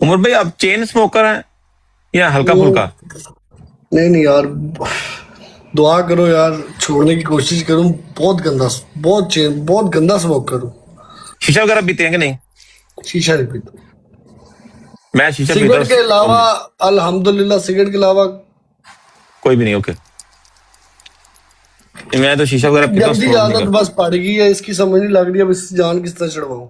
उमर भाई आप chain smoker हैं या हल्का फुल्का? नहीं नहीं यार, दुआ करो यार, छोड़ने की कोशिश करूं। बहुत गंदा स्मोक करूं। शीशा वगैरह पीते हैं कि नहीं? शीशा नहीं पीता। मैं शीशा पीता सिगरेट के अलावा, हूँ। अल्हम्दुलिल्लाह, सिगरेट के अलावा कोई भी नहीं। ओके, मैं तो शीशा वगैरह पीता हूँ, गंदी स्मोक नहीं आदत करता। बस पड़ गई है, इसकी समझ नहीं लग रही अब इससे जान किस तरह छुड़वाऊं।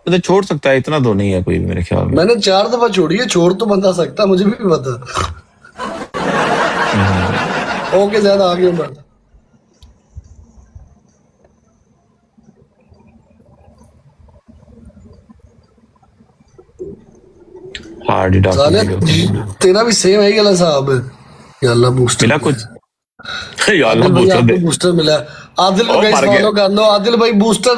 तो छोड़ सकता है, इतना तो नहीं है कोई भी मेरे ख्याल में। मैंने 4 दफा छोड़ी है, छोड़ तो बंदा सकता, मुझे भी पता। ओके, ज्यादा आगे बढ़। हार्ड साले तेरा भी सेम है ये साहब है। या अल्लाह बूस्टर मिला कुछ? या अल्लाह आदिल भाई बूस्टर आपको दे। बूस्टर मिला है। आदिल ओ को गाइस मर गया। फॉलो कर लो। आदिल भाई बूस्टर,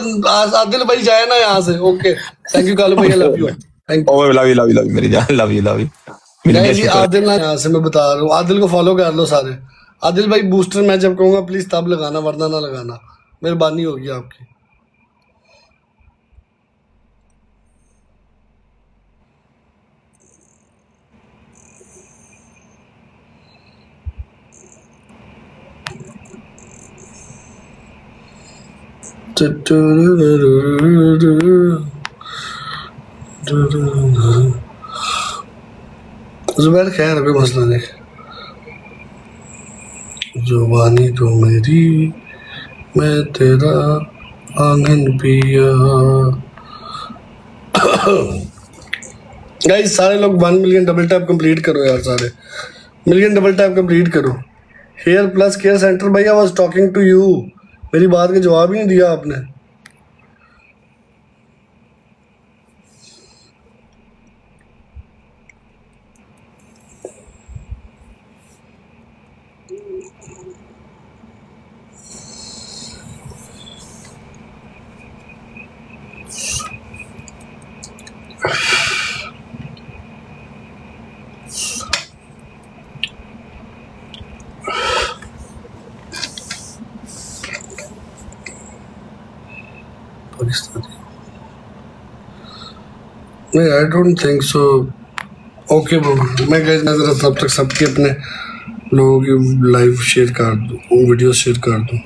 आदिल भाई जाए ना यहाँ से। ओके, थैंक यू कालू भाई, love you, thank oh love you love you love you मेरी जान, love you love you. You. मिल गया, गाइस ये शुक्र। आदिल ना, यहाँ से मैं बता रहा हूँ, आदिल को फॉलो कर लो सारे। आदिल भाई बूस्टर मैं जब कहूंगा प्लीज तब लगाना, वरना ना लगाना, मेहरबानी होगी आपकी। जुबैर खैर कोई मसला नहीं। जुबानी तो मेरी, मैं तेरा आंगन पिया। गाइस सारे लोग 1 मिलियन डबल टैप कंप्लीट करो यार, सारे मिलियन डबल टैप कंप्लीट करो। हेयर प्लस केयर सेंटर भाई, I was talking to you. मेरी बात का जवाब ही नहीं दिया आपने। पाकिस्तानी नहीं, I don't think so. Okay मैं गाइस, मैं जरा तब तक सबके अपने लोगों की लाइव शेयर कर दूँ, वीडियो शेयर कर दूँ।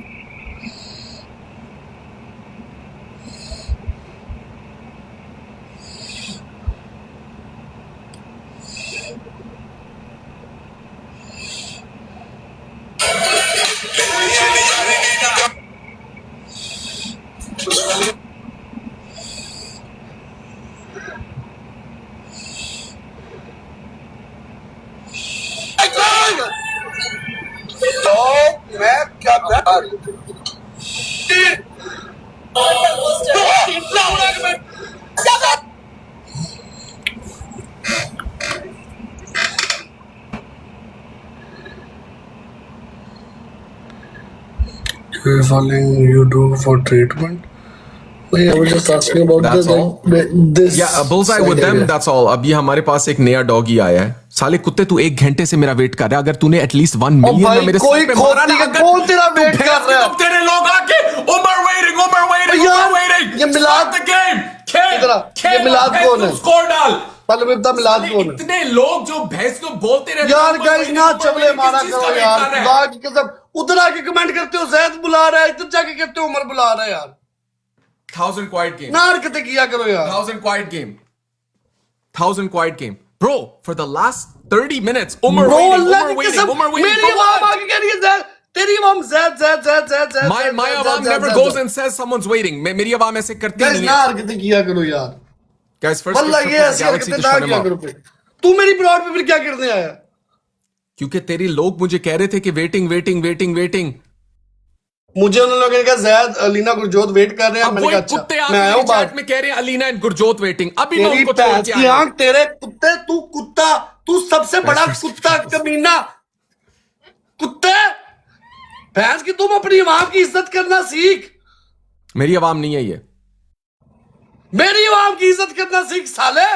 Falling you do for treatment? I was just asking about That's all. this. Yeah, bullseye with them. That's all. अभी हमारे पास एक नया डॉगी आया है। साले कुत्ते, तू 1 घंटे से मेरा वेट कर रहा है। अगर तूने एटलीस्ट 1 मिलियन ना मेरे कोई सर पे मारा ना, अगर कौन तेरा वेट कर रहा है? तेरे लोग आके उमर वेटिंग ये मिलाद द गेम ये मिलाद कौन है? स्कोर डाल। पहले मैं बता, मिलाद कौन है? इतने लोग जो भैंस को बोलते रहते यार गाइस ना चवले मारा करो यार, खुदा की कसम। उधर आके कमेंट करते हो जैद बुला रहा है, इधर जाके कहते हो उमर बुला रहा है यार। 1000 क्वाइट गेम, ना हरकतें किया करो यार। 1000 quite game, 1000 quite game bro. For the last 30 minutes Umar waiting मेरी आवाम आके कह रही है जैद, तेरी आवाम Zaid Zaid Zaid Zaid Zaid. My Awam never goes and says someone's waiting. मेरी आवाम ऐसे करती नहीं ना है। हरकतें किया करो यार। Guys, first वल्लाह ये ऐसी हरकतें ना किया करो। तू मेरी प्लॉट पे फिर क्या करने आया? क्योंकि तेरे लोग मुझे कह रहे थे कि वेटिंग वेटिंग वेटिंग वेटिंग। मुझे उन लोगों ने कहा जैद अलीना गुरजोत वेट कर रहे हैं। मैंने कहा अच्छा, कुत्ते मैं आया हूं बात चैट में कह रहे हैं अलीना एंड गुरजोत वेटिंग। अभी मैं तेरी उनको छोड़ भैंस के की आया आंख, तेरे कुत्ते, तू कुत्ता, तू सबसे बड़ा कुत्ता कमीना कुत्ते। भैंस की तुम अपनी आवाम की इज्जत करना सीख। मेरी आवाम नहीं है ये। मेरी आवाम की इज्जत करना सीख साले,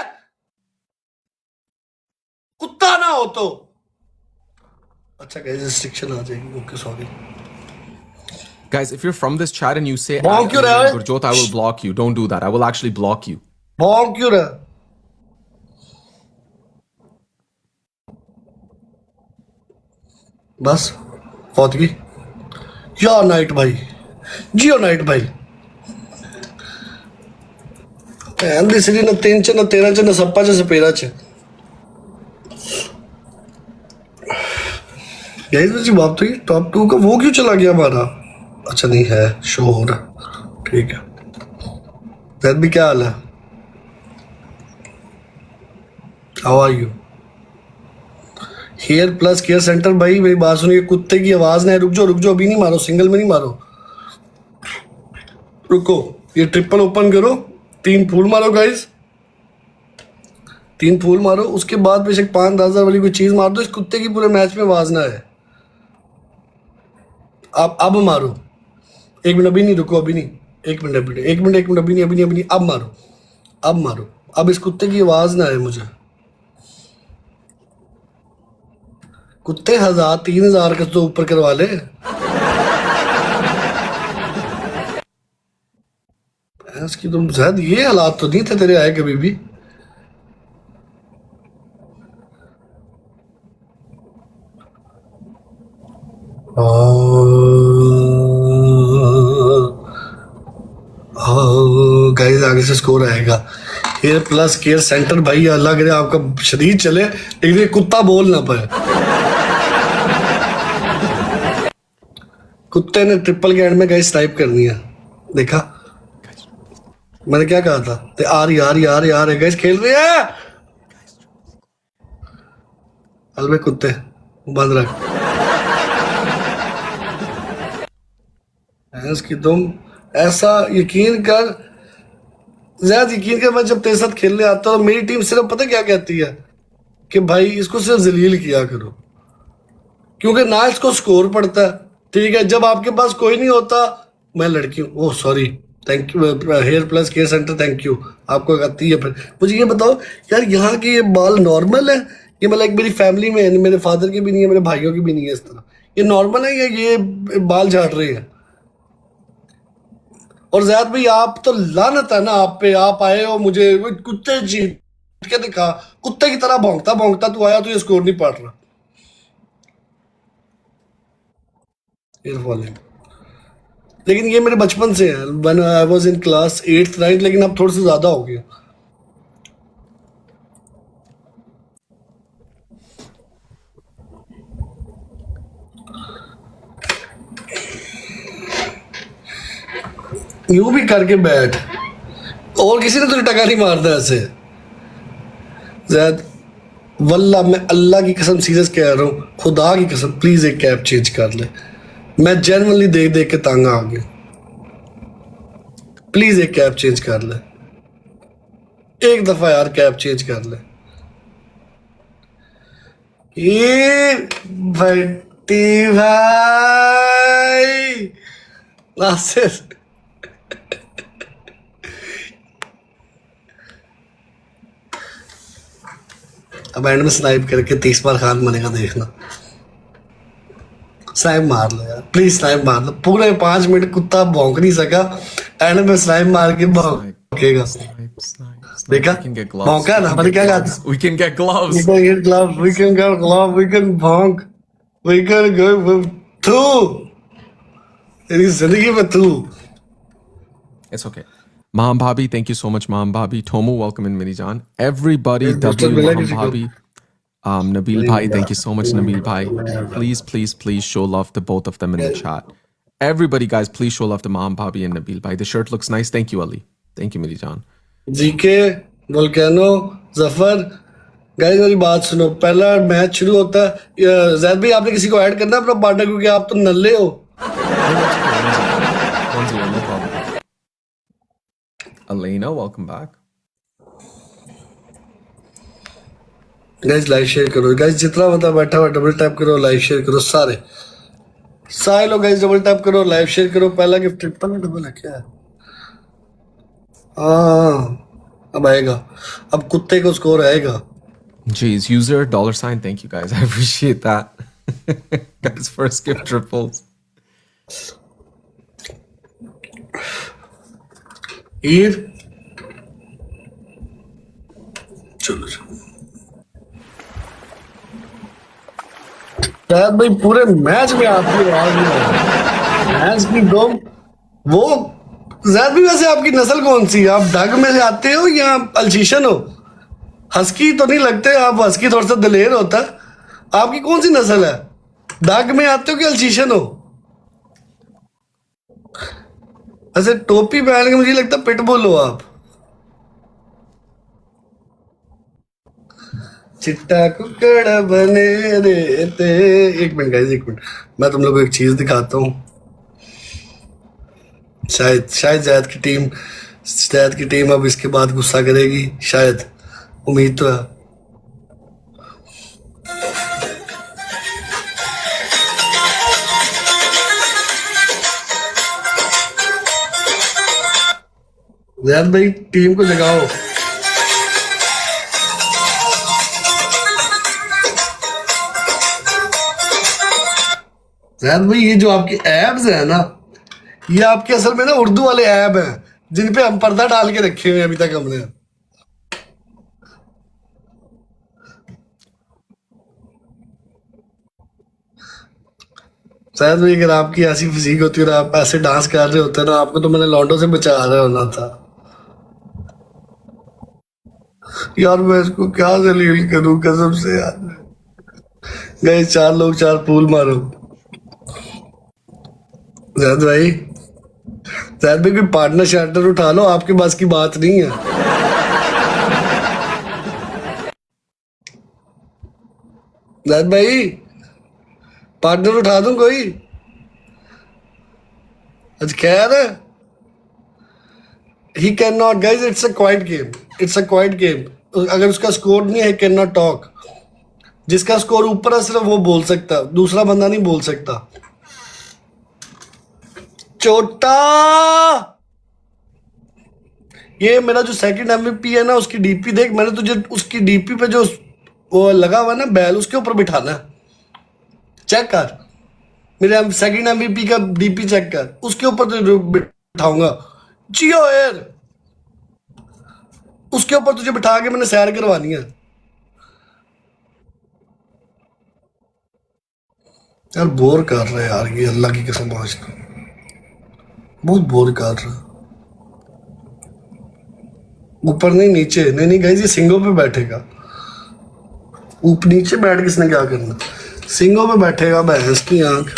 कुत्ता ना हो तो। अच्छा गाइस, रिस्ट्रिक्शन आ जाएगी। Okay sorry. Guys, if you're from this chat and you say Bonk क्यों रहा है? Gurjot, I will block you. Don't do that. I will actually block you. भौंक क्यों रहा? बस फौतगी या नाइट भाई जियो नाइट भाई भैन दी सिरी न 3 च न 13 च न सप्पा च सपेरा च यही तो जी बात तो ये टॉप 2 का वो क्यों चला गया हमारा? अच्छा नहीं है शो हो रहा, ठीक है। जैद भी क्या हाल है? How are you? Hair plus care centre भाई मेरी बात सुनिए, कुत्ते की आवाज ना है। रुक जाओ अभी नहीं मारो, सिंगल में नहीं मारो, रुको। ये ट्रिपल ओपन करो, 3 फूल मारो गाइस, 3 फूल मारो, उसके बाद बेशक 5-10 वाली कोई चीज मार दो। इस कुत्ते की पूरे मैच में आवाज ना है। आप अब मारो, 1 मिनट अभी नहीं, रुको अभी नहीं, 1 मिनट अभी नहीं, 1 मिनट अभी नहीं, अब मारो, अब इस कुत्ते की आवाज ना आए मुझे। कुत्ते 1000-3000 का तो ऊपर करवा ले। इसकी तुम शायद ये हालात तो नहीं थे तेरे आए कभी भी। गाइस आगे से स्कोर आएगा। हेयर प्लस केयर सेंटर भाई, अल्लाह करे आपका शरीर चले लेकिन ये कुत्ता बोल ना पाए। कुत्ते ने ट्रिपल के एंड में गाइस टाइप करनी है, देखा मैंने क्या कहा था? ते आर यार गाइस खेल रहे हैं। अलबे कुत्ते बंद रख। इसकी तुम ऐसा यकीन कर, ज्यादा यकीन कर, मैं जब तेरे साथ खेलने आता हूँ मेरी टीम सिर्फ पता क्या कहती है कि भाई इसको सिर्फ जलील किया करो, क्योंकि ना इसको स्कोर पड़ता है, ठीक है। जब आपके पास कोई नहीं होता, मैं लड़की हूँ, oh sorry, thank you hair plus care centre, thank you, आपको आती है। फिर मुझे ये बताओ यार, यहाँ के ये बाल नॉर्मल है? ये मतलब मेरी फैमिली में है, मेरे फादर की भी नहीं है, मेरे भाइयों की भी नहीं है इस तरह, ये नॉर्मल है या ये बाल झाड़ रहे हैं? और ज़ैद भाई आप तो लानत है ना आप पे, आप आए हो मुझे कुत्ते जीत के दिखा, कुत्ते की तरह भौंकता तू आया तो ये स्कोर नहीं पड़ रहा। लेकिन ये मेरे बचपन से है, when I was in class 8th 9th, लेकिन अब थोड़ा सा ज्यादा हो गया। यूं भी करके बैठ, और किसी ने तुझे टका नहीं मारता ऐसे। ज़ैद वल्ला मैं अल्लाह की कसम सीरियस कह रहा हूँ, खुदा की कसम प्लीज एक कैप चेंज कर ले, मैं जेन्युइनली देख देख के तंग आ गया, प्लीज एक कैप चेंज कर ले, एक दफा यार कैप चेंज कर ले। ये भट्टी भाई नासिर अब एंड में स्नाइप करके 30 बार खान मरेगा, देखना। स्नाइप मार लो यार प्लीज, स्नाइप मार लो, पूरे 5 मिनट कुत्ता भौंक नहीं सका, एंड में स्नाइप मार के भौंकेगा। देखा भौंका ना, मैंने क्या कहा था? We can get gloves. We can get gloves, we can get gloves, we can भौंक, we can go थू, तेरी जिंदगी में थू। It's okay. Maham Bhabhi, thank you so much, Maham Bhabhi. Tomu, welcome in, Minijan. Everybody, Yes, W, Mr. Maham Bilal, Bhabhi. Nabil Bhai, thank you so much, Nabil Bhai. Please, please, please show love to both of them in the chat. Everybody, guys, please show love to Maham Bhabhi and Nabil Bhai. The shirt looks nice. Thank you, Ali. Thank you, Minijan. GK volcano Zafar, guys मेरी बात सुनो, पहला match शुरू होता है, ज़ैद भाई आपने किसी को ऐड करना है अपना पार्टनर, क्योंकि आप तो नल्ले हो। 1-0, no problem. Elena, welcome back. Guys like share करो, गाइस जितना बता बैठा हुआ डबल टैप करो, लाइक शेयर करो, सारे लोग गाइस डबल टैप करो, लाइक शेयर करो। पहला गिफ्ट ट्रिपल है, डबल है क्या है? हाँ अब आएगा, अब कुत्ते को स्कोर आएगा। Jeez, user $, thank you guys. I appreciate that. Guys, first gift triples. Eid चलो शायद भाई पूरे मैच में आपकी आवाज नहीं आ रही। मैच की दो वो जैद भी वैसे आपकी नस्ल कौन सी है? आप डग में से आते हो या अल्शीशन हो? हस्की तो नहीं लगते आप, हस्की थोड़ा सा दलेर होता है। आपकी कौन सी नस्ल है? डग में आते हो कि अल्शीशन हो? ऐसे टोपी पहन के मुझे लगता पिटबुल हो आप। चिट्टा कुकड़ बने रहते। एक मिनट गाइस, एक मिनट, मैं तुम लोग को एक चीज दिखाता हूँ। शायद जैद की टीम अब इसके बाद गुस्सा करेगी, शायद, उम्मीद तो है। जैद भाई टीम को जगाओ। जैद भाई ये जो आपकी एब्स है ना, ये आपके असल में ना उर्दू वाले ऐप हैं जिन पे हम पर्दा डाल के रखे हुए हैं अभी तक हमने। शायद भाई अगर आपकी ऐसी फिजिक होती और आप ऐसे डांस कर रहे होते ना, आपको तो मैंने लॉन्डो से बचा रहा होना था यार। मैं इसको क्या जलील करूं कसम से यार। गए 4 लोग 4 पूल मारो। जैद भाई कोई पार्टनर शार्टनर उठा लो, आपके पास की बात नहीं है। जैद भाई पार्टनर उठा दूं कोई? अच्छा खैर, he can not guys, it's a quite game, it's a quite game. अगर उसका स्कोर नहीं है, कैन नॉट टॉक। जिसका स्कोर ऊपर है सिर्फ वो बोल सकता, दूसरा बंदा नहीं बोल सकता। छोटा ये मेरा जो सेकंड एमवीपी है ना, उसकी डीपी देख। मैंने तुझे उसकी डीपी पे जो वो लगा हुआ ना बैल, उसके ऊपर बिठाना है। चेक कर मेरे सेकंड एमवीपी का डीपी चेक कर, उसके ऊपर तुझे बिठाऊंगा। जियो यार, उसके ऊपर तुझे बिठा के मैंने सैर करवानी है यार। बोर कर रहे हैं यार ये, अल्लाह की कसम आज तो बहुत बोर कर रहा है। ऊपर नहीं नीचे, नहीं गाइस, ये सिंगों पे बैठेगा। ऊपर नीचे बैठ किसने क्या करना? सिंगों पे बैठेगा, भैंस की आंख।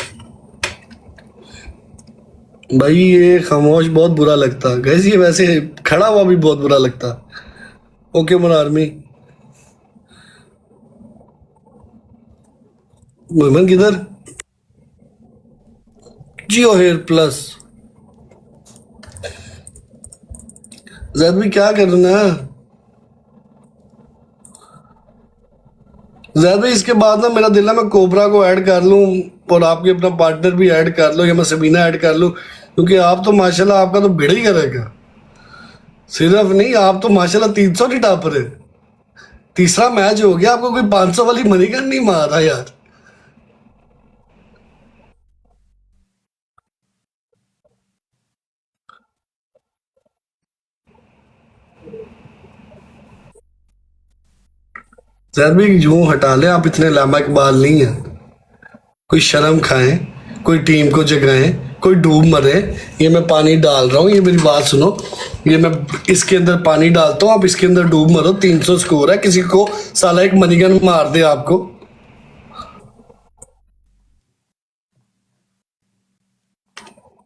भाई ये खामोश बहुत बुरा लगता है गाइस, ये वैसे खड़ा हुआ भी बहुत बुरा लगता। ओके मन आर्मी, मोहम्मद किधर? जियो हेयर प्लस। जैद भी क्या करना है? जैद भाई इसके बाद ना मेरा दिल है मैं कोबरा को ऐड कर लूं और आपके अपना पार्टनर भी ऐड कर लो, या मैं सबीना ऐड कर लूं, क्योंकि आप तो माशाल्लाह आपका तो भिड़ ही करेगा। सिर्फ नहीं, आप तो माशाल्लाह 300 नहीं टाप रहे। तीसरा मैच हो गया, आपको कोई 500 वाली मनीगन नहीं मार रहा यार। जैद भी यूं हटा ले, आप इतने लामा इकबाल नहीं है। कोई शर्म खाएं, कोई टीम को जगाएं, कोई डूब मरे। ये मैं पानी डाल रहा हूँ, ये मेरी बात सुनो। ये मैं इसके अंदर पानी डालता हूँ, आप इसके अंदर डूब मरो। 300 स्कोर है, किसी को साला एक मनीगन मार दे आपको।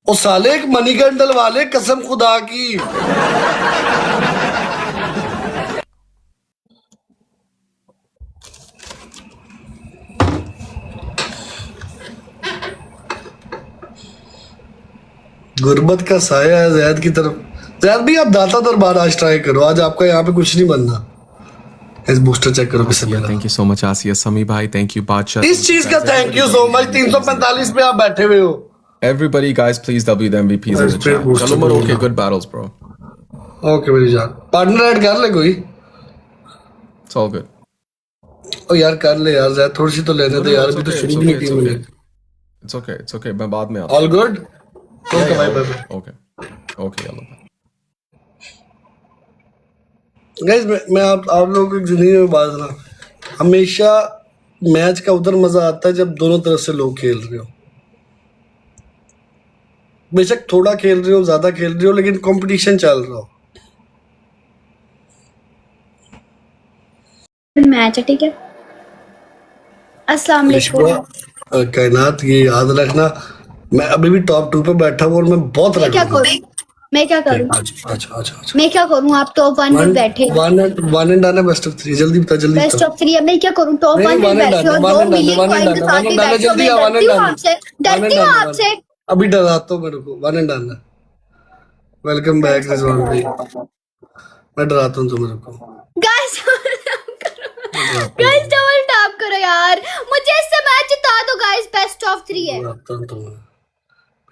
ओ साले एक मनीगन डलवा ले कसम खुदा की। गुर्बत का साया है जैद की तरफ। जैद भी आप दाता दरबार आज ट्राई करो, आज आपका यहाँ पे कुछ नहीं बनना। इस बूस्टर चेक करो किसे मिला। थैंक यू सो मच आसिया, समी भाई थैंक यू, बादशाह। इस चीज का थैंक यू सो मच। 345 पे आप बैठे हुए हो। Everybody guys please W the MVPs in the chat. चलो मरो, okay, good battles bro. Okay मेरी जान, पार्टनर ऐड कर ले कोई। It's all good. ओ यार कर ले यार, जैद थोड़ी सी तो लेने दे यार, अभी तो शुरू भी नहीं की मैंने। It's okay, मैं बाद में आता हूँ। All good. Okay bye bye. Okay. Okay, Allah bhai. Guys मैं आप लोगों को एक जिंदगी में बात ना, हमेशा मैच का उधर मजा आता है जब दोनों तरफ से लोग खेल रहे हो। बेशक थोड़ा खेल रहे हो, ज्यादा खेल रहे हो, लेकिन कंपटीशन चल रहा हो। मैच है, ठीक है। अस्सलाम लिशबा वालेकुम। कायनात, ये याद रखना, मैं अभी भी टॉप 2 पे बैठा हूँ और मैं बहुत मैं क्या रख लूंगा। करूं? मैं क्या करूं? अच्छा मैं क्या करूं? आप टॉप 1 पे बैठे, वन एंड डन है, बेस्ट ऑफ 3। जल्दी बता, जल्दी बेस्ट बता। ऑफ 3 है। मैं क्या करूं? टॉप नहीं 1 पे वन एंड बैठे डन, हो, one 2 and done, million one and coin के डन, साथ वन ही एंड डन, बैठे हो। जल्दी मैं आ, वन एंड डरती हूँ डन, आपसे, वन एंड डरती हूँ डन, आपसे। अभी डराता हूँ मेरे को। वन एंड डन है। वेलकम बैक रिजवान भाई, मैं डराता हूँ तुम्हें को। गाइस मैं डराता हूँ गाइस डबल टैप करो यार, मुझे इससे मैच जिता दो गाइस। बेस्ट ऑफ 3 है। डराता हूँ तुम्हें।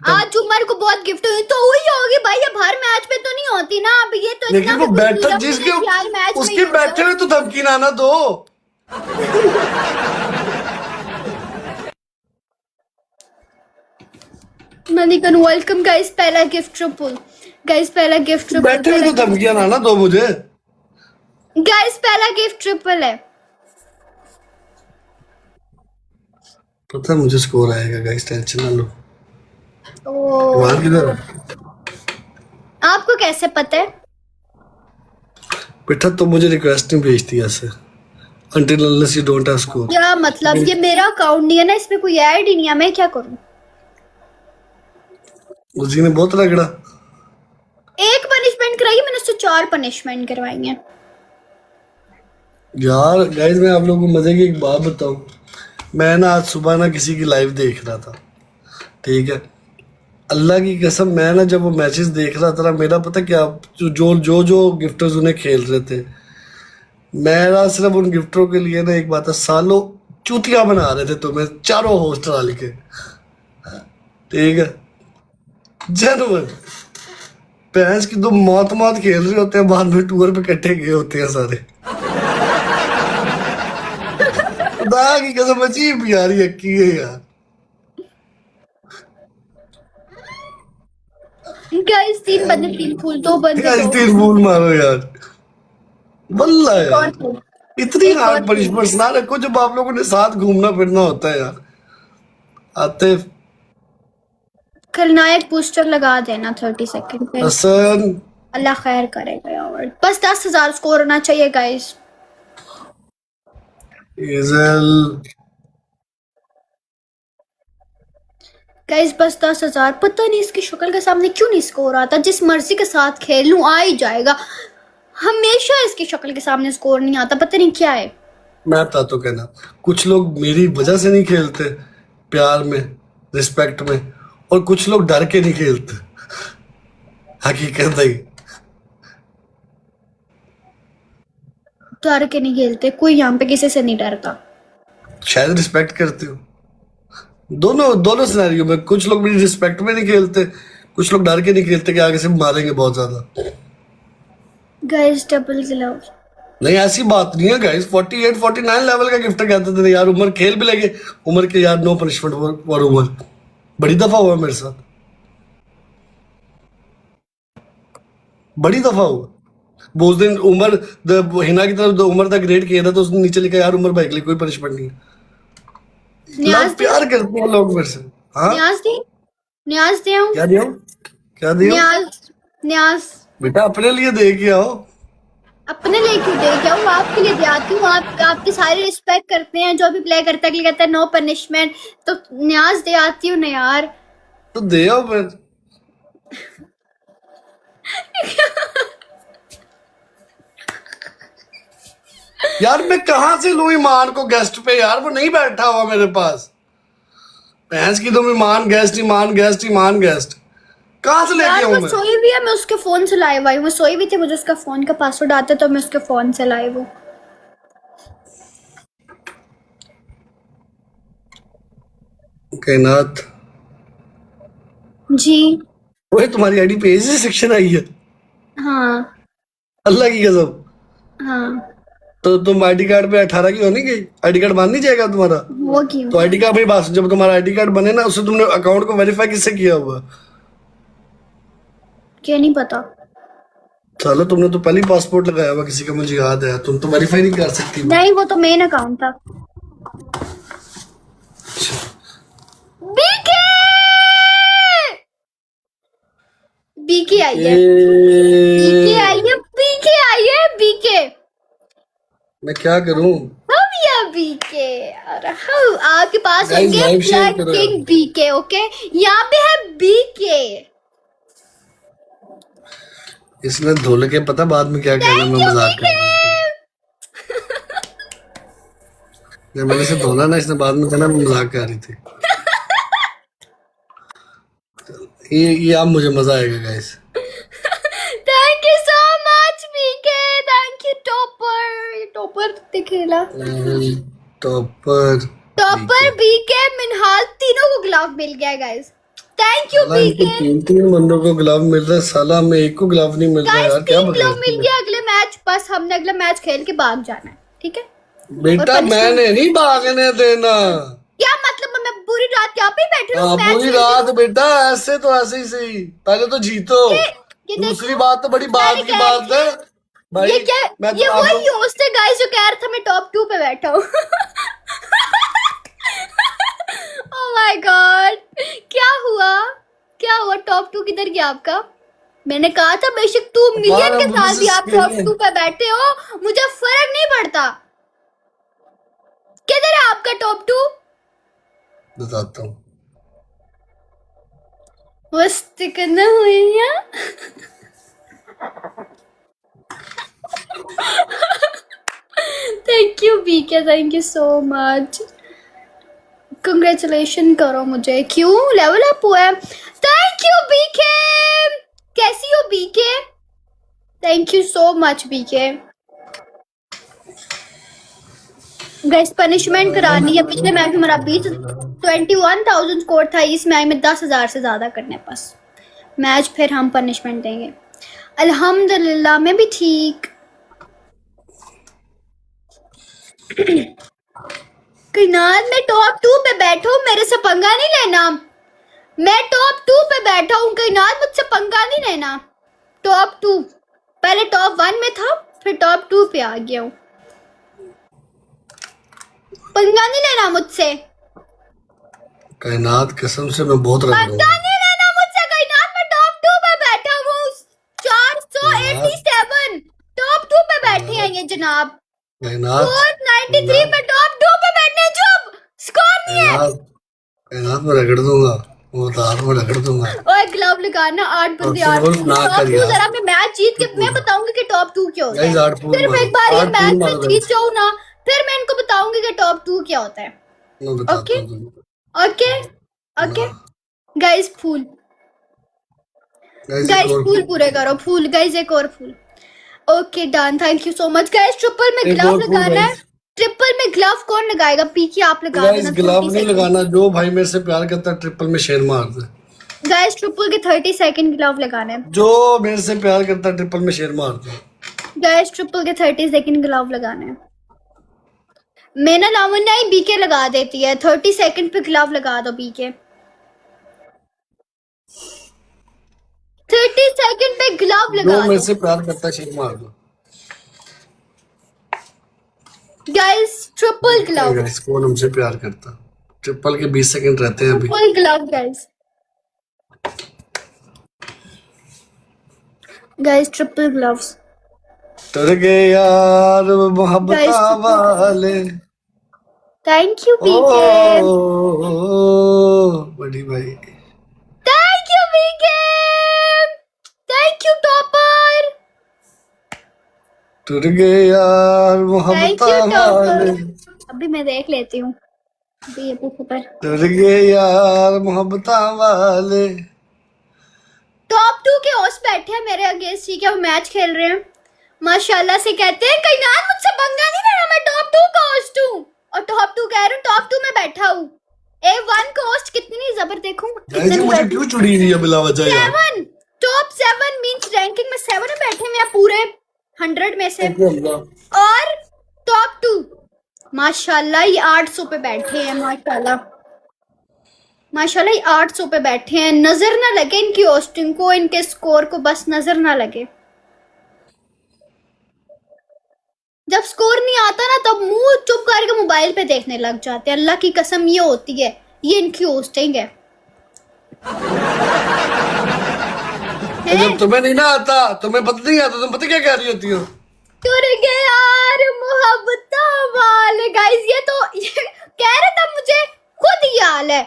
आज उमर को बहुत गिफ्ट हुई तो हुई होगी भाई, अब हर मैच में तो नहीं होती ना। अब ये तो लेकिन वो बैठक जिसके मैच उसके बैठे हुए तो धमकी ना दो। मलिकन वेलकम गाइस। पहला गिफ्ट ट्रिपल गाइस, पहला गिफ्ट ट्रिपल। बैठे हुए तो धमकियां ना दो मुझे। गाइस पहला गिफ्ट ट्रिपल है। पता है मुझे स्कोर आएगा गाइस, टेंशन ना लो। ओ, वहां किधर है? आपको कैसे पता है? बेटा तो मुझे रिक्वेस्ट नहीं भेजती ऐसे, until unless you don't have score। क्या मतलब? ये मेरा अकाउंट नहीं है ना, इसमें कोई ऐड ही नहीं है। मैं क्या करूं? उसी ने बहुत रगड़ा। एक पनिशमेंट कराई, मैंने उससे 4 पनिशमेंट करवाई हैं। यार गाइस मैं आप लोगों को मजे की एक बात बताऊं, मैं ना आज सुबह ना किसी की लाइव देख रहा था, ठीक है। अल्लाह की कसम, मैं ना जब वो मैचेस देख रहा था ना, मेरा पता क्या, जो गिफ्टर्स उन्हें खेल रहे थे, मेरा सिर्फ उन गिफ्टरों के लिए ना एक बात है, सालों चूतिया बना रहे थे तुम्हें चारों होस्ट डाल के, ठीक है। जनवर भैंस की दो मौत खेल रहे होते हैं, बाद में टूर पे इकट्ठे गए होते हैं सारे। खुदा की कसम अजीब यार ये की है यार। गाइस 3 बंदे 3 फूल, 2 बंदे गाइस 2। 3 फूल मारो यार, वल्ला एक और यार। फूल। इतनी एक और हार्ड पनिशमेंट ना रखो जब आप लोगों ने साथ घूमना फिरना होता है यार। आते खलनायक बूस्टर लगा देना 30 सेकंड पे। हसन, अल्लाह खैर करेगा यार। बस 10,000 स्कोर होना चाहिए गाइस। इजल, गाइस बस 10,000। पता नहीं इसकी शक्ल के सामने क्यों नहीं स्कोर आता। जिस मर्जी के साथ खेल लूं आ ही जाएगा, हमेशा इसकी शक्ल के सामने स्कोर नहीं आता। पता नहीं क्या है। मैं बता तो कहना, कुछ लोग मेरी वजह से नहीं खेलते, प्यार में, रिस्पेक्ट में, और कुछ लोग डर के नहीं खेलते। हकीकत है। डर के नहीं खेलते, कोई यहाँ पे किसी से नहीं डरता। शायद रिस्पेक्ट करते हो। दोनों सिनेरियो में कुछ लोग मेरी रिस्पेक्ट में नहीं खेलते, कुछ लोग डर के नहीं खेलते कि आगे से मारेंगे बहुत ज्यादा। Guys double glove. नहीं ऐसी बात नहीं है गाइस, 48 49 लेवल का गिफ्ट कहते थे यार। उमर खेल भी लगे, उमर के यार नो पनिशमेंट फॉर उमर, बड़ी दफा हुआ मेरे साथ, बड़ी दफा हुआ। वो उस दिन उमर हिना की तरफ उमर तक ग्रेड किया था, तो उसने नीचे लिखा यार उमर भाई के लिए कोई पनिशमेंट नहीं है। न्याज दी, प्यार करते हैं लोग मेरे से। हाँ न्याज दी, न्याज दे आऊं? क्या दिया, क्या दिया? न्याज बेटा अपने लिए दे के आओ। अपने लिए क्यों दे के आऊं? आपके लिए दे आती हूँ। आप आपकी सारी रिस्पेक्ट करते हैं, जो भी प्ले करता है कहता है नो पनिशमेंट, तो न्याज दे आती हूँ ना यार। तो दे आओ फिर। यार मैं कहां से लूं ईमान को गेस्ट पे यार, वो नहीं बैठा हुआ मेरे पास। भैंस की तुम ईमान गेस्ट, ईमान गेस्ट, ईमान गेस्ट कहां से लेके यार आऊं वो मैं? सोई हुई है, मैं उसके फोन से लाइव आई हूँ। मैं सोई हुई थी, मुझे उसका फोन का पासवर्ड आता है, तो मैं उसके फोन से लाइव हूँ। कायनात जी वही तुम्हारी आईडी पे ऐसी सेक्शन आई है, हाँ अल्लाह की कसम। हाँ। तो तुम आईडी कार्ड पे 18 की होनी गई, आईडी कार्ड बन नहीं जाएगा तुम्हारा? वो क्यों? तो आईडी कार्ड भाई बात, जब तुम्हारा आईडी कार्ड बने ना, उससे तुमने अकाउंट को वेरीफाई किससे किया हुआ? क्या नहीं पता। साला तुमने तो पहले ही पासपोर्ट लगाया हुआ किसी का, मुझे याद है। तुम तो वेरीफाई नहीं कर सकती। नहीं वो तो मेन अकाउंट था। बीके बीके आई है, बीके आई है, बीके आई है, बीके। मैं क्या करूं? हम या बीके और हम आपके पास Guys, होंगे live share फ्लड करो किंग यार। बीके। ओके यहाँ पे है बीके। इसने धोल के पता बाद में क्या कहना, थैंक मैं यू मजाक कर बीके। रहा था। जब मैंने इसे धोला ना, इसने बाद में कहना मैं मजाक कर रही थी। ये अब मुझे मजा आएगा guys. Thank you so much BK, thank you topper. Topper खेला टॉपर टॉपर बीके मिनहाल तीनों को ग्लव मिल गया गाइस। थैंक यू साला इनको बीके। 3 बंदों को ग्लव मिल रहा है, साला हमें एक को ग्लव नहीं मिल रहा गाइस यार, क्या 3 ग्लव बकवास मिल गया अगले मैच। बस हमने अगला मैच खेल के भाग जाना है, ठीक है? बेटा। मैंने नहीं भागने देना। क्या मतलब? मैं पूरी रात यहाँ पे ही बैठी रहूं? मैच पूरी खेलती रात बेटा, ऐसे तो ऐसे ही सही। पहले तो जीतो, ये दूसरी देखो, बात तो बड़ी बात की बात है भाई। ये क्या? मैं ये तो आप वही होस्ट है गाइस जो कह रहा था मैं टॉप 2 पे बैठा हूँ। ओह माय गॉड, क्या हुआ? क्या हुआ? टॉप 2 किधर गया आपका? मैंने कहा था बेशक तू मिलियन के साथ भी आप टॉप 2 पे बैठे हो, मुझे फर्क नहीं पड़ता। किधर है आपका टॉप 2? बताता हूँ। मस्ती करना हुई है। Thank you BK, thank you so much. Congratulation करो मुझे। क्यों? लेवल अप हुआ है। Thank you BK. कैसी हो BK? Thank you so much BK. Guys punishment करानी है। पिछले मैच में मेरा 21,000 स्कोर था, इस मैच में 10,000 से ज्यादा करने बस मैच, फिर हम पनिशमेंट देंगे। अल्हम्दुलिल्लाह मैं भी ठीक। किनार में टॉप 2 पे बैठो, मेरे से पंगा नहीं लेना। मैं टॉप 2 पे बैठा हूँ, किनार मुझसे पंगा नहीं लेना। टॉप 2 पहले टॉप 1 में था, फिर टॉप 2 पे आ गया हूँ। पंगा नहीं लेना मुझसे। कायनात कसम से मैं बहुत रख पंगा नहीं लेना मुझसे। कायनात में टॉप 2 पे बैठा हूँ। 487 टॉप 2 पे बैठे हैं ये जनाब। कायनात 493 पे टॉप 2 पे बैठने। चुप, स्कोर नहीं है। कायनात में रगड़ दूंगा, वो तार में रगड़ दूंगा। ओए ग्लव लगाना 8 बंदे और 8 फिर ना टॉप कर 2 यार। जरा मैं मैच जीत के मैं बताऊंगी कि टॉप 2 क्या होता Guys, है। 8 पूल सिर्फ मारो, एक बार ये 8 मैच पूल में मारो जीत guys। जाऊं ना, फिर मैं इनको बताऊंगी कि टॉप 2 क्या होता है। मैं बताता ओके हूँ तुमको। ओके ओके गाइस फूल, Guys, एक गाइस और फूल पूरे करो। फूल गाइस, एक और फूल। Okay done, thank you so much guys. Triple में एक ग्लव और फूल लगाना है। guys। ट्रिपल में ग्लव कौन लगाएगा? पीकी आप लगा गाइस देना। ग्लव नहीं लगाना, जो भाई मेरे से प्यार करता है ट्रिपल में शेर मार दे। गाइस ट्रिपल के 30 सेकंड ग्लव लगाने हैं। जो मेरे से प्यार करता है ट्रिपल में शेर मार दे। गाइस ट्रिपल के 30 सेकंड ग्लव लगाने हैं। मैंने लावन नहीं बीके लगा देती है। 30 सेकंड पे ग्लव लगा दो बीके। 30 सेकंड पे ग्लव लगा जो मेरे दो से प्यार करता है शेर मार दो। गाइस। ट्रिपल ग्लव, गाइस कौन हमसे प्यार करता? ट्रिपल के 20 सेकंड रहते हैं अभी। Triple glove guys. Guys triple gloves. तर गए यार मोहब्बत Guys, triple वाले। थैंक यू ओ, बीके, बड़ी भाई। Thank you BK, thank you topper, टूट गए यार थैंक मोहब्बत यू वाले। टॉपर। अभी मैं देख लेती हूँ अभी ये पूछो पर। टूट गए यार मोहब्बत वाले। टॉप 2 के होस्ट बैठे हैं मेरे अगेंस्ट, ठीक है? वो मैच खेल रहे हैं माशाल्लाह से। कहते हैं कईनान मुझसे पंगा नहीं लेना, मैं टॉप 2 का होस्ट हूँ। और टॉप 2 कह रहा हूँ, टॉप 2 में बैठा हूँ। A1 का होस्ट कितनी जबर देखूं। गाइस मुझे क्यों चुड़ी रही है बिला वजह यार? 7 टॉप 7 मींस रैंकिंग में 7 में बैठे हैं पूरे 100 में से। और टॉप 2 माशाल्लाह ये 800 पे बैठे हैं माशाल्लाह। माशाल्लाह ये 800 पे बैठे हैं, नजर ना लगे इनकी होस्टिंग को, इनके स्कोर को, बस नजर ना लगे। जब स्कोर नहीं आता ना तब मुंह चुप करके मोबाइल पे देखने लग जाते हैं। अल्लाह की कसम ये होती है, ये इनकी होस्टिंग है। जब तुम्हें नहीं ना आता, तुम्हें पता नहीं आता, तुम पता क्या कह रही होती हो? टूट गए यार मोहब्बत वाले। गाइस ये कह रहे था, मुझे खुद ही हाल है,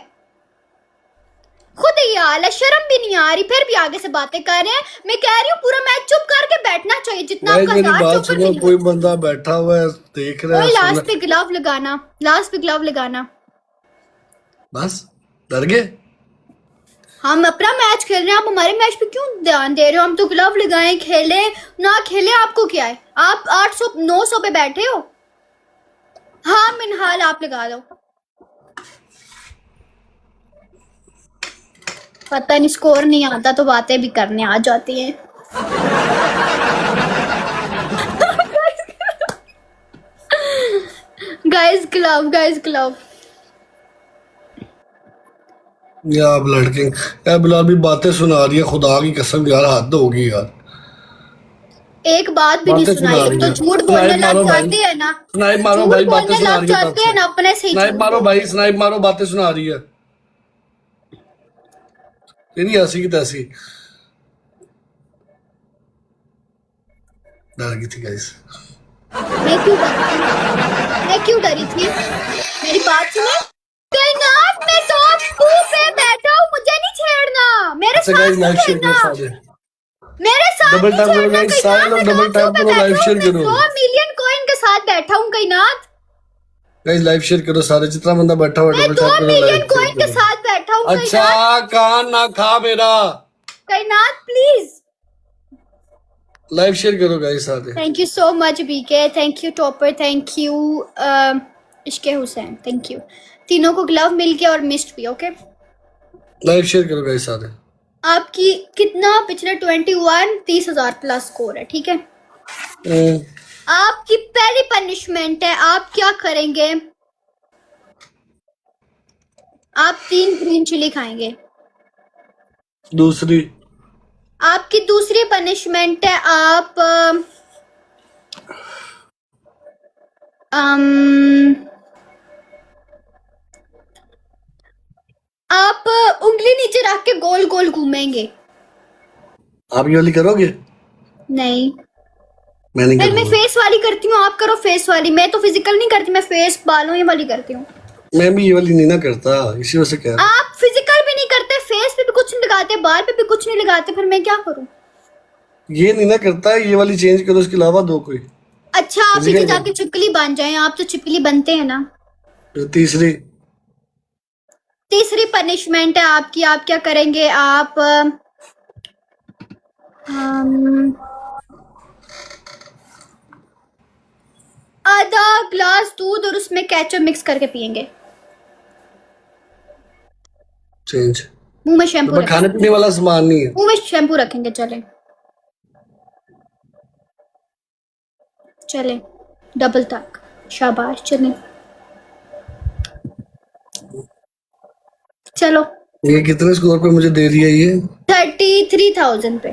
खुद ही हाल है, शर्म भी नहीं आ रही, फिर भी आगे से बातें कर रहे हैं। मैं कह रही हूँ पूरा मैच चुप करके बैठना चाहिए, जितना भाई आपका मेरी साथ बात चुप सुनो, करके। कोई बंदा बैठा हुआ है देख रहा है, लास्ट सुना- पे ग्लव लगाना, लास्ट पे ग्लव लगाना। बस डर गए। हम अपना मैच खेल रहे हैं, आप हमारे मैच पे क्यों ध्यान दे रहे हो? हम तो ग्लव लगाएं, खेले ना खेले, आपको क्या है? आप 800 900 पे बैठे हो। हाँ मिनहाल आप लगा दो। पता नहीं स्कोर नहीं आता तो बातें भी करने आ जाती हैं। Guys glove, guys glove. या आप लड़के यार, बिलाल भी बातें सुना रही है, खुदा की कसम यार, हद होगी यार। एक बात भी नहीं बातें सुनाई, सुना रही तो है। झूठ स्नाइप बोलने मारो लग भाई। जाते हैं ना, स्नाइप मारो झूठ भाई, बातें बोलने सुना लग रही है जाते हैं ना, अपने से ही स्नाइप झूठ मारो बोल। भाई, स्नाइप मारो, बातें सुना रही है। तेरी ऐसी की तैसी। डर गई थी गाइस। मैं क्यों डरी थी? मेरी बात सुने। कायनात में टॉप 2 पे बैठा हूँ, मुझे नहीं छेड़ना, मेरे अच्छा साथ गाइस, नहीं लाइव शेयर करो खेलना, सारे। मेरे साथ डबल नहीं टैप करो छेड़ना। गाइस, सारे लोग डबल टैप करो, लाइव शेयर करो 2 मिलियन कॉइन के साथ बैठा हूँ कायनात। गाइस, लाइव शेयर करो सारे, जितना बंदा बैठा हुआ मैं डबल 2 टैप करो, मिलियन लाइव कॉइन के शेयर करो। साथ बैठा हूँ कायनात। अच्छा कान ना खा मेरा, कायनात प्लीज। लाइव शेयर करो गाइस सारे। Thank you so much BK, thank you topper, thank you Ishke Hussain, thank you. तीनों को ग्लव मिल गया और मिस्ट भी। ओके लाइव शेयर करो गाइस सारे। आपकी कितना पिछले 21 30,000 प्लस स्कोर है, ठीक है। आपकी पहली पनिशमेंट है, आप क्या करेंगे? आप 3 ग्रीन चिली खाएंगे। दूसरी आपकी दूसरी पनिशमेंट है, आप आप उंगली नीचे रख के गोल गोल घूमेंगे। आप ये वाली करोगे? नहीं, मैं नहीं फिर मैं करूंगा। फेस वाली करती हूँ, आप करो फेस वाली। मैं तो फिजिकल नहीं करती, मैं फेस बालों ये वाली करती हूँ। मैं भी ये वाली नहीं ना करता, इसी वजह से कह रहा हूं। आप फिजिकल भी नहीं करते, फेस पे भी कुछ नहीं लगाते, बाल पे भी कुछ नहीं लगाते, फिर मैं क्या करूँ? ये नहीं ना करता, ये वाली चेंज करो, उसके अलावा दो कोई। अच्छा आप Physical पीछे जाके छिपकली बन जाएं, आप तो छिपकली बनते हैं ना। तीसरी तीसरी पनिशमेंट है आपकी, आप क्या करेंगे? आप आधा ग्लास दूध और उसमें केचप मिक्स करके पियेंगे। चेंज। मुंह में शैम्पू मैं खाने पीने वाला सामान नहीं है। मुंह में शैम्पू रखेंगे। चले चले डबल तक, शाबाश। चले चलो। ये कितने स्कोर पे मुझे दे रही है ये? 33,000 पे।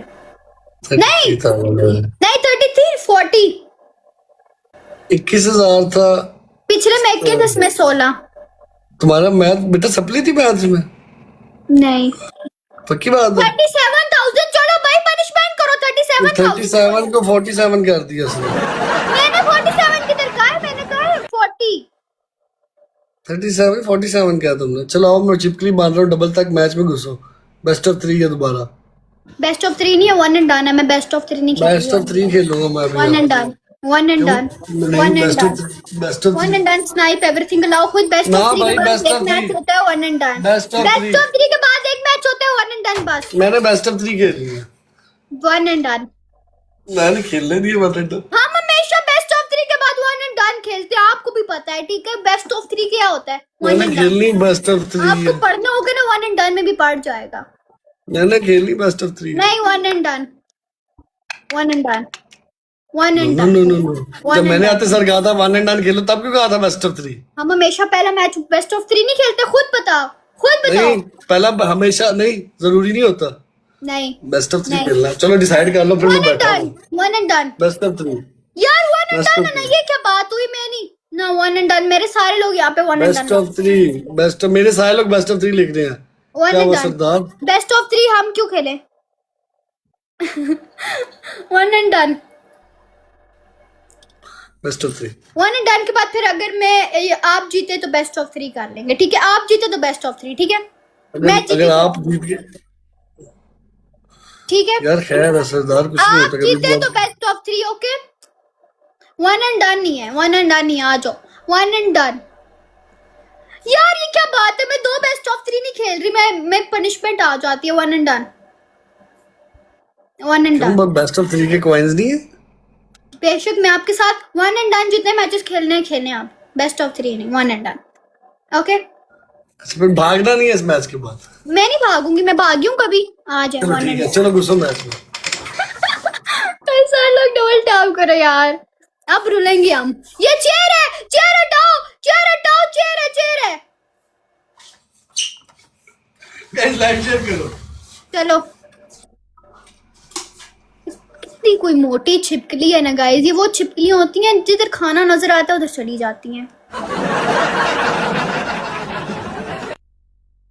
नहीं 33 40। 21,000 था पिछले में 21, में 16। तुम्हारा मैथ बेटा सप्ली थी मैथ में? नहीं पक्की बात है? 37,000। चलो भाई पनिशमेंट करो। 37,000 37 को 47 कर दिया उसने। मैंने 47 किधर कहा है? मैंने कहा है 40। 37 47 क्या तुमने? चलो आओ, मैं चिपकली बांध रहा हूँ, डबल तक मैच में घुसो। बेस्ट ऑफ 3 है दोबारा। बेस्ट ऑफ 3 नहीं है, 1 एंड डन है। मैं बेस्ट ऑफ 3 नहीं बेस्ट ऑफ खेलूंगी। 3 खेलूंगा मैं भी। 1 and done, 1 and done, 1 and done, best of 1 and done. Snipe everything allow. खुद बेस्ट ना ऑफ 3 भाई, के बाद best एक of मैच three। होता है 1 and done. Best of best three। Of 3 के बाद एक मैच होता है 1 एंड डन बस। मैंने बेस्ट ऑफ 3 खेली है। 1 एंड डन। मैंने खेलने दिए मतलब। हम हमेशा बेस्ट ऑफ 3 के बाद 1 एंड डन खेलते हैं, आपको भी पता है, ठीक है। बेस्ट ऑफ 3 क्या होता है? 1 मैंने एंड डन। खेलनी बेस्ट ऑफ 3 आपको पढ़ना होगा ना, 1 एंड डन में भी पढ़ जाएगा। मैंने खेली बेस्ट ऑफ 3। नहीं 1 and done, 1 and done, 1 and no done. No no no, जब मैंने आते सर कहा था 1 एंड डन खेलो, तब क्यों कहा था बेस्ट ऑफ 3? हम हमेशा पहला मैच बेस्ट ऑफ 3 नहीं खेलते, खुद बताओ। खुद बताओ। नहीं, पहला हमेशा नहीं, जरूरी नहीं होता नहीं, बेस्ट ऑफ 3 नहीं। खेलना है। चलो डिसाइड कर लो, फिर मैं वन एंड बैठा डन, हूँ। One and done. Best of 3, यार one and best done of है ना, 3, ये क्या बात हुई? मैं नहीं ना, वन एंड डन। मेरे सारे लोग यहाँ पे one and best done, of 3, best. मेरे सारे लोग बेस्ट ऑफ 3 लिख रहे हैं। वन क्या एंड हुआ डन। सरदार? बेस्ट ऑफ 3 हम क्यों खेलें? One and done, best of 3। One and done के बाद फिर अगर आप जीते तो बेस्ट ऑफ 3 कर लेंगे, ठीक है? आप जीते तो बेस्ट ऑफ 3, ठीक है? मैं जीती अगर तो- आप जीत गए ठीक है, यार, खैर है सरदार, कुछ नहीं आप होता जीते कभी। तो best of 3, okay? One and done नहीं है, वन एंड डन नहीं है, आ जाओ, वन एंड डन। यार ये क्या बात है, मैं 2 बेस्ट ऑफ 3 नहीं खेल रही, मैं पनिशमेंट आ जाती है। One and done, one and done. Best of 3 के कॉइंस नहीं है? बेशक मैं आपके साथ वन एंड डन, जितने मैचेस खेलने हैं खेलने हैं आप, बेस्ट ऑफ 3 नहीं, वन एंड डन, ओके? अच्छा, फिर भागना नहीं है इस मैच के बाद। मैं नहीं भागूंगी, मैं भागी हूँ कभी? आ जाए चलो वन ठीक एंड है, चलो घुसो मैच में। ऐसा लोग डबल टैप करो यार, अब रुलेंगे हम। ये चेयर है, चेयर हटाओ, चेयर हटाओ, चेयर है, चेयर है। गाइस लाइव शेयर करो। चलो, इतनी कोई मोटी छिपकली है ना गाइस, ये वो छिपकलियां होती हैं जिधर खाना नजर आता है उधर चली जाती हैं।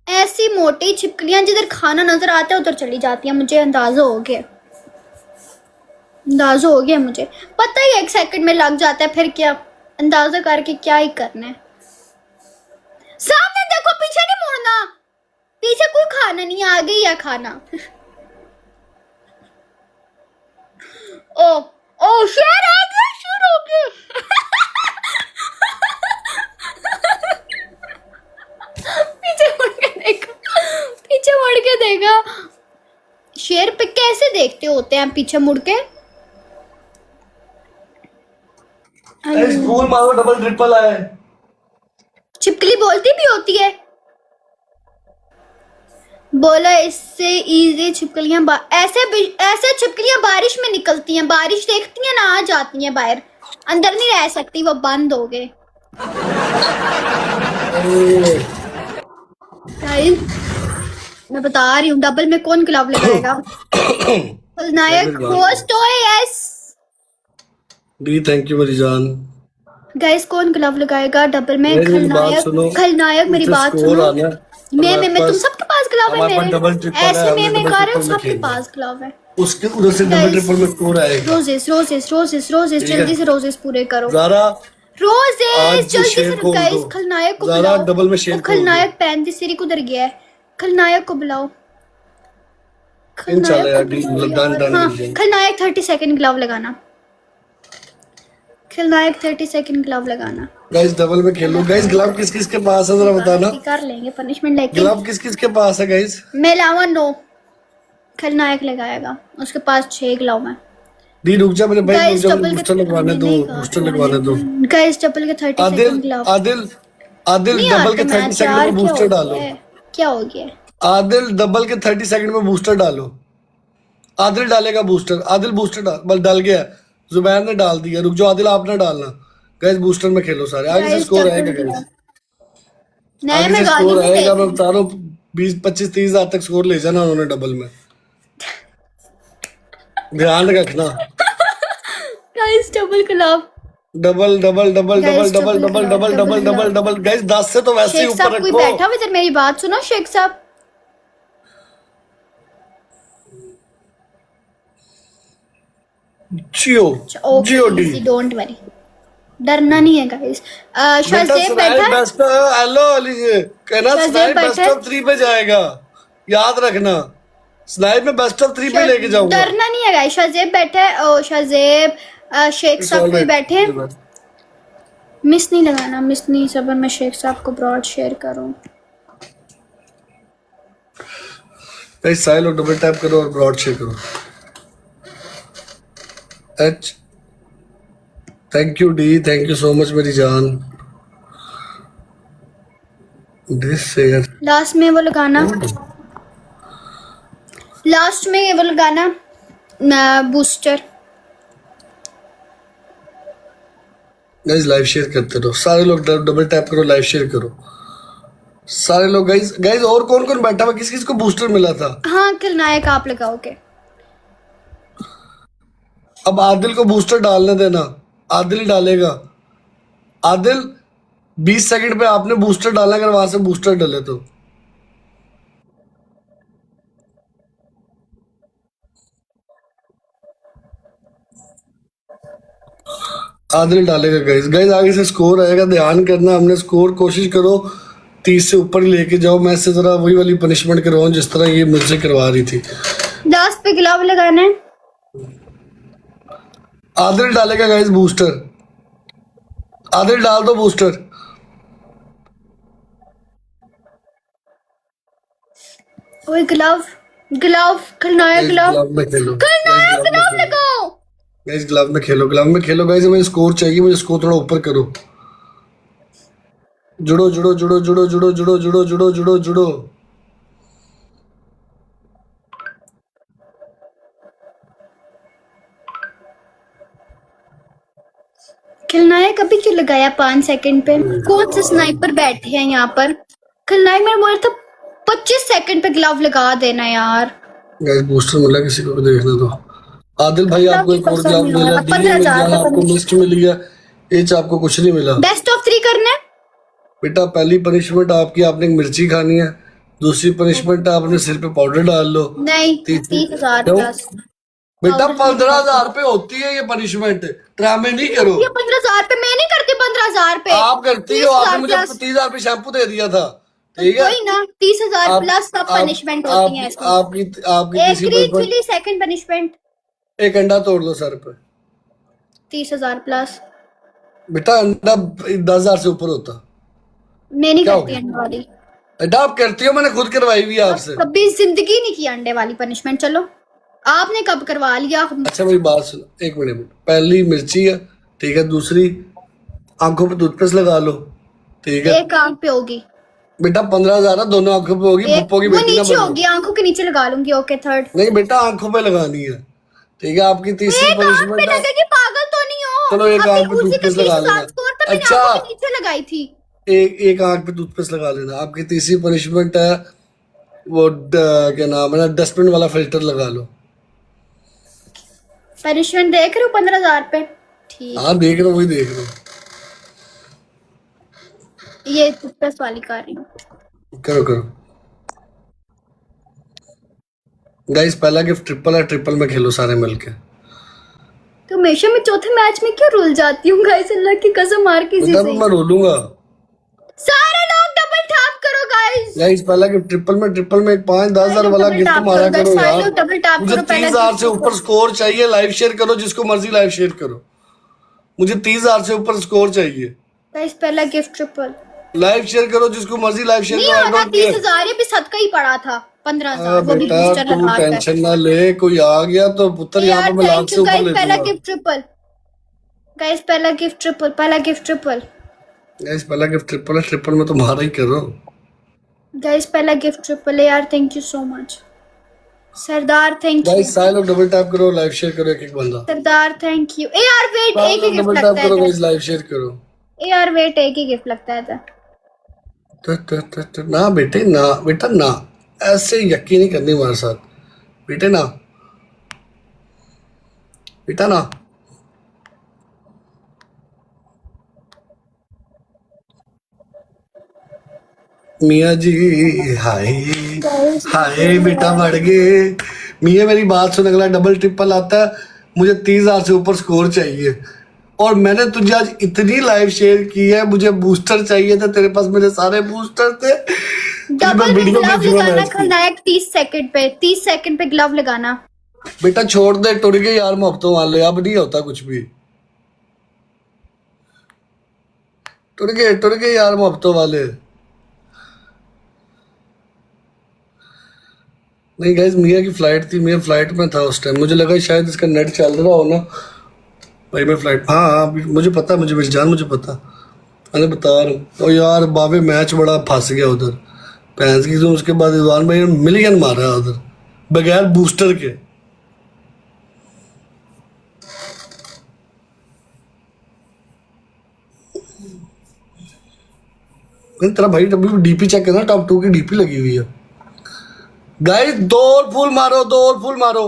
ऐसी मोटी छिपकलियां जिधर खाना नजर आता है उधर चली जाती हैं, मुझे अंदाजा हो गया, अंदाजा हो गया मुझे, पता ही 1 सेकंड में लग जाता है, फिर क्या अंदाजा करके क्या ही करना है। सामने देखो, पीछे नहीं मुड़ना, पीछे कोई खाना नहीं, आ गई है खाना। ओ ओ, शेर आ गया, शेर आ गया। पीछे मुड़ के देखा, पीछे मुड़ के देखा। शेर पे कैसे देखते होते हैं पीछे मुड़ के? गाइस गोल मारो, डबल ट्रिपल आए। छिपकली बोलती भी होती है। बोला इससे इजी छिपकलियां ऐसे छिपकलियां बारिश में निकलती हैं, बारिश देखती हैं ना, आ जाती हैं बाहर, अंदर नहीं रह सकती, वो बंद हो गए। मैं बता रही हूँ, डबल में कौन ग्लव लगाएगा? खलनायक होस्ट हो, यस डी, थैंक यू मेरी जान। गाइस, कौन ग्लव लगाएगा डबल में? मेरी बात सुनो। खलनायक मेरी मुझे बात स्कोर सुनो। आना है। मैं तुम सबके पास ग्लव है, हमारे पास डबल मेरे ट्रिपल है, ऐसे हमने मैं डबल कर रहा हूँ, ट्रिपल में सबके खेलना पास ग्लव है। उसके उधर से डबल Guys, ट्रिपल में स्कोर आएगा। रोजेस रोजेस रोजेस रोजेस, ठीक है। जल्दी से रोजेस पूरे करो। ज़ारा रोजेस आज जल्दी शेर से को गाइस, दो। खलनायक को ज़ारा बुलाओ। डबल में शेर वो को खलनायक 35 सीरी कुधर गया है? खलनायक को बुलाओ। इंशाल्लाह यार, को बुलाओ मतलब डन यार। डन हाँ, मिल जाएंगे। खलनायक 30 सेकंड ग्लव लगाना। खलनायक 30 सेकंड ग्लव लगाना। गाइस डबल में खेलो। गाइस ग्लव किस किस के पास है जरा बताना। कर लेंगे पनिशमेंट लेके। ग्लव किस किस के पास है गाइस? मैं लावा 9 खलनायक लगाएगा, उसके पास 6 ग्लव है। दी रुक जा मेरे भाई, रुक गाइस जा, डबल बूस्टर लगवाने दो, बूस्टर लगवाने दो। गाइस डबल के 30 आदिल सेकंड ग्लव आदिल आदिल नहीं डबल आते के 30 मैच सेकंड यार, में बूस्टर डालो। क्या हो गया? आदिल डबल के 30 सेकंड में बूस्टर डालो। आदिल डालेगा बूस्टर, आदिल बूस्टर बस डाल गया। जुबैर ने डाल दिया, रुक जाओ आदिल, आप ना डालना। गाइस बूस्टर में खेलो सारे, आगे से Guys, स्कोर double आएगा किया। गाइस, नहीं आगे मैं से गाली स्कोर नहीं आएगा। मैं देती। बता रहा हूँ 20 25 30 हजार तक स्कोर ले जाना उन्होंने डबल में, ध्यान रखना। Guys double club double double double double Guys, double double double clap, double double double double clap। Double. Guys 10 से तो वैसे ही शेख ऊपर साहब कोई रखो। बैठा हुआ इधर, मेरी बात सुनो शेख साहब। Jio Jio D okay don't worry, डरना नहीं है गाइस। शाहजेब बैठा है। बेस्ट। हेलो अली जी, कहना शाहजेब स्नाइप बेस्ट बैठा है। ऑफ 3 पे जाएगा, याद रखना। स्नाइप में बेस्ट ऑफ 3 पे लेके जाऊंगा। डरना नहीं है गाइस। शाहजेब बैठा है, ओ शाहजेब शेख साहब कोई बैठे हैं। मिस नहीं लगाना, मिस नहीं। सबर मैं शेख साहब को ब्रॉड शेयर करूं। गाइस सारे लोग डबल टैप करो और ब्रॉड शेयर करो। H thank U D, thank you so much मेरी जान। दिस शेयर लास्ट में वो लगाना, लास्ट में वो लगाना बूस्टर। गाइस लाइव शेयर करते रहो, सारे लोग डबल टैप करो, लाइव शेयर करो। सारे लोग गाइस गाइस और कौन कौन बैठा हुआ, किस किस को बूस्टर मिला था? हाँ खलनायक आप लगाओगे। अब आदिल को बूस्टर डालने देना, आदिल ही डालेगा। आदिल 20 सेकंड पे आपने बूस्टर डालना, अगर वहां से बूस्टर डाले तो। आदिल डालेगा गाइस। गाइस आगे से स्कोर आएगा, ध्यान करना, हमने स्कोर कोशिश करो 30 से ऊपर ही लेके जाओ। मैं इससे जरा वही वाली पनिशमेंट करवाऊं जिस तरह ये मुझसे करवा रही थी। लास्ट पे ग्लव लगाना है। आदिल डालेगा गाइस बूस्टर, आदिल डाल दो बूस्टर। ओए ग्लव ग्लव खलनायक ग्लव ग्लव में खेलो, खलनायक ग्लव लगाओ। गाइस ग्लव में खेलो, ग्लव में खेलो गाइस। मुझे स्कोर चाहिए, मुझे स्कोर थोड़ा ऊपर करो। जुड़ो जुड़ो जुड़ो जुड़ो जुड़ो जुड़ो जुड़ो जुड़ो जुड़ो जुड़ो। खलनायक अभी क्यों लगाया 5 सेकंड पे? कौन से स्नाइपर बैठे हैं यहाँ पर? खलनायक मैंने बोला था 25 सेकंड पे ग्लव लगा देना यार। गाइस बूस्टर मिला, किसी को भी देखने दो। आदिल भाई ग्लव आपको की एक और कसम ग्लव नहीं मिला, होगा, डीलिंग मिल 15,000 गया, का आपको मिस्ट मिल गया, एच आपको कुछ नहीं मिला। बेस्ट ऑफ 3 करना है। बेटा पहली पनिशमेंट आपकी, आपने एक मिर्ची खानी है। दूसरी पनिशमेंट है आपने सिर पे पाउडर डाल लो। नहीं तीसरी 30,000 क्यों? प्लस। बेटा पाउडर 15,000 पे होती है ये पनिशमेंट, ड्रामे नहीं करो। ये 15,000 पे मैं नहीं करती, 15,000 पे आप करती हो, आपने 30,000 मुझे प्लस। 30,000 पे शैम्पू दे दिया था, तो ठीक है। कोई ना 30,000 प्लस सब पनिशमेंट होती है इसमें। आपकी आपकी एक तीसरी green punishment, chilli second punishment एक अंडा तोड़ दो सर पे। 30,000 प्लस। बेटा अंडा 10,000 से ऊपर होता। मैं नहीं क्या हो करती गया? अंडे वाली, बेटा आप करती हो, मैंने खुद करवाई हुई है आपसे। कभी जिंदगी नहीं की अंडे वाली पनिशमेंट। चलो आपने कब करवा लिया? अच्छा मेरी बात सुनो, एक मिनट। पहली मिर्ची है, ठीक है। दूसरी आंखों पे टूथपेस्ट लगा लो, ठीक है। एक आंख पे होगी, बेटा 15,000 है, दोनों आंखों पे होगी, एक पप्पो की वो बेटी ना नीचे बनो। होगी, आंखों के नीचे लगा लूंगी। Okay third. नहीं बेटा आंखों पे लगानी है, ठीक है। आपकी तीसरी एक आंख पे पनिशमेंट है। लगेगी, पागल तो नहीं हो? चलो एक अभी आंख पे उसी का टूथपेस्ट लगा 30,000 लेना। स्कोर था, मैंने अच्छा आंखों के नीचे लगाई थी। एक आंख पे टूथपेस्ट लगा लेना। आपकी तीसरी पनिशमेंट है वो क्या नाम है, डस्टबिन वाला फिल्टर लगा लो। पनिशमेंट देख रहे हो 15,000 पे? ठीक, हाँ देख रहा हूँ, वही देख रहा हूँ। ये टूथपेस्ट वाली कर रही हूँ। करो करो गाइस। पहला गिफ्ट ट्रिपल है, ट्रिपल में खेलो सारे मिलके। तो हमेशा मैं चौथे मैच में क्यों रुल जाती हूँ गाइस? अल्लाह की कसम, मार किसी बेटा से। मैं रोलूंगा। सारे लोग डबल टैप करो गाइस। गाइस पहला गिफ्ट ट्रिपल में, ट्रिपल में एक 5-10,000 वाला डबल गिफ्ट टैप मारा करो, करो सारे यार। लोग डबल टैप मुझे करो। पहला 30,000 से gift ऊपर स्कोर चाहिए। लाइव शेयर करो, जिसको मर्जी लाइव शेयर करो। मुझे 30,000 से ऊपर स्कोर चाहिए। गाइस पहला गिफ्ट ट्रिपल लाइव शेयर करो, जिसको मर्जी लाइव शेयर नहीं करो। I होना। don't care। 30,000 ये भी सदका ही पड़ा था। 15,000 वो भी बेटा बूस्टर तू लगा कर। टेंशन ना ले, कोई आ गया तो पुत्र यहाँ पे यार मैं लाख थैंक से यू ऊपर गाइस। ले पहला दूंगा। गिफ्ट ट्रिपल गाइस, पहला गिफ्ट ट्रिपल, पहला गिफ्ट ट्रिपल गाइस पहला गिफ्ट ट्रिपल है, ट्रिपल में तुम्हारा ही करो। गाइस। पहला गिफ्ट ट्रिपल है यार। Thank you so much Sardar. Thank you guys सारे लोग डबल टैप करो, लाइव शेयर करो एक एक बंदा। सरदार। Thank you. ए यार वेट, सारे एक ही लोग गिफ्ट डबल लगता टैप करो है। गाइस, लाइव शेयर करो। ए यार वेट, एक ही गिफ्ट लगता है। ना बेटे ना, बेटा ना, ऐसे यकीन नहीं करनी हमारे साथ। बेटे ना, बेटा ना। मियाँ जी हाय, हाय बेटा मर गए। मियाँ मेरी बात सुन, अगला डबल ट्रिपल आता है, मुझे 30,000 से ऊपर स्कोर चाहिए। और मैंने तुझे आज इतनी लाइव शेयर की है, मुझे बूस्टर चाहिए थे, तेरे पास मेरे सारे बूस्टर थे। तुझे मैं डबल वीडियो ग्लव भेजूंगा लगाना मैच की। खलनायक 30 सेकंड पे, 30 सेकंड पे ग्लव लगाना। बेटा छोड़ दे, टुट गए यार मोहब्बतों वाले, अब नहीं होता कुछ भी। टुट गए यार मोहब्बतों वाले। नहीं गाइस, मियाँ की फ्लाइट थी, मियाँ फ्लाइट में था उस टाइम। मुझे लगा शायद इसका नेट चल रहा हो ना भाई। मैं फ्लाइट, हाँ हाँ मुझे पता, मुझे मेरी जान मुझे पता, मैंने बता रहा हूँ। और यार बाबे मैच बड़ा फंस गया उधर पैंस की। तो उसके बाद रिजवान भाई ने मिलियन मारा उधर बगैर बूस्टर के। नहीं तेरा भाई अभी डीपी चेक करना, टॉप 2 की डीपी लगी हुई है गाइस। 2 और फुल मारो, 2 और फुल मारो,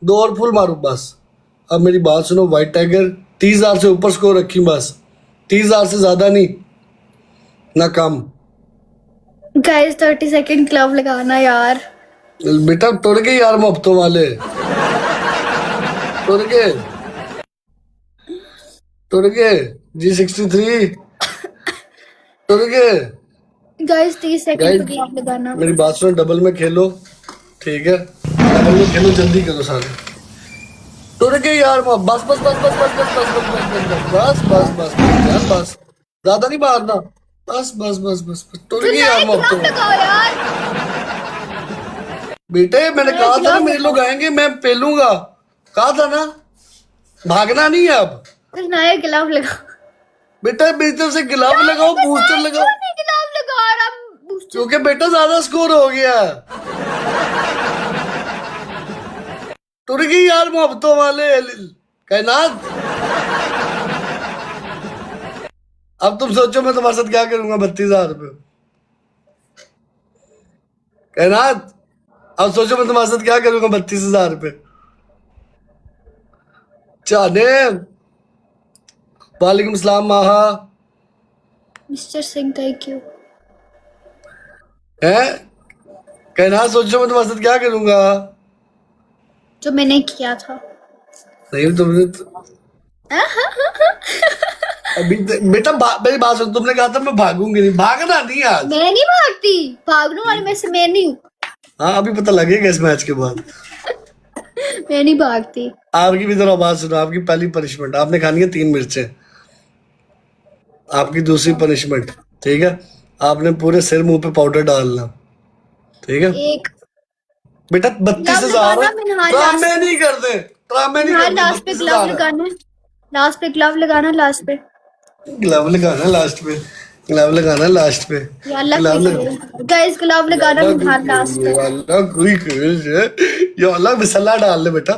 2 और फुल मारो बस। अब मेरी बात सुनो व्हाइट टाइगर, 30,000 से ऊपर स्कोर रखी बस, 30,000 से ज्यादा नहीं ना कम। गाइस 30 सेकंड क्लब लगाना यार। बेटा टुर गए यार मोहब्बतों वाले, टुर गए, टुर गए G63, टुर गए। गाइस 30 सेकंड Guys, पे क्लब लगाना। मेरी बात सुनो, डबल में खेलो ठीक है, डबल में खेलो, जल्दी करो सारे। टुर गए यार बस बस बस बस बस बस बस बस बस बस बस बस यार बस, ज्यादा नहीं मारना, बस बस बस बस बस टुर गए यार मोहब्बतों वाले। लगाओ यार। बेटे मैंने कहा था ना मेरे लोग आएंगे, मैं पेलूंगा, कहा था ना, भागना नहीं है अब। कुछ नया क्लब लगाओ। बेटा मेरी तरफ से गिलाव लगाओ, बूस्टर लगाओ, क्लब लगा रहा बूस्टर। क्योंकि बेटा ज्यादा स्कोर हो गया। टुर गई यार मोहब्बतों वाले कायनात। अब तुम सोचो मैं तुम्हारे साथ क्या करूंगा 32,000 रुपये। कायनात अब सोचो मैं तुम्हारे साथ क्या करूंगा 32,000 रुपये। चाने वालेकुम सलाम माहा मिस्टर सिंह थैंक यू। है। कायनात सोचो मैं तुम्हारे साथ क्या करूंगा। जो मैंने किया था। नहीं तुमने अभी बेटा मेरी बात सुन, तुमने कहा था मैं भागूंगी नहीं, भागना नहीं आज। मैं नहीं भागती, भागने वाले में से मैं नहीं हूँ। हाँ अभी पता लगेगा इस मैच के बाद। मैं नहीं भागती। आपकी भी जरा बात सुनो, आपकी पहली पनिशमेंट आपने खानी है 3 मिर्चें। आपकी दूसरी पनिशमेंट ठीक है, आपने पूरे सिर मुंह पे पाउडर डालना ठीक है। एक बेटा 32,000 ड्रामे नहीं करते, ड्रामे नहीं हाँ करते। लास्ट पे ग्लव लगाना, लास्ट पे ग्लव लगाना, लास्ट पे ग्लव लगाना लास्ट पे, ग्लव लगाना लास्ट पे, या अल्लाह ग्लव गाइस ग्लव लगाना हाँ लास्ट पे। अल्लाह कोई या अल्लाह मसाला डाल ले बेटा।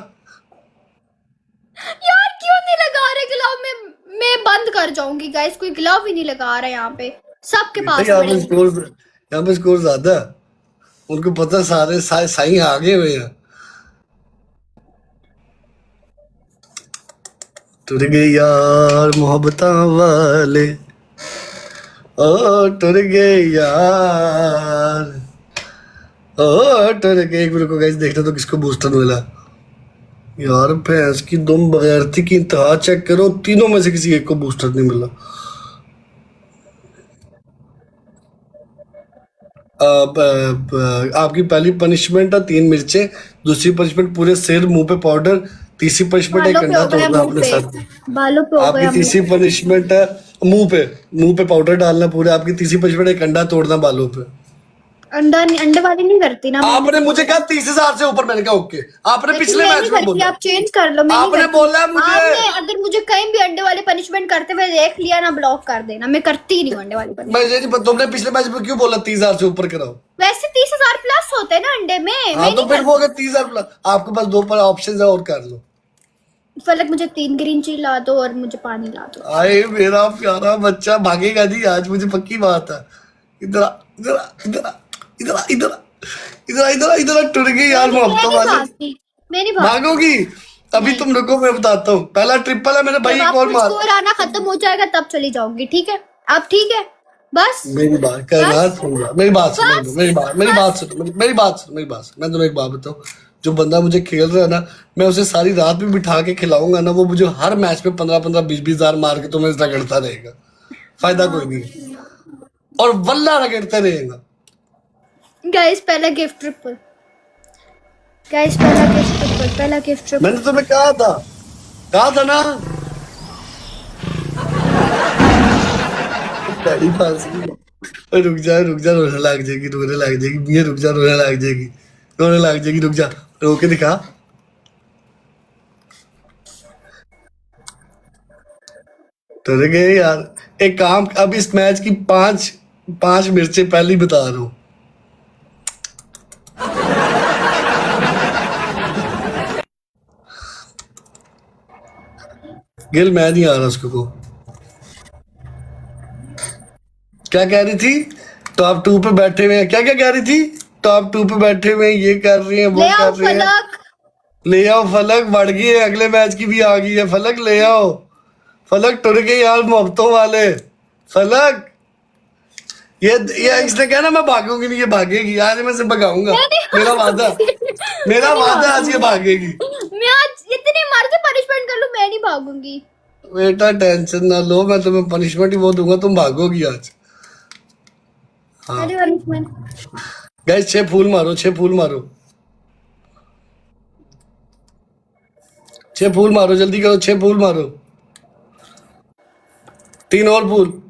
यार क्यों नहीं लगा रहे ग्लव में? मैं बंद कर जाऊंगी गाइस, कोई ग्लव ही नहीं लगा रहा यहाँ पे, सबके पास यहाँ पड़े। पे स्कोर ज्यादा है। उनको पता सारे साई आगे हुए हैं। टुर गए यार मोहब्बता वाले, ओ टुर गए यार, ओ टुर गए। एक मिनट को गाइस देखना तो किसको बूस्टर मिला यार। भैंस की दुम बगैरती की इंतहा चेक करो, तीनों में से किसी एक को बूस्टर नहीं मिला। आपकी पहली पनिशमेंट है 3 मिर्चें, दूसरी पनिशमेंट पूरे सिर मुंह पे पाउडर, तीसरी पनिशमेंट है बालों पे कंधा हो गया तोड़ना मुंह अपने पे, साथ। बालों पे हो आपकी गया तीसरी पनिशमेंट है मुंह पे पाउडर डालना पूरे। आपकी तीसरी पनिशमेंट है कंधा तोड़ना बालों पे। अंडा अंडे वाली नहीं करती ना मैं। आपने मुझे कहा 30,000 से ऊपर, मैंने कहा ओके। आपने लेकिन पिछले मैं मैच नहीं में करती, बोला, आप चेंज कर लो। मैं नहीं आपने करती। बोला मुझे, आपने अगर मुझे कहीं भी अंडे वाले पनिशमेंट करते हुए देख लिया ना, ब्लॉक कर देना। मैं करती ही नहीं हूँ अंडे वाली punishment। मैं ये नहीं पता तुमने पिछले मैच में क्यों बोला 30,000 से ऊपर कराओ। वैसे 30,000 प्लस होते हैं ना अंडे में। हाँ मैं तो नहीं फिर वो अगर 30,000 प्लस, आपके पास 2 पर ऑप्शन है और कर लो। फलक मुझे 3 ग्रीन ची ला दो और मुझे पानी ला दो। आए मेरा प्यारा बच्चा भागेगा नहीं आज, मुझे पक्की बात है। इधर आ, इधर आ, इधर आ, इधर आ, इधर आ, इधर आ, इधर आ, इधर आ, टूट गई यार मोहब्बतों वाले। मैं नहीं भागती। भागोगी अभी तुम रुको, मैं बताता हूँ। पहला ट्रिपल है मेरे भाई, एक और मार। स्कोर आना खत्म हो जाएगा तब चली जाऊंगी, ठीक है? अब ठीक है बस। मेरी बात कहना सुन, मेरी बात सुन, मेरी बात मेरी बात सुन, मेरी बात सुन, मेरी बात सुन। मैं तुम्हें एक बात बताऊँ, जो बंदा मुझे खेल रहा है ना, मैं उसे सारी रात भी बिठा के खिलाऊंगा ना, वो मुझे हर मैच में 15-15 20-20 हजार मार के तुम्हें रगड़ता रहेगा, फायदा कोई नहीं, और वल्ला रगड़ते रहेगा। गाइस पहला गिफ्ट ट्रिपल, गाइस पहला गिफ्ट ट्रिपल, पहला गिफ्ट ट्रिपल। मैंने तुम्हें कहा था ना। पहली फांसी। रुक जा रोने लग जाएगी, रोने लग जाएगी, ये रुक जा रोने लग जाएगी, रोने लग जाएगी, रुक जा, रो के दिखा। डर गए यार। एक काम, अब इस मैच की 5 मिर्चें पहली बता रहा हूँ। गिल मैं नहीं आ रहा उसको को। क्या कह रही थी? टॉप 2 पे बैठे हुए हैं, क्या क्या कह रही थी? टॉप 2 पे बैठे हुए हैं, ये कर रही हैं, वो ले आओ कर रही हैं। फलक। ले आओ फलक, बढ़ गई है, अगले मैच की भी आ गई है। फलक ले आओ, फलक टुर गई यार मोहब्बतों वाले। फलक ये इसने कहा ना मैं भागूंगी नहीं, ये भागेगी। आज मैं से भगाऊंगा, मेरा वादा, मेरा वादा, आज ये भागेगी। मैं आज इतनी मर्जी पनिशमेंट कर लूं, मैं नहीं भागूंगी। बेटा टेंशन ना लो, मैं तुम्हें पनिशमेंट ही वो दूंगा, तुम भागोगी आज। हाँ अरे पनिशमेंट। गाइस 6 फूल मारो, 6 फूल मारो, 6 फूल मारो, जल्दी करो, 6 फूल मारो। 3 और फूल।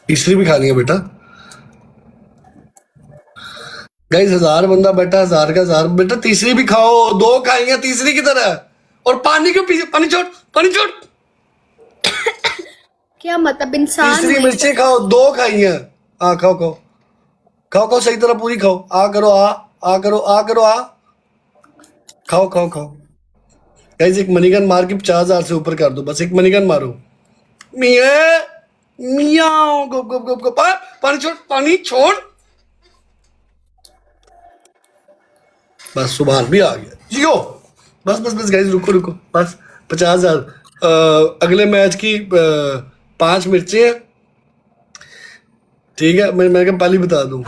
तीसरी भी खानी है बेटा। गाइस 1000 बंदा बैठा, 1000 का 1000। बेटा तीसरी भी खाओ, 2 खाएंगे, तीसरी की तरह। और पानी क्यों पीछे, पानी छोड़, पानी छोड़। क्या मतलब इंसान तीसरी हुए। मिर्ची खाओ, 2 खाई हैं। हाँ खाओ खाओ खाओ खाओ, सही तरह पूरी खाओ। आ करो, आ करो, आ करो, आ खाओ खाओ खाओ। गाइस एक मनीगन मार के 50,000 से ऊपर कर दो, बस एक मनीगन मारो। मियाँ मियाँ, गुप गुप गुप गुप। पानी छोड़, पानी छोड़। बस सुभान भी आ गया, जियो। बस बस बस गाइस, रुको रुको, बस 50,000। अगले मैच की 5 मिर्चें हैं, ठीक है। मैं क्या पहले ही बता दूं,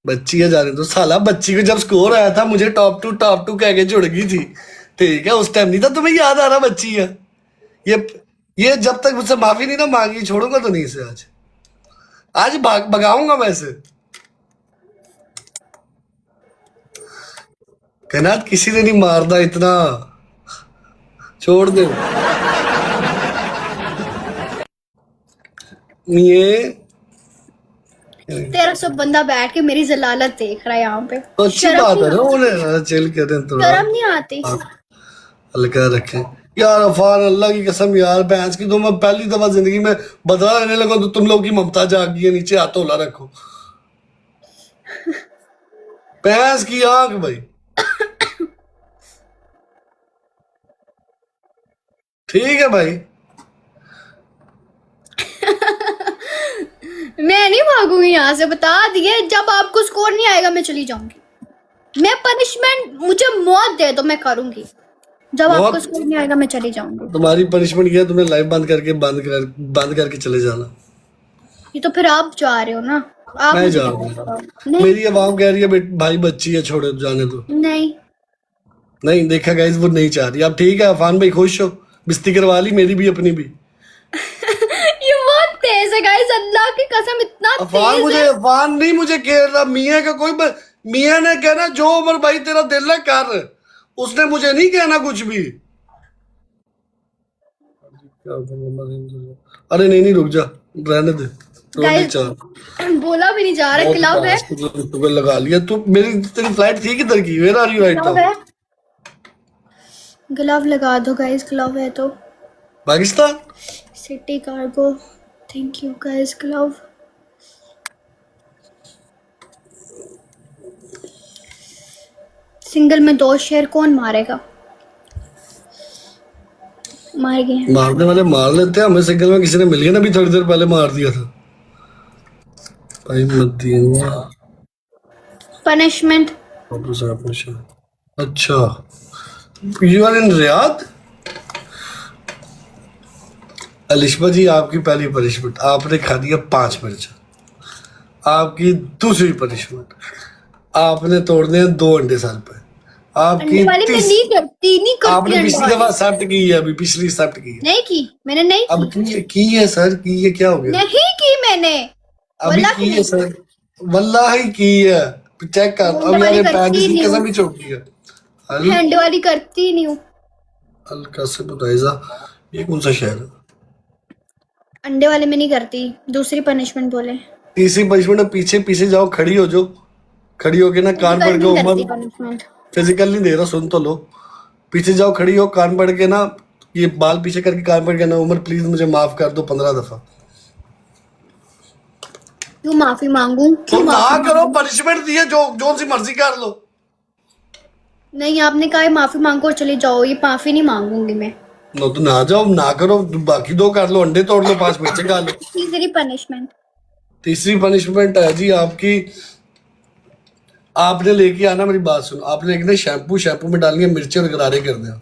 बच्ची है जाने दो। साला बच्ची को जब स्कोर आया था, मुझे टॉप टू कह के जुड़ गई थी, ठीक है। उस टाइम नहीं था, तुम्हें याद आ रहा बच्ची है। ये जब तक मुझसे माफी नहीं ना मांगी, छोड़ूंगा तो नहीं इसे। आज भगाऊंगा मैं इसे। कहना किसी ने नहीं मारना इतना, छोड़ दे। ये तेरा सब बंदा बैठ के मेरी जलालत देख रहा है यहाँ पे। तो अच्छी शर्म बात नहीं है ना, उन्हें चिल करें थोड़ा, शर्म नहीं आती। हल्का रखें यार। अफान अल्लाह की कसम यार, भैंस की तो मैं पहली दफा जिंदगी में बदला लेने लगा तो तुम लोग की ममता जाग गई है। नीचे हाथ होला रखो, भैंस की आंख भाई। ठीक है भाई, मैं नहीं भागूंगी यहाँ से, बता दिए। जब आपको स्कोर नहीं आएगा मैं चली जाऊंगी। मैं पनिशमेंट, मुझे मौत दे दो मैं करूंगी। जब मौत? आपको स्कोर नहीं आएगा मैं चली जाऊंगी। तुम्हारी पनिशमेंट क्या है? तुम्हें लाइव बंद करके चले जाना। ये तो फिर आप जा रहे हो ना, आप मैं मुझे जा क्या रहा हूँ। नहीं मेरी आवाम कह रही है भाई बच्ची है, छोड़ो जाने दो। नहीं। नहीं देखा गाइस, वो नहीं चाह रही। अब ठीक है, अफान भाई खुश हो, बिस्ती करवा ली मेरी भी अपनी भी। ये बहुत तेज है गाइस, अल्लाह की कसम इतना अफान तेज मुझे, है। अफान नहीं मुझे कह रहा, मियाँ का कोई मियाँ ने कहना जो उमर भाई तेरा दिल है कर, उसने मुझे नहीं कहना कुछ भी। अरे नहीं रुक जा, रहने दे, गाइस बोला भी नहीं जा रहा। क्लब है, तो लगा लिया तू। तेरी फ्लाइट थी किधर की? Where are you right glove now? है, ग्लव लगा दो गाइस। ग्लव है तो Pakistan. City cargo, thank you guys. Glove single में 2 शेर कौन मारेगा? मार गए। मारने वाले मार लेते हैं, हमें सिंगल में किसी ने मिल गया ना, अभी थोड़ी देर पहले मार दिया था भाई। Medina punishment. अच्छा, you are in Riyadh. Alishba ji आपकी पहली पनिशमेंट, आपने खा दिया 5 मिर्च। आपकी दूसरी पनिशमेंट, आपने तोड़ने हैं 2 अंडे सर पे। आपकी अंडे वाली मैं नहीं करती, नहीं करती। आपने अंडे पिछली वाली दफा एक्सेप्ट की है, अभी पिछली एक्सेप्ट की है। नहीं की, मैंने नहीं अब की। की है सर, की है, क्या हो गया? नहीं की मैंने, अभी वल्लाह की की है नहीं। सर, वल्लाही की है। चेक कर, अब अंडे यार वाली पैर करती की नहीं कसम हूँ। ही चौकी है। अंडे वाली करती नहीं हूँ। हल्का से बताइजा, ये कौन सा शहर है? अंडे वाले में नहीं करती। दूसरी पनिशमेंट बोले। तीसरी पनिशमेंट है, पीछे पीछे जाओ, खड़ी हो जाओ, खड़ी होके ना कान पड़ के, उमर पनिशमेंट फिजिकल नहीं दे रहा, सुन तो लो। पीछे जाओ, खड़ी हो, कान पड़ के ना, ये बाल पीछे करके कान पड़ के ना, उमर प्लीज मुझे माफ कर दो 15 दफा। क्यों माफी मांगू? तो क्यों ना माफी करो, पनिशमेंट दी है, जो सी मर्जी कर लो। नहीं, आपने कहा है माफी मांगो और चले जाओ, ये माफी नहीं मांगूंगी मैं। नो तो ना जाओ, ना करो, बाकी दो कर लो, अंडे तोड़ लो, 5 मिर्चें खा लो। तीसरी पनिशमेंट। तीसरी पनिशमेंट है जी आपकी, आपने लेके आना, मेरी बात सुनो, आपने लेके शैम्पू, शैम्पू में डालनी है मिर्ची और गरारे कर देना।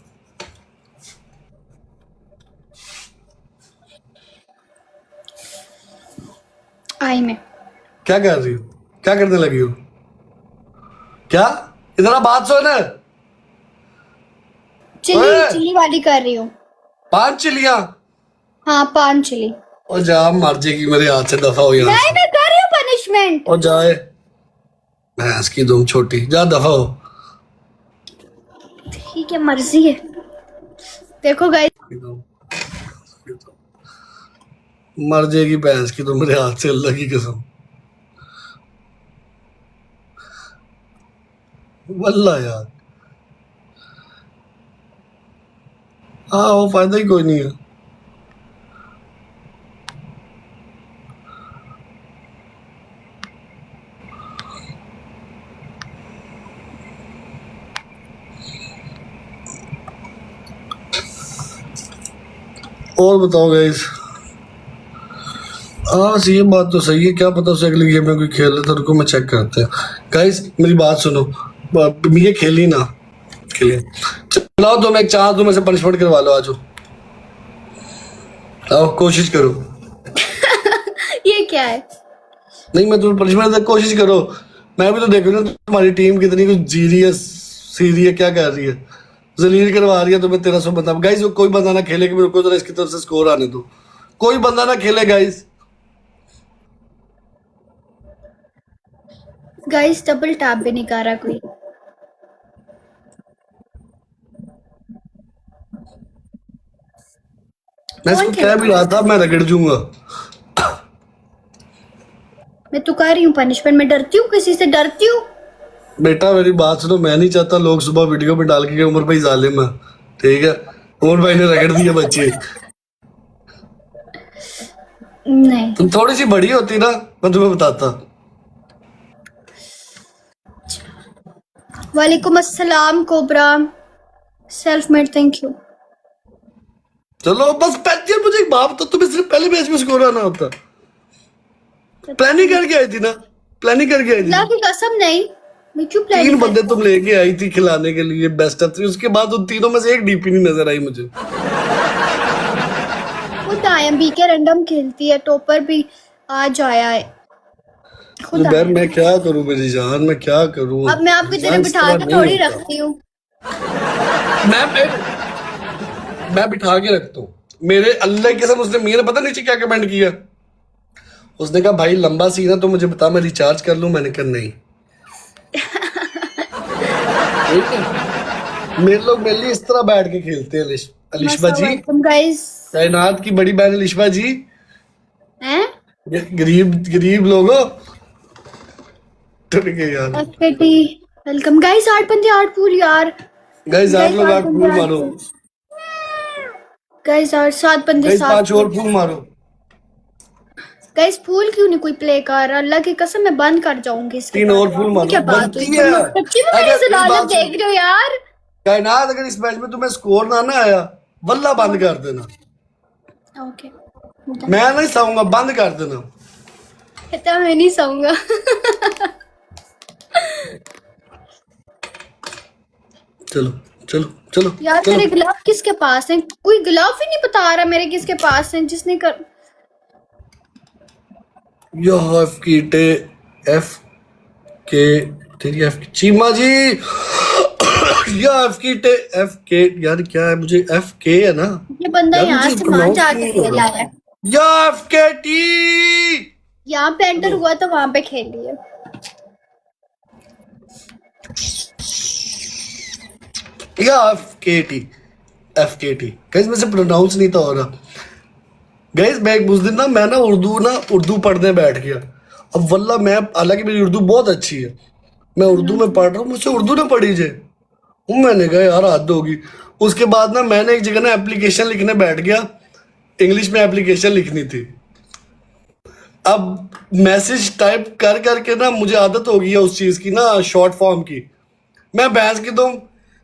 आई में क्या कर रही हो, क्या करने लगी हो, क्या? इधर आ, बात सुन। चिली ओए! चिली वाली कर रही हूँ। 5 चिलियां हाँ 5 चिली। और जा, मर जाएगी मेरे हाथ से, दफा हो यहाँ नहीं, मैं कर रही हूँ पनिशमेंट। और जाए भैंस की दुम छोटी, जा दफा हो। ठीक है, मर्जी है। देखो गाइस, मर जाएगी भैंस की तो मेरे हाथ से, अल्लाह की कसम, वल्ला यार। हाँ, वो फायदा ही कोई नहीं है। और बताओ गाइस। हाँ, ये बात तो सही है, क्या पता उसे अगली गेम में कोई खेल ले तो रुको मैं चेक करते हैं। गाइस मेरी बात सुनो, ये खेली ना, खेलिए, चलाओ, तुम एक चांस दो, मैं से पनिशमेंट करवा लो, आजो आओ, कोशिश करो। ये क्या है? नहीं, मैं तुम्हें पनिशमेंट तक कोशिश करो, मैं भी तो देखूँ ना तुम्हारी टीम कितनी कुछ जी रही है, सी रही है, क्या कर रही है, जलील करवा रही है तुम्हें 1300 बंदा। गाइस कोई बंदा ना खेले कि मेरे को जरा इसकी तरफ से स्कोर आने दो, कोई बंदा ना खेले गाइस। गाइस डबल टैप भी नहीं कर रहा कोई। मैं इसको कह भी रहा था, मैं रगड़ दूंगा। मैं तो कर रही हूँ पनिशमेंट, मैं डरती हूँ, किसी से डरती हूँ? बेटा मेरी बात सुनो, मैं नहीं चाहता लोग सुबह वीडियो पे डाल के उमर भाई जालिम है, ठीक है, उमर भाई ने रगड़ दिए बच्चे। नहीं। तुम थोड़ी सी बड़ी होती ना, मैं तुम्हें बताता। वालेकुम अस्सलाम cobra, self made, thank you. चलो बस पैंतीस, मुझे एक बात तो तुम्हें सिर्फ पहले मैच में स्कोर आना होता। प्लानिंग करके आई थी ना, प्लानिंग करके आई थी। अल्लाह की कसम नहीं, मैं क्यों 3 प्लानिंग बंदे तुम लेके आई थी खिलाने के लिए बेस्ट ऑफ 3, उसके बाद उन तीनों में से एक डीपी नहीं नजर आई मुझे। खुद आया, बीके रैंडम खेलती है, टॉपर भी आज आया है खुद यार आया। मैं क्या करूं मेरी जान, मैं क्या करूं? अब मैं आपकी तरह इंसान इस बिठा तरह के नहीं थोड़ी होता। रखती हूँ। मैं बिठा के रखता हूँ, मेरे अल्लाह की कसम। उसने मेरे पता नीचे क्या कमेंट किया, उसने कहा भाई लंबा सीन है तो मुझे बता, मैं रिचार्ज कर लूं। मैंने कहा नहीं। मेरे लोग मेरे लिए इस तरह बैठ के खेलते हैं। अलिशबा जी, गाइस कायनात की बड़ी बहन अलिशबा जी, हैं? गरीब गरीब लोगों ठीक है यार। बेटी वेलकम गाइस, 8 बंदे 8 फूल यार। गाइस 8 लोग 8 फूल मारो, गाइस और 7 बंदे गाइस 7 5 और फूल मारो। गाइस फूल क्यों नहीं कोई प्ले कर रहा? अल्लाह की कसम मैं बंद कर जाऊंगी इसके 3 बाद। और फूल मारो, क्या बात बनती हुई? है। तुम सच्ची में मेरी अगर जलालत बात सुन, देख रहे हो यार? कायनात अगर इस मैच में तुम्हें स्कोर ना आया, वल्ला बंद कर देना। ओके, मैं नहीं सोऊंगा, बंद कर देना। कहता मैं नहीं सोऊंगा। चलो चलो चलो यार चलो। मेरे ग्लव किसके पास है? कोई ग्लव ही नहीं बता रहा मेरे किसके पास है, जिसने कर एफ के तेरी एफ चीमा जी। एफ के यार क्या है, मुझे एफ के है ना ये बंदा यार, यहाँ मुझे से वहां pronounce जाके नहीं हो खेला रहा। है। एफ के टी यहाँ पे एंटर हुआ तो वहां पे खेल लिया। एफ के टी गाइस, मैं से प्रोनाउंस नहीं था हो रहा। गाइस मैं उस दिन मैं उर्दू पढ़ने बैठ गया। अब वल्ला मैं, हालांकि मेरी उर्दू बहुत अच्छी है, मैं उर्दू में पढ़ रहा हूँ, मुझसे उर्दू ना पढ़ी जे। मैंने कहा यार हद होगी। उसके बाद मैंने एक जगह एप्लीकेशन लिखने बैठ गया, इंग्लिश में एप्लीकेशन लिखनी थी। अब मैसेज टाइप कर करके मुझे आदत हो गई है उस चीज की शॉर्ट फॉर्म की। मैं भैंस की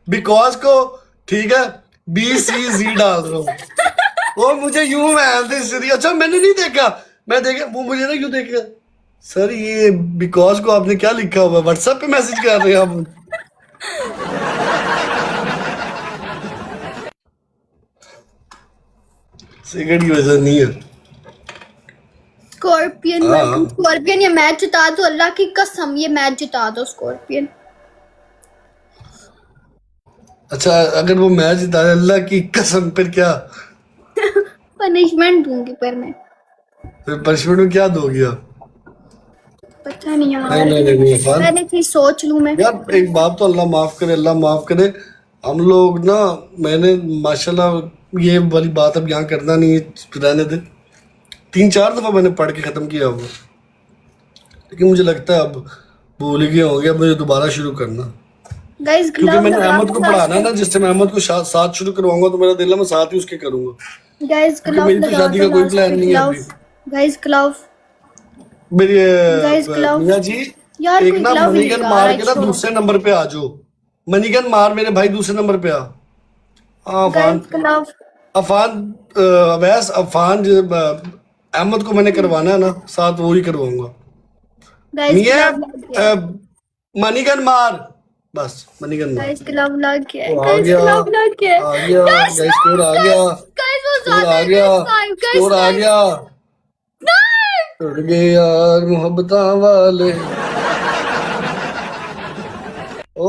बिकॉज को ठीक है BCZ डाल रहा हूँ और मुझे यूं मैं अच्छा मैंने नहीं देखा, मैं देखा वो मुझे ना क्यों देखा सर ये बिकॉज को आपने क्या लिखा हुआ व्हाट्सएप पे मैसेज कर रहे हैं आप। सिगरेट की वजह नहीं है। स्कॉर्पियन हाँ। स्कॉर्पियन ये मैच जिता दो, अल्लाह की कसम ये मैच जिता दो स्कॉर्पियन। अच्छा अगर वो मैच जीता है अल्लाह की कसम फिर क्या, पनिशमेंट दूंगी पर मैं, फिर पनिशमेंट में क्या दोगी आप? पता नहीं यार, नहीं इरफान मैंने थी सोच लूं मैं। यार एक बात तो अल्लाह माफ करे हम लोग ना, मैंने माशाल्लाह ये वाली बात अब यहाँ करना नहीं है, रहने दे। 3-4 दफा मैंने पढ़ के खत्म किया हुआ, लेकिन मुझे लगता है अब भूल गए होंगे, अब मुझे दोबारा शुरू करना, गाइस क्योंकि मैंने अहमद को पढ़ाना है ना, जिस टाइम अहमद को साथ शुरू करवाऊंगा तो मेरा दिल है मैं साथ ही उसके करूंगा। गाइस क्योंकि मेरी तो शादी का कोई प्लान नहीं है अभी। गाइस ग्लव मेरी Guys, glove. मियां जी यार एक कोई ना glove मनीगन नहीं मार लगा के रहा ना है, दूसरे नंबर पे आ जाओ, मनीगन मार मेरे भाई दूसरे नंबर पे आ। हाँ अफान गाइस ग्लव अफान अवैस अफान अहमद को मैंने करवाना है ना, साथ वो ही करवाऊंगा। गाइस मियां ग्लव मनीगन मार, बस मनीगन मार। गाइस ग्लव लग गया, आ गाइस गया ग्लव लग गया, आ गया गाइस, स्कोर आ गया, गाइस वो स्कोर ज्यादा आ गया, स्कोर आ गाइस गया। टूट गए यार मोहब्बतां वाले ओ,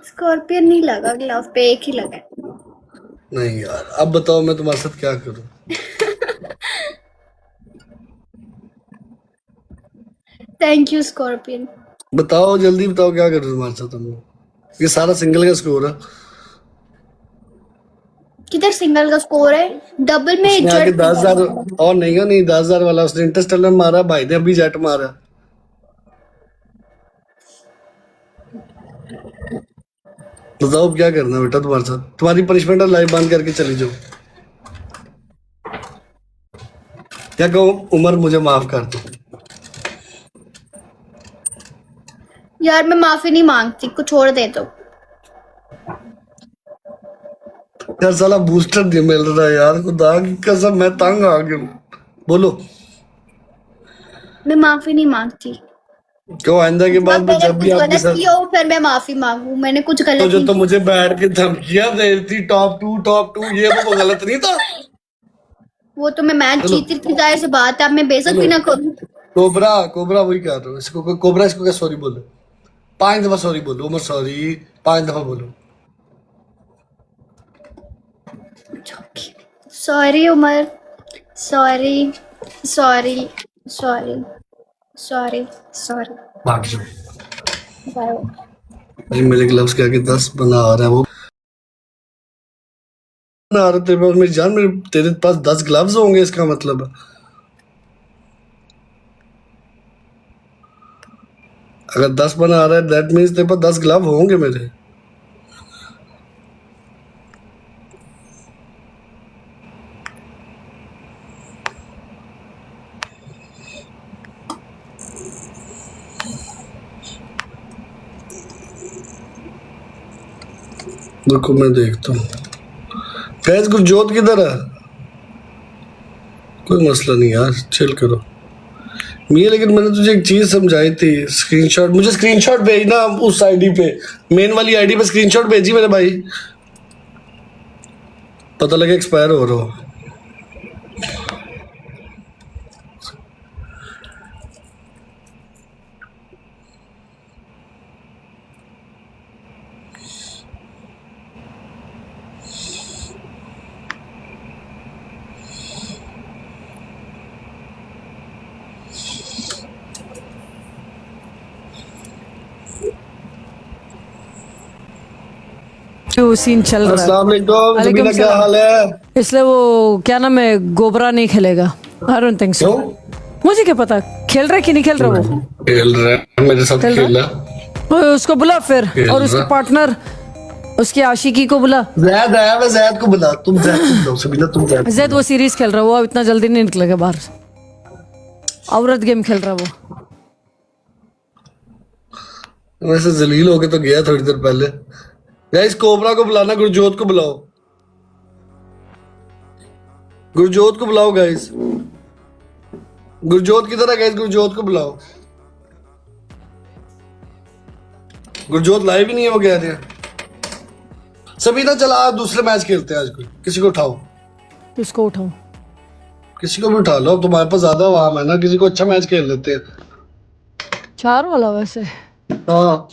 स्कॉर्पियन नहीं लगा, ग्लव पे एक ही लगा। नहीं यार अब बताओ मैं तुम्हारे साथ क्या करूं। Thank you scorpion. बताओ जल्दी बताओ क्या करूं तुम्हारे साथ हम लोग। ये सारा सिंगल का स्कोर है, किधर सिंगल का स्कोर है, डबल में उसने आके जेट 10,000 और नहीं 10,000 वाला उसने इंटरस्टेलर मारा, भाई ने अभी जेट मारा। बताओ अब क्या करना है बेटा तुम्हारे साथ, तुम्हारी पनिशमेंट है लाइव बंद करके चली जाओ। क्या कहूँ उमर मुझे माफ कर दो। यार मैं माफी नहीं मांगती, कुछ छोड़ दे दो। यार साला बूस्टर नहीं मिल रहा है यार, खुदा की कसम मैं तंग आ गया हूँ। बोलो मैं माफी नहीं मांगती। क्यों आइंदा के बाद मैंने जब कुछ भी आपके गलत साथ किया हो फिर मैं माफी मांगू, मैंने कुछ तो गलत जो नहीं तो किया। मुझे बैठ के धमकियां दे रही थी टॉप टू ये वो गलत नहीं था। वो तो मैं मैच जीत रही थी, जाहिर सी बात है, अब मैं बेइज्जत भी ना करूं। कोबरा वही कर रहा हूँ इसको, कोबरा इसको क्या सॉरी बोलो, 5 दफा सॉरी बोलो उमर, सॉरी 5 दफा बोलो। Sorry Umar, sorry sorry sorry sorry sorry. भाग जाओ भाई, मेरे ग्लव्स के आगे 10 बना आ रहा है वो बना रहे तेरे पास, मेरी जान मेरे तेरे पास 10 ग्लव्स होंगे इसका मतलब है। अगर 10 बना आ रहा है दैट मीन्स तेरे पास 10 ग्लव होंगे मेरे। देखो मैं देखता हूँ फैज गुरजोत किधर है, कोई मसला नहीं यार चिल करो मियां, लेकिन मैंने तुझे एक चीज समझाई थी, स्क्रीनशॉट मुझे स्क्रीनशॉट भेजना उस आईडी पे, मेन वाली आईडी पे स्क्रीनशॉट भेजी मेरे भाई, पता लगे एक्सपायर हो रहा हो। जो सीन चल रहा अस्सलाम वालेकुम वालेकुम सबीना, क्या सलाम। हाल है? है इसलिए वो क्या नाम है गोबरा नहीं खेलेगा। I don't think so. क्यों मुझे क्या पता खेल रहा है कि नहीं खेल रहा वो। खेल रहा है मेरे साथ खेल रहा है? खेला। वो उसको बुला फिर, खेल और उसके रहा। पार्टनर उसकी आशिकी को बुला। जैद आया, मैं जैद को बुला, तुम जैद को बुलाओ सबीना, तुम जैद को जैद वो सीरीज खेल रहा है, वो अब इतना जल्दी नहीं निकलेगा बाहर। औरत गेम खेल रहा है वो। वैसे जलील होके तो गया थोड़ी देर पहले। गाइस कोबरा को बुलाना, गुरजोत को बुलाओ, गुरजोत को बुलाओ गाइस। गुरजोत किधर है गाइस? गुरजोत को बुलाओ। गुरजोत लाइव ही नहीं है, वो कह रहे हैं। सभी ना चला आज दूसरे मैच खेलते हैं। आज कोई किसी को उठाओ, किसको उठाऊं? किसी को भी उठा लो, तुम्हारे पास ज्यादा आवाम है ना। किसी को अच्छा मैच खेल लेते हैं। 4 वाला वैसे। हाँ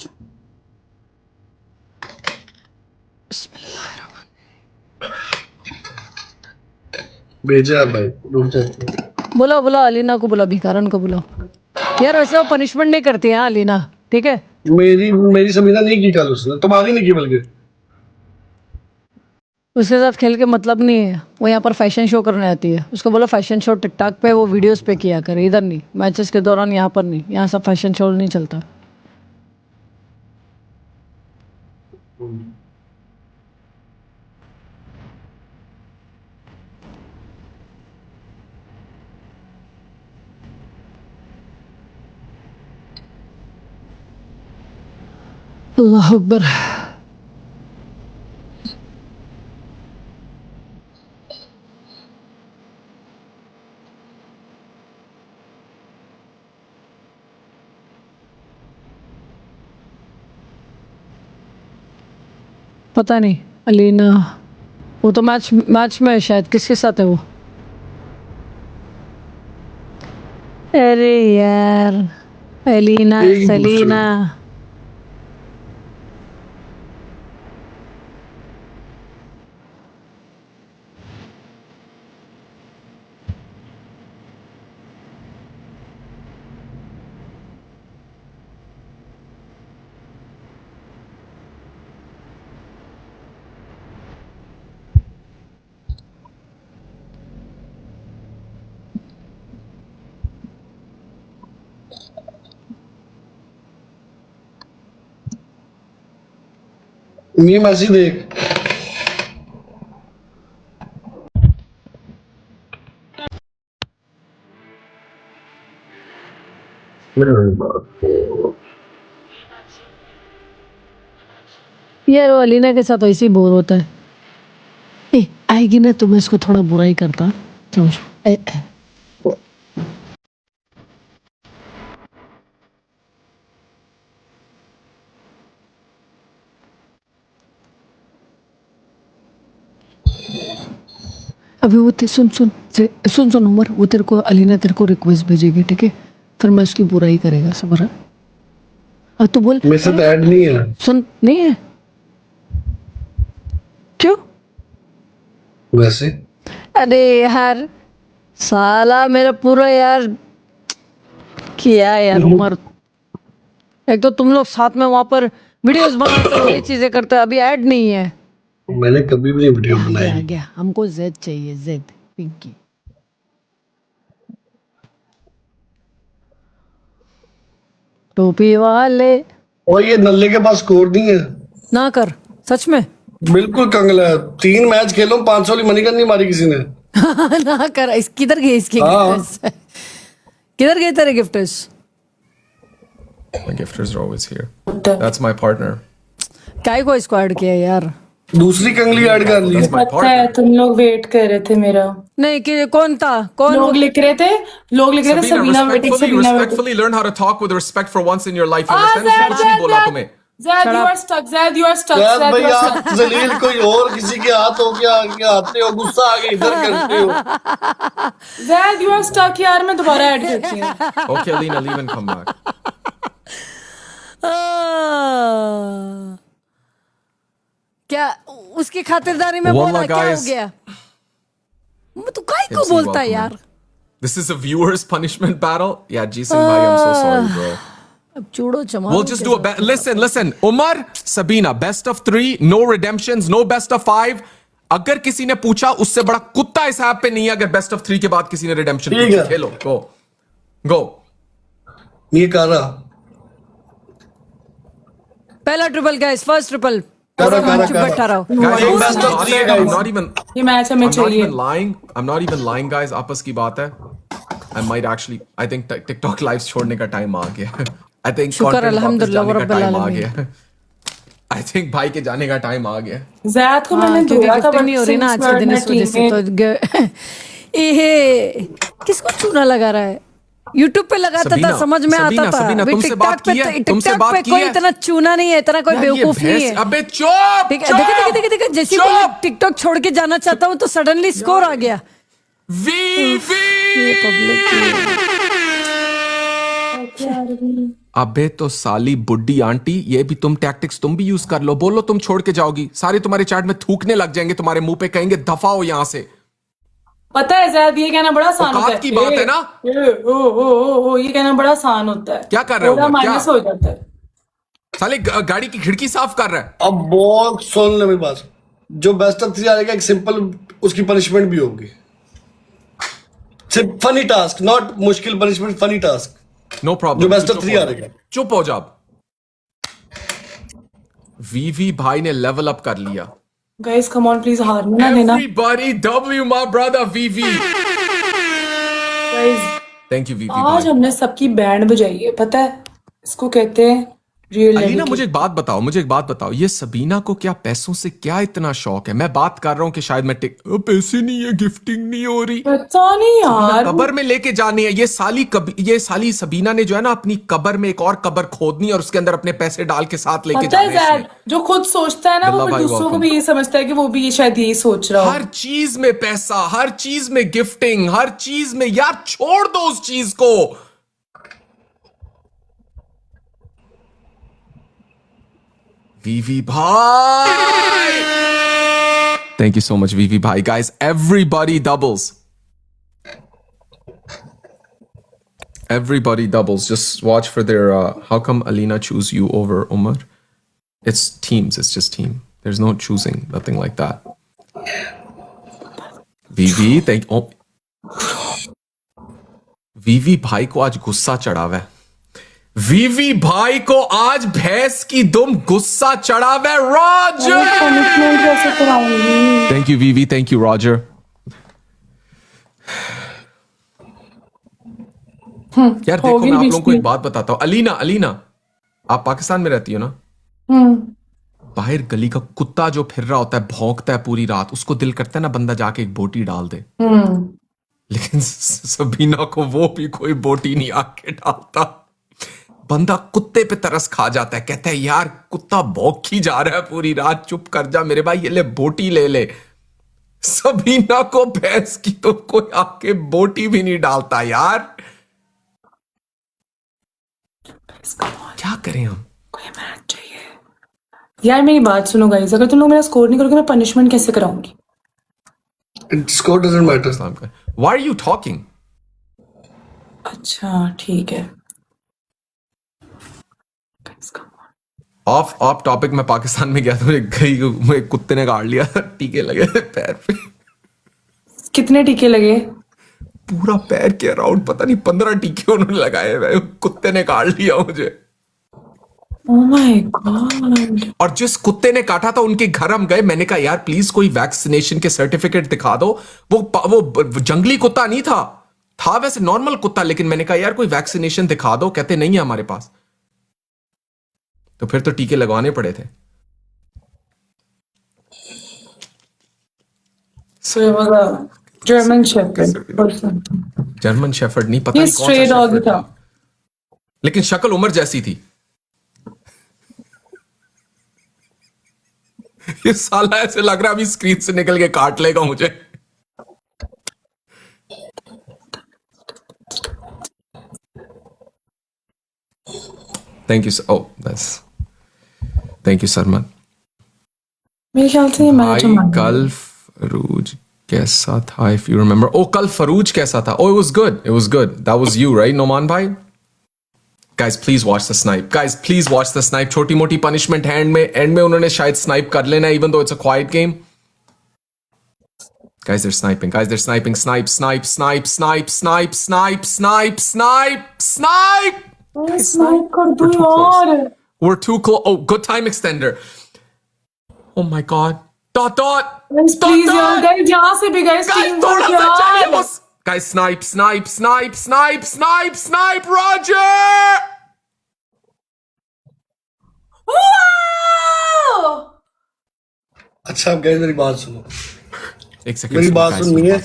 भेजा है भाई, रुक जाते हैं। बुलाओ बुलाओ, अलीना को बुलाओ, भिखारन को बुलाओ। यार वैसे वो पनिशमेंट नहीं करती है अलीना, ठीक है? मेरी मेरी समीना नहीं की कल उसने, तुम्हारी नहीं की बल्कि। उसके साथ खेल के मतलब नहीं है। वो यहाँ पर फैशन शो करने आती है। उसको बोलो फैशन शो टिकटॉक पे, वो वीडियोस पे किया करे, इधर नहीं। मैचेस के दौरान यहाँ पर नहीं, यहाँ सब फैशन शो नहीं चलता। अल्लाह अकबर। पता नहीं अलीना, वो तो मैच में है शायद। किसके साथ है वो? अरे यार, अलीना यही पूछ रहा सलीना। मीम ऐसी देख। यार वो अलीना के साथ वैसे ही बोर होता है। ए, आएगी ना तो मैं इसको थोड़ा बुरा ही करता, समझ। अभी वो सुन उमर, वो तेरे को अलीना तेरे को रिक्वेस्ट भेजेगी, ठीक है? फिर मैं उसकी बुराई करेगा, समझ रहा? अब तो बोल। मेरे साथ ऐड नहीं है। सुन, नहीं है क्यों? वैसे अरे यार साला मेरा पूरा यार किया यार उमर। एक तो तुम लोग साथ में वहां पर वीडियोस बनाते हो, ये चीजें करते हो, अभी ऐड नहीं है। मैंने कभी भी नहीं वीडियो आ बनाई। गया, हमको जेड चाहिए, जेड पिंकी। टोपी वाले और ये नल्ले के पास स्कोर नहीं है। ना कर, सच में। बिल्कुल कंगला है। 3 मैच खेलो, 500 वाली मनी नहीं मारी किसी ने। ना कर। किधर गए इसके हाँ। गिफ्टर्स? किधर गए तेरे gifters? My gifters are always here. That's my partner. काय को इसको ऐड किया यार? दूसरी कंगली ऐड कर ली। That's my पता है partner. तुम लोग वेट कर रहे थे मेरा। नहीं कि कौन था? कौन? लोग लिख रहे थे Sabina waiting, Sabina waiting. respectfully learn how to talk with respect for once in your life. You Ah, understand? Zed, कुछ नहीं Zed, बोला Zed. तुम्हें. Zed, you are stuck. Zed, you are stuck. यार Zed, भाई you are आप stuck. जलील कोई और किसी के हाथ हो गया आगे आते हो, गुस्सा आगे इधर करते हो। Zed, you are stuck यार, मैं दोबारा ऐड करती हूँ। Okay, Alina, leave and come back. क्या उसकी खातिरदारी में Wallah, बोला? क्या हो guys. गया? वो तो काय को MC, बोलता है welcome यार? in. This is a viewers punishment battle. Yeah, Jason bhai, I'm so sorry, bro. अब चूड़ो चमा। We'll just do a listen. Umar, Sabina, best of 3, no redemptions, no best of 5. अगर किसी ने पूछा, उससे बड़ा कुत्ता इस ऐप पे नहीं है। अगर बेस्ट ऑफ 3 के बाद किसी ने रिडेम्पशन ठीक पूछी, है। खेलो, गो। ये कारा पहला ट्रिपल गाइस, फर्स्ट ट्रिपल। कारा कारा चुप बैठा रहो। Guys, एक I'm best of 3 है I'm guys। not even. ये मैच हमें I'm not चाहिए। even lying. I'm not even lying, guys. आपस की बात है. I might actually. I think TikTok lives छोड़ने का टाइम आ गया. आई थिंक शुक्र अल्हम्दुलिल्लाह रब्बिल आ आलमीन। गया। आई थिंक भाई के जाने का टाइम आ गया। जैद को मैंने क्योंकि धोया था गिफ्टिंग नहीं हो रही ना आज के दिन, इस वजह से तो ये किसको चूना लगा रहा है? यूट्यूब पे लगाता सबीना, था, समझ में सबीना, आता था। सबीना, अभी तुमसे बात की है? तुमसे टिकटॉक बात पे की कोई है? इतना चूना नहीं है, इतना कोई यार, ये बेवकूफ नहीं भैंस- है। अबे चुप ठीक है, देखे देखे जैसे ही मैं टिकटॉक छोड़ के जाना चाहता हूँ तो सडनली स्कोर आ गया। ये पब्लिक अबे तो साली बुड्ढी आंटी, ये भी तुम टैक्टिक्स तुम भी यूज कर लो। बोलो तुम छोड़ के जाओगी, सारे तुम्हारे चैट में थूकने लग जाएंगे, तुम्हारे मुंह पे कहेंगे दफा हो यहां से। पता है जैद, ये कहना बड़ा आसान औकात होता है। की बात है ना? ओ, ये कहना बड़ा आसान होता है। क्या कर रहे हो थोड़ा उमर, क्या? माइनस हो जाता है। साले गाड़ी की खिड़की साफ कर रहा है। अब बहुत सुन ले मेरी बात। जो बेस्ट ऑफ 3 आएगा, एक सिंपल उसकी पनिशमेंट भी होगी। सिर्फ फनी टास्क, नॉट मुश्किल punishment, funny task. No problem. जो बेस्ट ऑफ 3 आ रहेगा। चुप हो जा। वीवी भाई ने लेवल अप कर लिया। गाइस कम ऑन प्लीज, हार ना लेना Everybody W my brother VV. Guys. Thank you VV आज भाई। हमने सबकी बैंड बजाई है, पता है इसको कहते हैं रियल अलीना डेडिकेशन। मुझे एक बात बताओ, ये सबीना को क्या पैसों से क्या इतना शौक है? मैं बात कर रहा हूँ कि शायद मैं पैसे नहीं है, गिफ्टिंग नहीं हो रही, पता नहीं यार। कबर में लेके जानी है। ये साली सबीना ने जो है ना अपनी कबर में एक और कबर खोदनी है और उसके अंदर अपने पैसे डाल के साथ लेके पता है जाने हैं जैद, जो खुद सोचता है ना वो बिल्ला फिर भाई, दूसरों को welcome। भी ये समझता है कि वो भी ये शायद यही सोच रहा हो। हर चीज में पैसा, हर चीज में गिफ्टिंग, हर चीज में। यार छोड़ दो उस चीज को। वीवी भाई, thank you so much वीवी भाई। guys, everybody doubles, just watch for their how come Alina choose you over Umar? It's teams, it's just team, there's no choosing, nothing like that। वीवी वीवी भाई को आज गुस्सा चढ़ा हुआ है। वीवी भाई को आज भैंस की दुम गुस्सा चढ़ा हुआ है। रॉजर, पनिशमेंट कैसे कराऊंगी? Thank you VV, thank you Roger. यार देखो, होगी मैं आप बीच लोगों को में। एक बात बताता हूं। अलीना आप पाकिस्तान में रहती हो ना? बाहर गली का कुत्ता जो फिर रहा होता है, भौंकता है पूरी रात, उसको दिल करता है ना बंदा जाके एक बोटी डाल दे। लेकिन सबीना को वो भी कोई बोटी नहीं आके डालता। बंदा कुत्ते पे तरस खा जाता है, कहता है यार कुत्ता भौंकी जा रहा है पूरी रात, चुप कर जा मेरे भाई, ये ले बोटी ले ले। सबीना को भैंस की तो कोई आके बोटी भी नहीं डालता यार। क्या करें हम? कोई मैच चाहिए यार। मेरी बात सुनो गाइस, अगर तुम लोग मेरा स्कोर नहीं करोगे मैं पनिशमेंट कैसे कराऊंगी? Score doesn't matter. Why are you talking? अच्छा ठीक है। Guys, come on. Of topic में पाकिस्तान में गया था, मुझे कुत्ते ने काट लिया, टीके लगे पैर पे, कितने टीके लगे? पूरा पैर के अराउंड पता नहीं 15 टीके उन्होंने लगाए हुए, कुत्ते ने काट लिया मुझे। Oh my God. और जिस कुत्ते ने काटा था उनके घर हम गए, मैंने कहा यार प्लीज कोई वैक्सीनेशन के सर्टिफिकेट दिखा दो। वो जंगली कुत्ता नहीं था वैसे नॉर्मल कुत्ता, लेकिन मैंने कहा यार कोई वैक्सीनेशन दिखा दो, कहते नहीं है हमारे पास। तो फिर तो टीके लगवाने पड़े थे। So it was a German Shepherd person. German shepherd नहीं, पता ये नहीं कौन सा stray dog शेफर्ड था। लेकिन शक्ल उमर जैसी थी। ये साला ऐसे लग रहा है अभी स्क्रीन से निकल के काट लेगा मुझे। Thank you. Oh that's, thank you सरमन। मेरे ख्याल से ये मैच भाई कल फरूज कैसा था? If you remember. ओ कल फरूज कैसा था? Oh it was good, it was good. That was you right Noman भाई? Guys, please watch the snipe. Guys, please watch the snipe. छोटी मोटी punishment एंड में उन्होंने शायद स्नाइप कर लेना, even though it's a quiet game. Guys, they're sniping. Guys, they're sniping. Snipe. Snipe कर दो यार। We're too close. Oh, good time extender. Oh my god. Dot. Please यार गाइस, यहाँ से भी गाइस Guys, टीम थोड़ा सा चाहिए यार। बस। Guys, snipe. Roger! Wow! अच्छा अब गाइस मेरी बात सुनो, एक सेकंड मेरी बात सुननी है।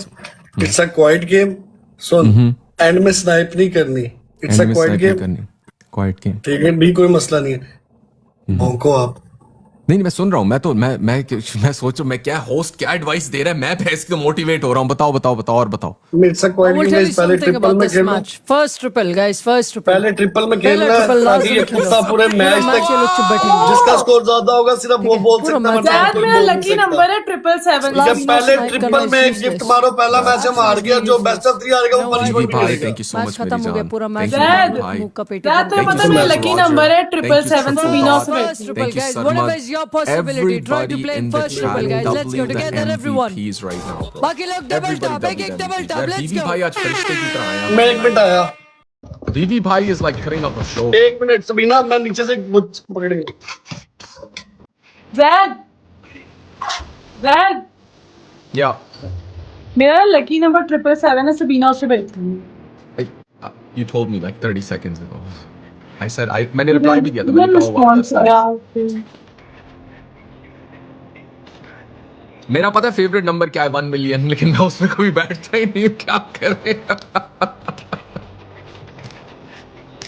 It's a quite game. Soon, and में स्नाइप नहीं करनी। It's a quite game, quite game. ठीक है भी, कोई मसला नहीं है। भौंको आप। नहीं मैं सुन रहा हूँ। मैं सोच रहा हूँ मैं क्या होस्ट क्या एडवाइस दे रहा है। मैं भैंस को मोटिवेट हो रहा हूँ। बताओ और बताओ। It's a I quite will game. tell you पहले something ट्रिपल about में this खेलना। match. First triple, guys. First triple. पहले ट्रिपल में पहला खेलना ट्रिपल ताकि ये लाजमी खेलो। कुत्ता पूरे पूरा मैच मैच ये लोग चुप तक बैठेंगे। जिसका स्कोर ज्यादा होगा सिर्फ वो ठीक है, बोल पूरा सकता है, मैच वरना Dad, कोई मेरा बोल नहीं लकी सकता। नंबर है 777. ठीक है, Last पहले match ट्रिपल करना में is एक गिफ्ट useless. मारो। पहला मैच हम हार गया, जो बेस्ट ऑफ 3 हारेगा वो No, पनिशमेंट भाई मिलेगा। Thank you so match much खत्म मेरी हो गया, जान। पूरा मैच Thank you, Dad, भाई। मुंह का पेट Dad, तुम्हें एकदम। पता है मेरा लकी नंबर है 777 Sabina से First बैठी हूँ. triple, Thank you, guys. Sarmad. Whatever is your possibility, try to Everybody play in in the first chat triple, guys. Let's go doubling the together, everyone. MVPs right now, bro. बाकी लोग double Everybody tap, doubling एक the double MVPs. tap. यार Let's बीवी go. भाई आज फरिश्ते की तरह आया। मैं 1 मिनट आया। बीवी भाई is like putting up a show. 1 minute Sabina, मैं नीचे से मुझ पकड़ेंगे। Dad, Yeah. मेरा लकी नंबर 777 है, सबीना से बैठी हूँ. You told me like 30 seconds ago. I said मैंने रिप्लाई भी दिया था। मैंने कहा रिस्पॉन्स आया. मेरा पता है फेवरेट नंबर क्या है 1 मिलियन, लेकिन मैं उसमें कभी बैठता ही नहीं हूँ। क्या करें।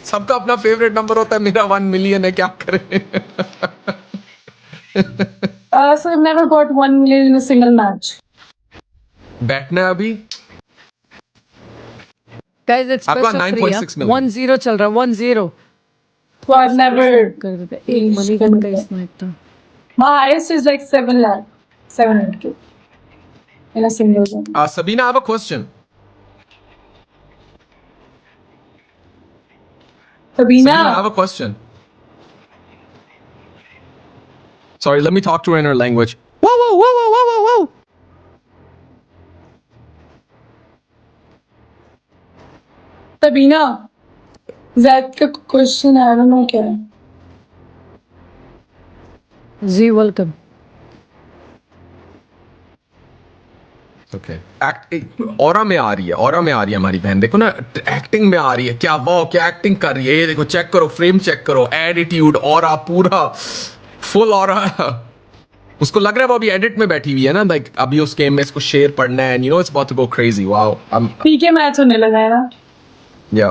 सबका अपना फेवरेट नंबर होता है। मेरा 1 मिलियन है, क्या करें। So I've never got 1 million in a single match. बैठना है अभी। Guys, it's आपका best of 3, 9.6 yeah? million. 1-0 चल रहा है, 1-0. So I've never. कर देते हैं। एक मनीगन का इसमें इतना। My highest is like 7 lakh, 700K in a single game. Sabina, I have a question. Sabina, I have Sabina, a question. Sorry, let me talk to her in her language. Whoa. Sabina, Zed का question I don't know क्या है. Z welcome. Okay. Aura में आ रही है हमारी बहन। देखो ना, एक्टिंग में आ रही है। क्या वाह, क्या एक्टिंग कर रही है। ये देखो, चेक करो, फ्रेम चेक करो, एटीट्यूड, ऑरा पूरा फुल ऑरा। उसको लग रहा है वो अभी एडिट में बैठी हुई है ना, लाइक अभी उस गेम में इसको शेर पढ़ना है, you know it's about to go crazy. Wow. ठीक है, मैच होने लगा है ना. या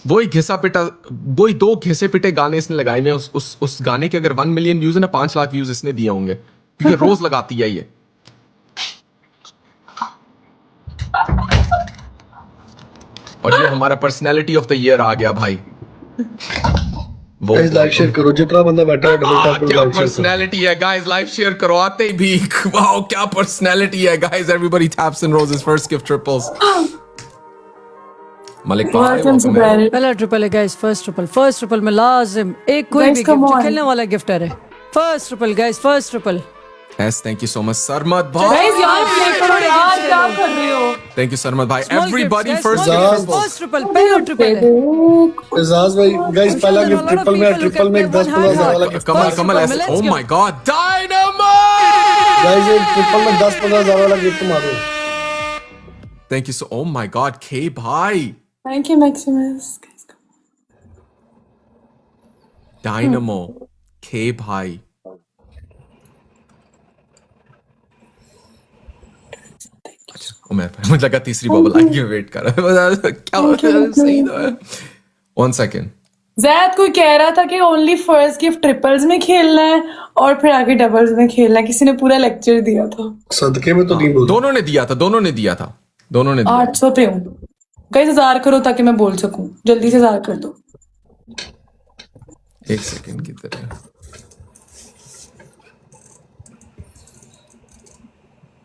वही वही 2 घिसे पिटे गाने इसने लगाए हुए हैं। उस गाने के अगर 1 मिलियन व्यूज है ना, 5 लाख व्यूज इसने दिए होंगे, क्योंकि रोज लगाती है ये। और ये हमारा पर्सनैलिटी ऑफ द ईयर आ गया भाई। वो गाइस लाइक शेयर करो, जितना बंदा बैठा है डबल टैप करो, क्या लाइक शेयर करो। पर्सनैलिटी है गाइस। लाइव शेयर करो आते ही भी। वाओ, क्या पर्सनैलिटी है guys. Everybody taps and roses first gift triples. Malik भाई welcome है। पहला ट्रिपल है गाइस, फर्स्ट ट्रिपल में लाजिम एक कोई Guys, भी come गिफ्ट on. खेलने वाला गिफ्टर है। First triple guys, first triple. Yes, thank you so much Sarmad भाई। गाइस यार प्ले करो यार, क्या कर रहे हो. थैंक यू सरमद भाई। एवरीबॉडी फर्स्ट फर्स्ट ट्रिपल, पहला ट्रिपल है। एजाज भाई, गाइस पहला गिफ्ट ट्रिपल में 10-15 हज़ार वाला गिफ्ट। कमल ऐसे। Oh my God, dynamo. Guys एक ट्रिपल में 10-15 हज़ार वाला गिफ्ट मारो। Thank you so, oh my God, के भाई। Thank you, Maximus. डायनामो, के भाई। मुझे लगा तीसरी बबल आई है, वेट कर रहा है। क्या सही तो है। 1 सेकेंड। जैद कोई कह रहा था कि ओनली फर्स्ट गिफ्ट ट्रिपल्स में खेलना है और फिर आगे डबल्स में खेलना है. किसी ने पूरा लेक्चर दिया था. सदके में तो नहीं बोल। दोनों ने दिया था 800 पे हूँ. गाइस 1000 करो ताकि मैं बोल सकूं. जल्दी से 1000 कर दो. 1 सेकेंड की तरह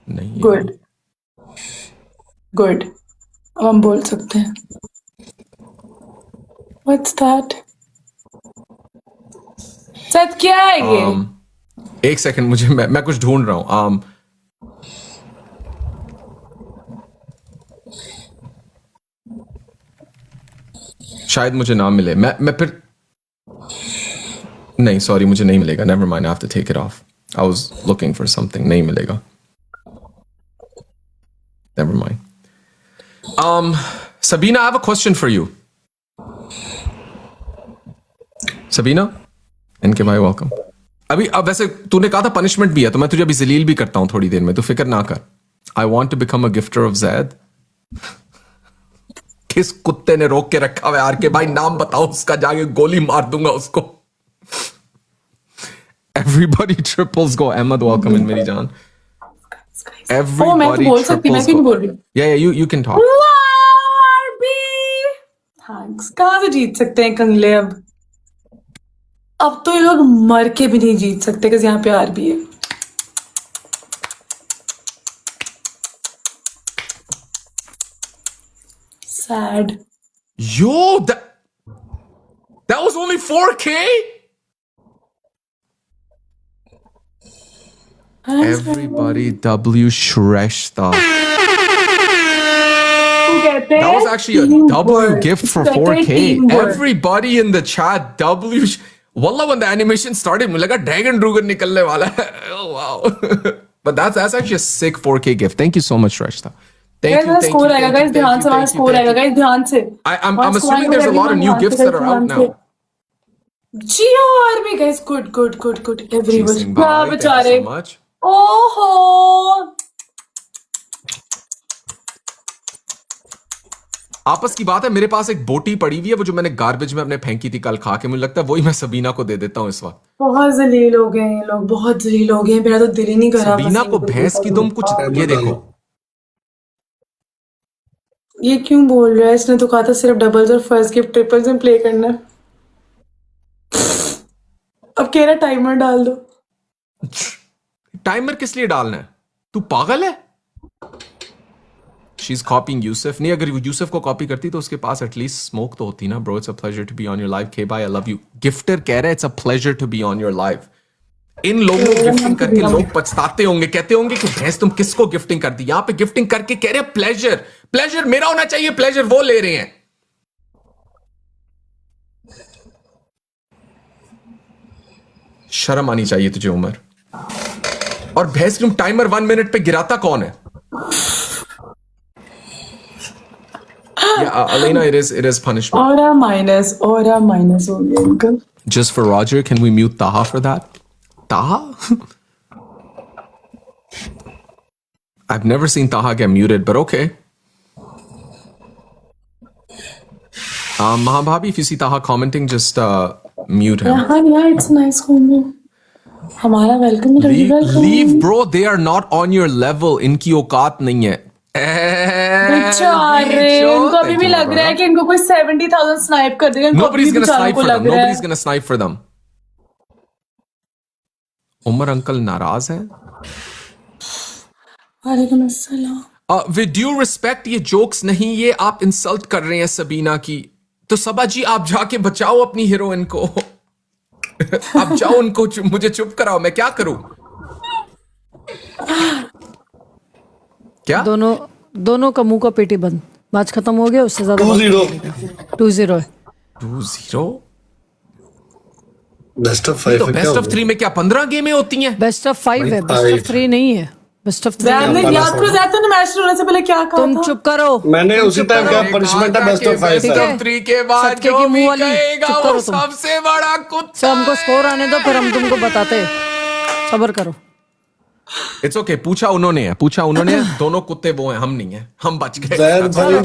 नहीं। गुड. अब हम बोल सकते हैं. What's that? सच क्या है ये? 1 सेकेंड, मुझे मैं कुछ ढूंढ रहा हूँ। शायद मुझे ना मिले। मैं फिर नहीं, सॉरी, मुझे नहीं मिलेगा। Never mind, I have to take it off. I was looking for something. नहीं मिलेगा। Never mind. Sabina, I have a question for you. Sabina इनके भाई वेलकम। अभी अब वैसे तूने कहा था पनिशमेंट भी है, तो मैं तुझे अभी जलील भी करता हूं थोड़ी देर में, तो फिक्र ना कर। I want to become a gifter of Zaid. किस कुत्ते ने रोक के रखा हुआ यार के भाई नाम बताओ उसका, जाके गोली मार दूंगा उसको। Everybody triples go. Ahmed, welcome in, मेरी जान। ओ मैं तो बोल सकती, मैं क्यों नहीं बोल रही? Yeah, you can talk. Thanks. कहाँ से जीत सकते हैं कंगले अब तो ये लोग मर के भी नहीं जीत सकते, क्योंकि यहाँ पे आरबी है। Sad. Yo, that was only 4K? Everybody W Shrestha. That was actually a W gift for 4K. Everybody in the chat W. Wallah, when the animation started, मुझे लगा Dragon Drugan निकलने वाला है. Oh wow. But that's actually a sick 4K gift. Thank you so much, Shrestha. Thank you. Score आएगा guys, ध्यान से, वहां score आएगा गाइस, ध्यान से। I'm assuming there's a lot of new gifts that are out now. G RB guys, good everyone. Jason Bhai, thank you बेचारे, so much. ओहो। आपस की बात है, मेरे पास एक बोटी पड़ी हुई है, वो जो मैंने गार्बेज में अपने फेंकी थी कल खा के, मुझे लगता है वही मैं सबीना को दे देता हूँ इस वक्त। बहुत जलील हो गए ये लोग, बहुत जलील हो गए। मेरा तो दिल ही नहीं कर रहा। सबीना को भैंस की दुम कुछ, ये देखो। ये क्यों बोल रहा है? इसने तो कहा था सिर्फ डबल्स और फर्स्ट गिफ्ट ट्रिपल्स में प्ले करना है। अब कह रहा टाइमर डाल दो। टाइमर किस लिए डालना है? तू पागल है? She's copying Yusuf. नहीं, अगर यूसुफ को कॉपी करती तो उसके पास एटलीस्ट स्मोक तो होती ना। Bro, it's a pleasure to be on your live. K bye, I love you. Gifter कह रहा है it's a pleasure to be on your live. इन लोगों को गिफ्टिंग करके लोग पछताते होंगे, कहते होंगे कि भैंस तुम किसको गिफ्टिंग कर दी। यहां पे गिफ्टिंग करके कह रहे हैं प्लेजर, प्लेजर मेरा होना चाहिए, प्लेजर वो ले रहे हैं। शर्म आनी चाहिए तुझे उमर। और भैंस तुम टाइमर 1 मिनट पे गिराता कौन है? Yeah, Alena, it is punishment. और माइनस हो गया इनका। Just for Roger, can we mute Taha for that? Taha? I've never seen Taha get muted, but okay. Mahabhabi, if you see Taha commenting, just mute him. Yeah, it's nice होने। हमारा welcome Leave, bro. They are not on your level. इनकी औकात नहीं है। बेचारे, इनको अभी भी लग रहा है कि इनको कोई 70,000 स्नाइप कर देगा। Nobody's gonna snipe for them. Nobody's gonna snipe for them. Umar uncle नाराज है। वालेकुम अस्सलाम। With due respect, ये जोक्स नहीं, ये आप इंसल्ट कर रहे हैं सबीना की। तो सबा जी आप जाके बचाओ अपनी हीरोइन को। आप जाओ उनको, मुझे चुप कराओ, मैं क्या करूं? क्या? दोनों का मुंह का पेटी बंद। मैच खत्म हो गया, उससे ज्यादा 2-0 है। 2-0 बेस्ट ऑफ 5 तो बेस्ट ऑफ 3 में क्या 15 गेमें होती हैं? बेस्ट ऑफ 5 है, बेस्ट ऑफ 3 नहीं है। बेस्ट ऑफ 3 याद तो मैच होने से पहले क्या कहा तुम था? चुप करो। मैंने उसी टाइम का पनिशमेंट है बेस्ट ऑफ 5 ठीक है? 3 के बाद सटके जो की भी मुंह वाली, कहेगा चुप वो करो तुम। सबसे बड़ा कुत्ता। सब हमको स्कोर आने दो, फिर हम तुमको बताते हैं। सब्र करो। इट्स ओके, पूछा उन्होंने है, दोनों कुत्ते वो हैं, हम नहीं है, हम बच गए। जैद भाई,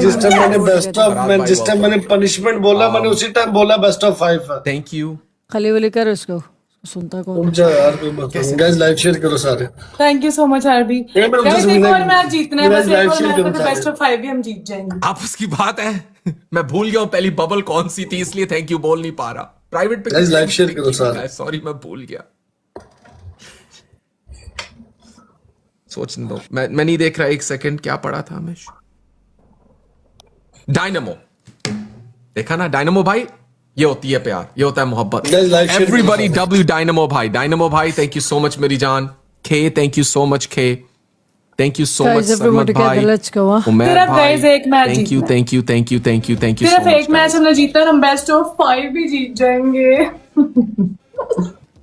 जिस टाइम मैंने पनिशमेंट बोला, मैंने उसी टाइम बोला बेस्ट ऑफ 5 है। Thank you. खाली वाली कर उसको, सुनता कौन है? जा यार, कोई बात नहीं। गाइस लाइव शेयर करो सारे। Thank you so much RB. ये मेरे गाइस जैसे एक नहीं- और मैच जीतना है, बस लाइव एक और शेयर मैच करो तो सारे। बेस्ट ऑफ 5 भी हम जीत जाएंगे। आप उसकी बात है। मैं भूल गया हूँ पहली बबल कौन सी थी, इसलिए थैंक यू बोल नहीं पा रहा। प्राइवेट पे गाइस लाइव शेयर करो सारे। सॉरी, मैं भूल गया। सोचने दो, मैं नहीं देख रहा। 1 सेकंड, क्या पढ़ा था हमें? डायनामो देखा ना? डायनामो भाई, ये होती है प्यार, ये होता है मोहब्बत। Guys, like, share, everybody comment. W dynamo भाई, थैंक यू सो मच मेरी जान। के थैंक यू सो मच के, thank you so Guys, much everyone सरमत together, भाई, let's go, huh? उमर सिर्फ भाई, guys एक मैच थैंक यू जीतना thank you thank you thank you thank you सिर्फ एक मैच हमने जीता और हम बेस्ट ऑफ 5 भी जीत जाएंगे।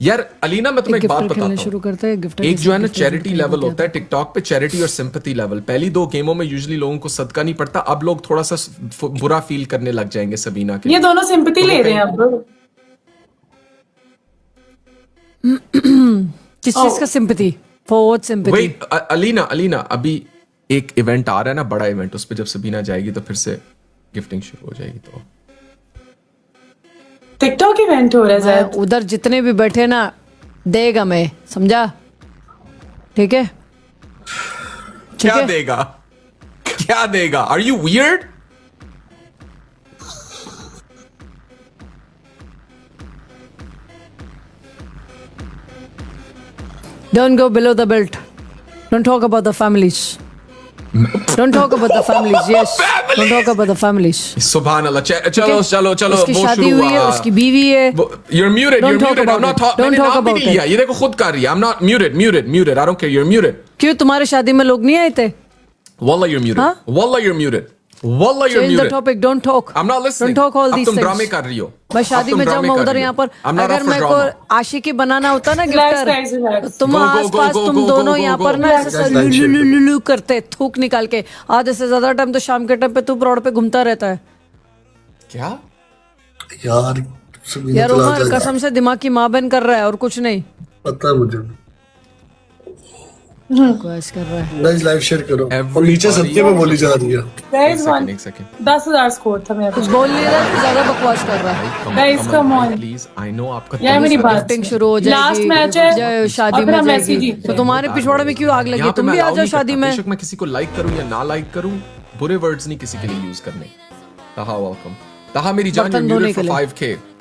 यार अलीना, मैं तुम्हें एक बात गिफ्टर खेलना बताता शुरू हूँ। करते हैं। गिफ्टर एक जो है ना चैरिटी लेवल होता है टिकटॉक पे, चैरिटी और सिंपैथी लेवल। पहली 2 गेमों में यूजुअली लोगों को सदका नहीं पड़ता, अब लोग थोड़ा सा बुरा फील करने लग जाएंगे सबीना के। ये दोनों सिंपैथी ले रहे हैं अब। किस चीज का sympathy? For what sympathy? Wait Alina अभी एक इवेंट आ रहा है ना, बड़ा इवेंट, उस पे जब सबीना जाएगी तो फिर से गिफ्टिंग शुरू हो जाएगी। तो टिकटॉक इवेंट हो रहा है मैं शायद। उधर जितने भी बैठे ना देगा मैं, समझा? ठीक है ठीक क्या है। देगा? क्या देगा? Are you weird? Don't go below the belt. Don't talk about the families. Don't talk about the families. Yes. Don't talk about the families. सुभान अल्लाह। ठीक चलो है? चलो चलो, उसकी वो शादी शुरू हुई है, हुआ। उसकी बीवी है। You're muted. Don't You're talk muted. I'm about not it. talking. Don't मैंने talk नाम भी about नहीं लिया। it. ये देखो खुद कर रही है। I'm not muted. I don't care. You're muted. क्यों तुम्हारे शादी में लोग नहीं आए थे? Wallah, you're muted. हाँ? Wallah, you're muted. Wallah, you're Change the muted. topic. Don't talk. I'm not listening. Don't talk all अब these तुम things. ड्रामे कर रही हो। मैं अब शादी तुम में जब ड्रामे मैं कर उधर रही यहाँ हो। पर I'm not अगर up for मेरे को drama. आशिकी बनाना होता ना Relax, गिफ्टर, guys, relax. तो तुम Go, go, आसपास go, तुम go, दोनों go, यहाँ go, पर go. ना Guys, ऐसे guys, chill. लुलुलुलुलु करते, थूक निकाल के। आधे से ज्यादा टाइम तो शाम के टाइम पे तू रोड पे घूमता रहता है। क्या? यार सबीना यार चला उमर जाएगा। कसम से दिमाग की माँ बहन कर रहा है और कुछ नहीं। पता है मुझे। रिक्वेस्ट कर रहा है। गाइस लाइव शेयर करो। और Everybody- नीचे सत्य में बोली जा रही है। गाइस एक सेकंड। 10,000 स्कोर था मेरा। कुछ बोल नहीं रहा है, ज्यादा बकवास कर रहा है। Guys, come on. Please. I know आपका यार मेरी बात गिफ्टिंग शुरू हो लास्ट जाएगी, मैच है जय शादी और फिर में हम ऐसे ही जाएगी, जीतते तो हैं। तुम्हारे पिछवाड़े में क्यों आग लगी? यहाँ पे तुम मैं भी आ allow जाओ नहीं शादी करता। में। बेशक मैं किसी को लाइक करूं या ना लाइक करूं, बुरे वर्ड्स नहीं किसी के लिए यूज करने। तहा वेलकम। तहा मेरी जान, बर्तन you're धोने muted के for लिए। 5K।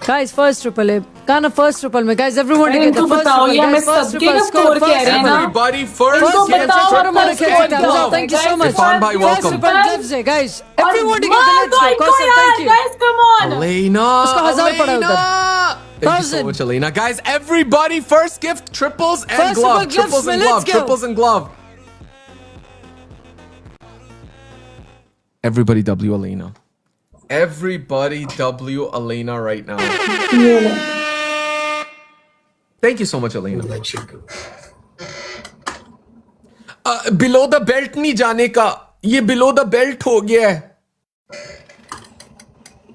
गाइस फर्स्ट ट्रिपल है गाना, फर्स्ट ट्रिपल में गाइस एवरीवन अरे टुगेदर, इनको फर्स्ट बताओ, ये ट्रिपल हमें गाइस, फर्स्ट सबके ट्रिपल का स्कोर, स्कोर कह रहे हैं ना। Everybody first इनको get बताओ your और triple हमारे skip खेलते हैं। glove. Thank you so much. Irfan bhai, First welcome. triple gives है गाइस, और everyone मार together, दो let's go. इनको Kausar, यार, thank you. guys, come on. Elena. उसका 1000 पड़ा Elena. उधर। Thank you so 1000. much, Elena. Guys, everybody first gift triples and First glove. triple gloves Triples and में, glove. let's go. Triples and glove. Everybody W Elena. Everybody W Elena right now. Thank you so much, Elena. Live share करो। Below the belt नहीं जाने का, ये below the belt हो गया है।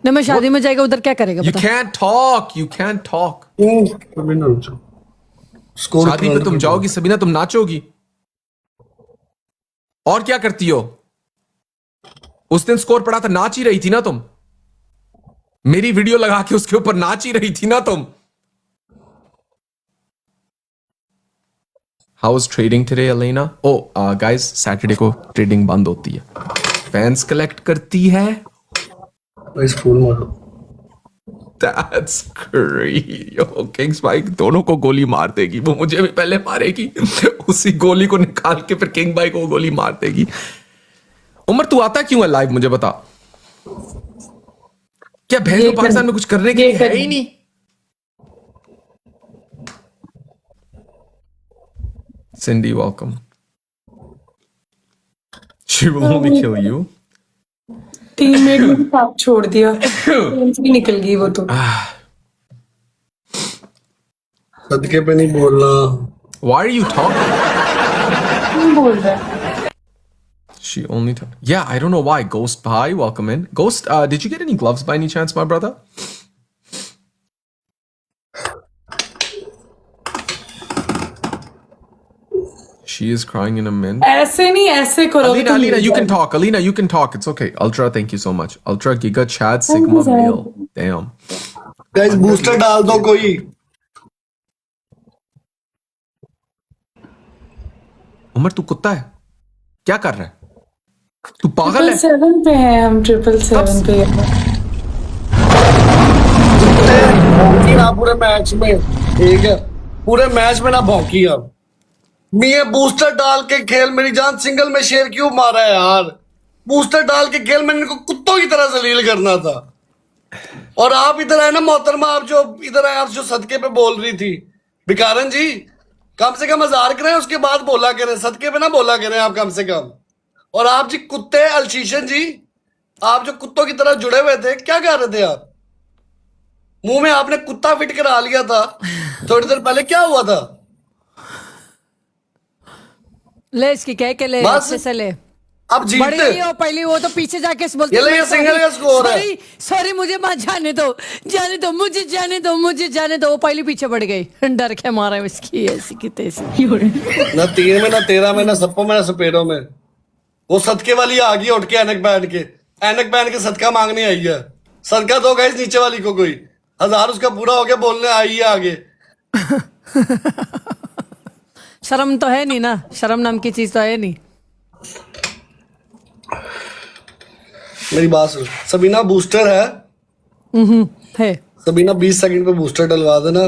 ना मैं शादी में जाएगा उधर क्या करेगा You बता? can't talk. You can't talk. Sabina रुक जाओ। स्कोर शादी पे तुम जाओगी सबीना, तुम नाचोगी और क्या करती हो? उस दिन स्कोर पड़ा था, नाच ही रही थी ना तुम। मेरी वीडियो लगा के उसके ऊपर नाच ही रही थी ना तुम। How was trading today, Elena? Oh, guys, Saturday को ट्रेडिंग बंद होती है, फैंस कलेक्ट करती है। गाइस फुल मारो। That's crazy. Yo, Kings Mike दोनों को गोली मार देगी। वो मुझे भी पहले मारेगी, उसी गोली को निकाल के फिर किंग भाई को गोली मार देगी। उमर तू आता क्यों है लाइव, मुझे बता। क्या बहन को पाकिस्तान में कुछ करने के लिए है ही नहीं? Cindy, welcome. She will only kill you. Teammate ने साथ छोड़ दिया, टीम से निकल गई वो तो। सदके पे नहीं बोलना। Why are you talking? कौन बोल रहा है? She only yeah, I don't know why. Ghost Bhai, welcome in. Ghost, did you get any gloves by any chance, my brother? She is crying in a mint. ऐसे नहीं, ऐसे करो। Alina, Alina, you can talk. Alina, you can talk. It's okay. Ultra, thank you so much. Ultra Giga Chad Sigma sir. Male. Damn. Guys booster डाल दो कोई। उमर तू कुत्ता है? क्या कर रहा है? तू पागल है? 7 पे है हम, 7 पे है। भौंकी ना पूरे मैच में, ठीक है? पूरे मैच में ना भौंकी अब। मैं बूस्टर डाल के खेल, मेरी जान सिंगल में शेर क्यों मारा है यार? बूस्टर डाल के खेल, मैंने इनको कुत्तों की तरह जलील करना था। और आप इधर आए ना मोहतरमा, आप जो इधर आए, आप जो सदके पे बोल रही थी बिकारन जी, कम से कम हजार करें, उसके बाद बोला करें, सदके पे ना बोला करें आप कम से कम। और आप जी कुत्ते अलशीशन जी, आप जो कुत्तों की तरह जुड़े हुए थे, क्या कर रहे थे आप? मुंह में आपने कुत्ता फिट करा लिया था थोड़ी देर पहले, क्या हुआ था? ले इसकी कह के ले, बस। अच्छे से ले। अब बढ़ जीतते गई हो पहली, वो तो पीछे जाके बोलती ये ले, ये सिंगल का स्कोर है। सॉरी मुझे मत जाने दो, जाने दो मुझे, जाने दो मुझे, जाने दो। वो पहली पीछे बढ़ गई, डर के मारा इसकी ऐसी की तैसी। ना 3 में ना 13 में ना सप्पो में ना सपेरों में। वो सदके वाली आ गई उठ के ऐनक पहन के सदका मांगने आई है। सदका दो गाइस नीचे वाली को, कोई 1000 उसका पूरा हो गया, बोलने आई है आगे। शर्म तो है नहीं ना, शर्म नाम की चीज तो है नहीं। मेरी बात सुन, सबीना बूस्टर है। है सबीना 20 सेकंड पे बूस्टर डलवा देना।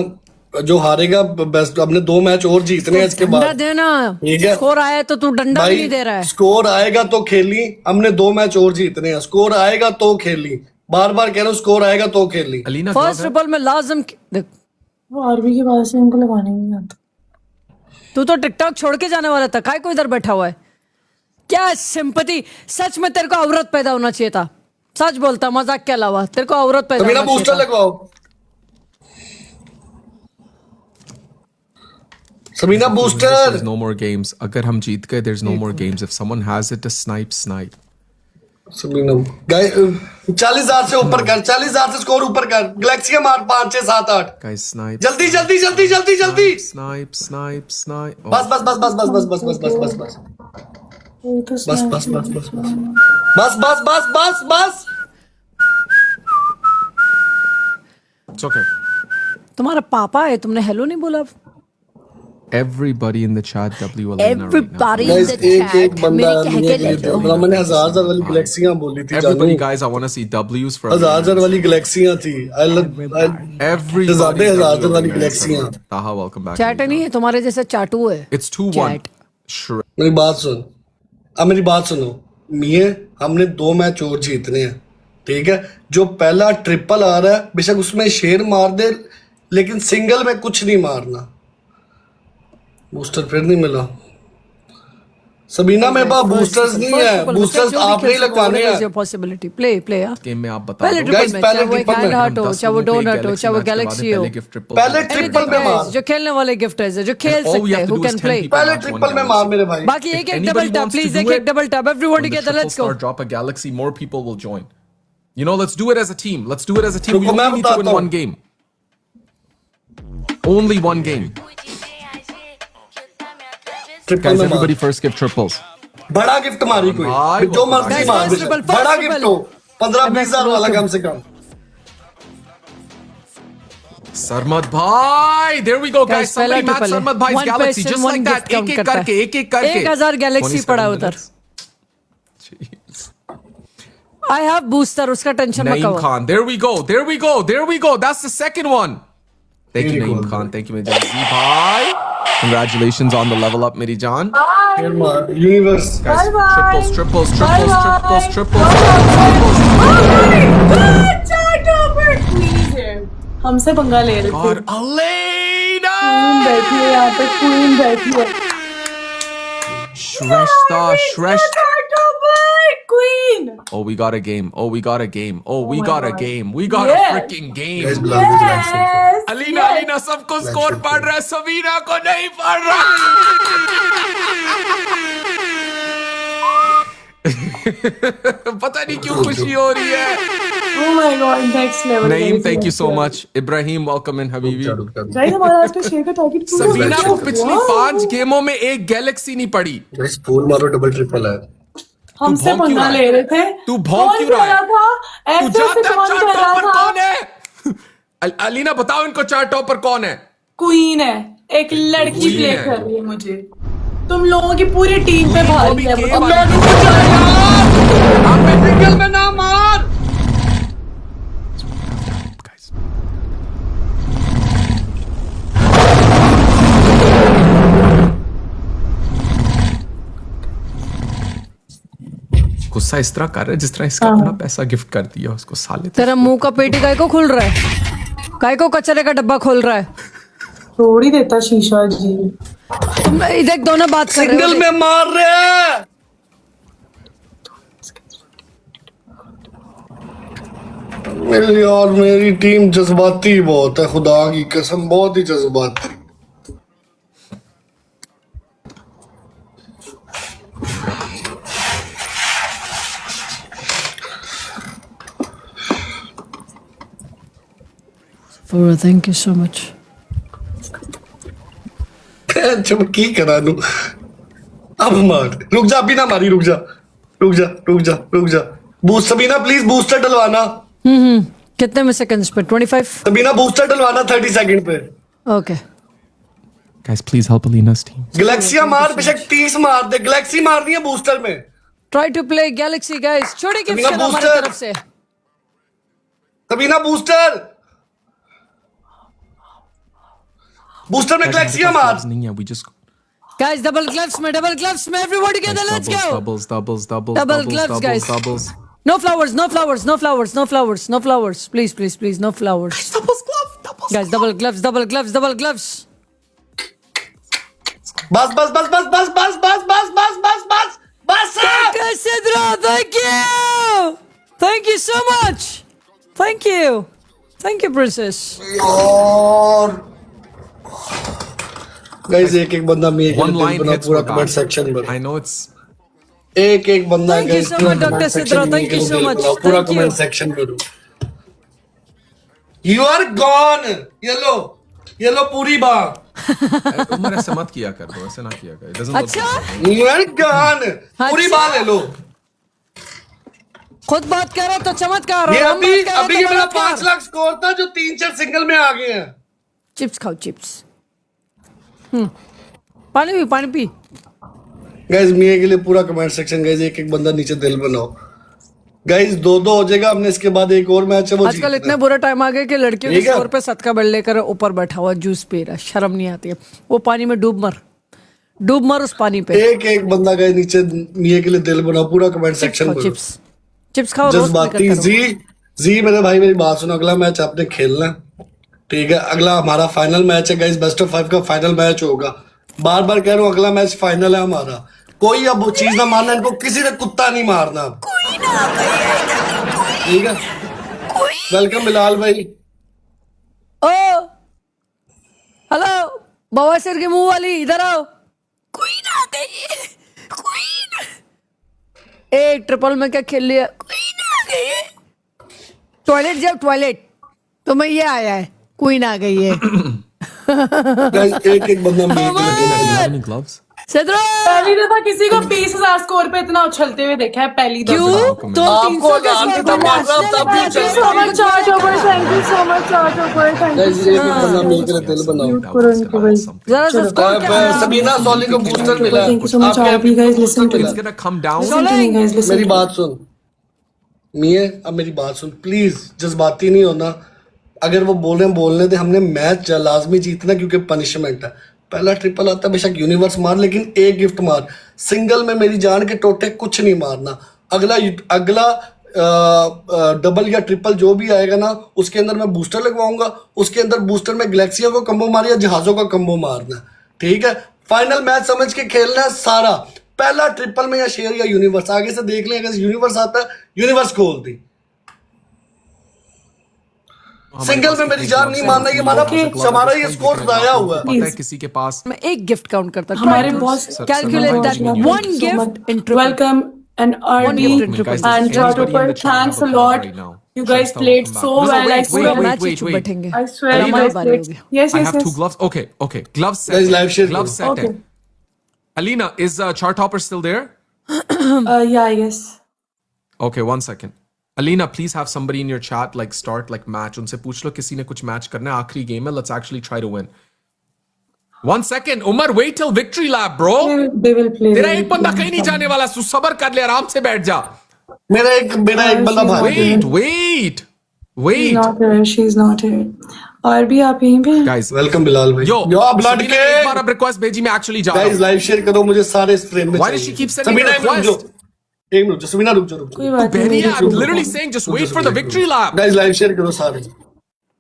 जो हारेगा बेस्ट, अपने 2 मैच और जीतने हैं इसके डंडा बाद। देना, ठीक है। स्कोर आया तो तू डंडा भी नहीं दे रहा है। स्कोर आएगा तो खेली, हमने 2 मैच और जीतने हैं। स्कोर आएगा तो खेली, बार बार कह रहा हूँ स्कोर आएगा तो खेली। अलीना फर्स्ट ट्रिपल में लाजम देख, वो आरबी की बात से उनको लगाने नहीं आता। तू तो टिकटॉक छोड़ के जाने वाला था, काय को इधर बैठा हुआ है? क्या सिंपैथी, सच में तेरे को औरत पैदा होना चाहिए था। सच बोलता, मजाक के अलावा तेरे को औरत पैदा सबीना होना बूस्टर चाहिए था। लगवाओ। Sabina booster. There's no more games. अगर हम जीत गए, there's no more games. If someone has it, just snipe. Sabina guys 40,000 से ऊपर कर, 40,000 से स्कोर ऊपर कर। गैलेक्सी मार 5 6 7 8 Guys, snipe. जल्दी जल्दी जल्दी जल्दी जल्दी। Snipe. Oh. बस बस बस बस बस बस बस बस बस बस बस वो तो बस बस बस बस बस बस बस बस। It's okay. तुम्हारा पापा है, तुमने हेलो नहीं बोला? Everybody in the chat, W Alina right now. Everybody in guys the एक एक chat, बंदा मेरे कह के ले लो। मतलब मैंने 1000 वाली गैलेक्सियां बोली थी। Everybody, जानू guys, I want to see W's for 1000 वाली गैलेक्सियां थी। everybody. ज़्यादा 1000 वाली गैलेक्सियां। Taha, welcome back. चैट नहीं है तुम्हारे जैसे, चाटू है। It's 2-1. Chat. Sure. मेरी बात सुन, अब मेरी बात सुनो मियां, हमने 2 मैच और जीतने हैं। ठीक है, जो पहला ट्रिपल आ रहा है बेशक उसमें शेर मार दे, लेकिन सिंगल में कुछ नहीं मारना। बूस्टर फिर नहीं मिला। सबीना मेरे पास बूस्टर्स नहीं है, बूस्टर्स आप नहीं लगवाने हैं। पॉसिबिलिटी प्ले यार। Game में आप बता पहले दो। ट्रिपल Guys, में, पहले चाहे वो ट्रिपल हैंड में हार्ट हो, चाहे वो डोनट हो, चाहे वो गैलेक्सी हो, पहले ट्रिपल में मार। जो खेलने वाले गिफ्टर्स है, जो खेल all we सकते have हैं, to who do is can 10 play. people. पहले ट्रिपल में मार मेरे भाई। बाकी एक एक Anybody double tap wants to please, do एक एक it? Double tap everyone When the together, triple let's go. star drop a galaxy, more people will join. You know, let's do it as a team. Let's do it as a team. We रुको, मैं only need to win बताता हूँ। one game. Only one game. Triple Guys, में everybody मार। first give triples. बड़ा gift मारी कोई, भाई, जो मर्जी Guys, मार, first triple, बड़ा first गिफ्ट triple. हो 15-20 हजार वाला कम से कम। Sarmad bhai, there we go, guys. पहला Somebody match ट्रिपल है। Sarmad bhai's One galaxy, person, just one like that. gift count एक करता करके, है। एक करके. 1000 गैलेक्सी 27 पड़ा उधर। minutes. Jeez. I have booster, उसका टेंशन मत Naeem करो। Khan, there we go. That's the second one. Thank you, Naeem Khan. Thank you, Meri Jaan. Bhai. Congratulations on the level up, Meri Jaan. फिर मार universe. Guys, Bye-bye. triples. Please है, हमसे पंगा ले रहे थे। God, Alina! क्वीन बैठी है यहाँ पे, क्वीन बैठी है। Shreshta. Queen. Oh, we got a game. We got a God. game. We got a Yes. freaking game. Guys बुला दो गैलेक्सी को। अलीना सबको स्कोर पढ़ रहा है, सबीना को नहीं पढ़ रहा। पता नहीं क्यों खुशी हो रही है। Oh my God, next level. Naeem, thank you so much. Ibrahim, welcome in, Habibi. Guys हमारा आज का शेयर का टारगेट पूरा हो सबीना गया। को पिछली 5 गेमों में एक गैलेक्सी नहीं पड़ी। गाइस फूल मारो, डबल ट्रिपल है। हमसे भौंक क्यों पंगा रहा है? ले रहे थे। तू भौंक कौन क्यों रहा है? कह था? ऐसे तू ऐसे जानता कौन है कह चार रहा टॉपर था? कौन है? अलीना बताओ इनको, चार टॉपर कौन है? क्वीन है, एक लड़की Queen प्ले है। कर रही है मुझे। तुम लोगों की पूरी टीम पे वो भारी भी है। के अब वाली मैं को जा यार। आप पे सिंगल में ना मार। Guys. गुस्सा इस तरह कर रहा है जिस तरह इसका अपना पैसा गिफ्ट कर दिया उसको, साले। तेरा मुंह का पेटी काय को खुल रहा है? काय को कचरे का डब्बा खोल रहा है? तोड़ ही देता शीशा जी। तुम देख, दोनों बात कर रहे सिंगल हो। में मार रहे हैं। मेरी टीम जज्बाती बहुत है, खुदा की कसम बहुत ही जज्बाती। पूरा थैंक यू सो मच। जब की करा लू अब मार, रुक जा अभी ना मारी, रुक जा रुक जा रुक जा रुक जा। बूस्ट सबीना प्लीज बूस्टर डलवाना। कितने में सेकंड्स पे? 25। सबीना बूस्टर डलवाना 30 सेकंड पे। Okay Guys, please help Alina's team. गैलेक्सिया मार, बेशक 30 मार दे, गैलेक्सी मारनी है बूस्टर में। Try to play galaxy guys. छोटी गिफ्ट सबीना हमारी booster। तरफ से। सबीना बूस्टर, बूस्टर में गैलेक्सिया मार। नहीं है, we just guys double gloves में everybody together let's go. doubles. Double gloves, guys. Doubles. No flowers, no flowers, no flowers, no flowers, no flowers. Please, please, please, no flowers. Guys, double gloves, double gloves, double gloves. बस बस बस बस बस बस बस बस बस बस बस बस। Okay, Sidra, thank you. Thank you so much. Thank you. Thank you, princess. और गाइस एक एक बंदा मेरे One लिए line बना hits पूरा were कमेंट bad. सेक्शन में। I know it's एक एक बंदा Thank you guys so much, Dr. Sidra. Thank you so much. पूरा Thank you. कमेंट सेक्शन में। You are gone. येलो पूरी बात। उमर ऐसे मत किया कर दो, ऐसे ना किया कर। It doesn't look अच्छा? good. You are gone. पूरी अच्छा। बात ले लो। खुद बात कर रहा तो चमत्कार। ये और हम अभी बात कर रहे अभी तो ये मेरा बलात्कार। 5 लाख स्कोर था जो 3-4 सिंगल में आ गए हैं। चिप्स खाओ चिप्स। पानी पी। गाइस मिया के लिए पूरा कमेंट सेक्शन। गाइस एक एक बंदा नीचे दिल बनाओ। गाइस 2-2 हो जाएगा हमने, इसके बाद एक और मैच है वो आजकल जीतना इतने है। बुरा टाइम आ गया कि लड़कियों के ठीक है। स्टोर पे सदका बेल लेकर ऊपर बैठा हुआ जूस पी रहा है। शर्म नहीं आती है। वो पानी में डूब मर उस पानी पे। एक एक बंदा गाइस नीचे मिया के लिए दिल बनाओ, पूरा कमेंट सेक्शन खाओ में। चिप्स खाओ। रोस्ट जज्बाती निकलता रहो। जी मेरे भाई मेरी बात सुनो, अगला मैच आपने खेलना है, ठीक है। अगला हमारा फाइनल मैच है गाइस, बेस्ट ऑफ 5 का फाइनल मैच होगा। बार बार कह रहा हूँ अगला मैच फाइनल है हमारा। कोई अब वो चीज ना मानना, इनको किसी ने कुत्ता नहीं मारना अब, ठीक है। वेलकम बिलाल भाई। ओ हेलो बवासीर के मुंह वाली, इधर आओ। क्वीन आ गई है। एक ट्रिपल में क्या खेल लिया? क्वीन आ गई है। टॉयलेट जाओ टॉयलेट। तुम्हें ये आया है क्वीन आ गई है। गाइस एक एक बंदा मिया के लिए दिल Do you बनाओ। have any gloves? सिद्रो पहली दफा किसी को 20,000 स्कोर पे इतना उछलते हुए देखा है, पहली क्यों? दफा। तुम आपको 300 के आजाद स्कोर था पे मारना, तब भी Thank you so much, Charge Over. Thank you so much, Charge Over. Thank you guys so एक एक बंदा मिया के लिए दिल बनाओ। That was gonna have something. जरा सा स्कोर क्या है? सबीना सॉली को बूस्टर मिला है। Thank you so much, आपके RP guys. Listen to It's me. gonna come down. Listen to me, guys. Listen मेरी to me. बात सुन मिया, अब मेरी बात सुन प्लीज, जज्बाती नहीं होना। अगर वो बोल रहे हैं बोलने दे, हमने मैच लाजमी जीतना क्योंकि पनिशमेंट है। पहला ट्रिपल आता है बेशक यूनिवर्स मार, लेकिन एक गिफ्ट मार। सिंगल में मेरी जान के टोटे कुछ नहीं मारना। अगला डबल या ट्रिपल जो भी आएगा ना, उसके अंदर मैं बूस्टर लगवाऊंगा। उसके अंदर बूस्टर में गैलेक्सिया को कम्बो मार या जहाजों का कम्बो मारना, ठीक है। फाइनल मैच समझ के खेलना है सारा। पहला ट्रिपल में या शेयर या यूनिवर्स, आगे से देख लें। अगर यूनिवर्स आता है यूनिवर्स खोल दी। सिंगल में मेरी जान नहीं मानना, ये हमारा ये स्कोर दाया हुआ है। पता है किसी के पास मैं एक गिफ्ट काउंट करता हूँ। हमारे boss calculate that one gift in triple. Welcome and RB gift in triple. and Charge Over. Thanks a lot. You guys played so well. I पूरा swear. मैच ही चुप बैठेंगे। I swear you हमारी guys बारी played. होगी। Yes, I yes, have two yes. gloves. Okay. Gloves set. Guys, live share Gloves karo. set. Okay. Alina, is Chartopper still there? Yeah, yes. Okay, 1 second. Alina, please have somebody in your chat like start like match. उनसे पूछ लो किसी ने कुछ match करना है, आखिरी game है. Let's actually try to win. 1 second. Umar, wait till victory lap, bro. They will play. तेरा एक बंदा कहीं नहीं जाने वाला. तू सबर कर ले, आराम से बैठ जा. मेरा एक बंदा भाग गया। Wait. She's not here. She's not here. RB आप यहीं पे हैं? Guys, वेलकम बिलाल भाई। yo, ब्लड सबीना के ने एक बार अब रिक्वेस्ट भेजी, मैं एक्चुअली जा रहा गाइस हूँ. लाइव शेयर करो, मुझे सारे इस फ्रेम में Why does she keep sending Sabina me एक मिनट request? रुक जाओ, सबीना रुक जाओ। कोई बात नहीं। Benny, I'm literally saying just wait for the victory lap. Guys live share करो सारे।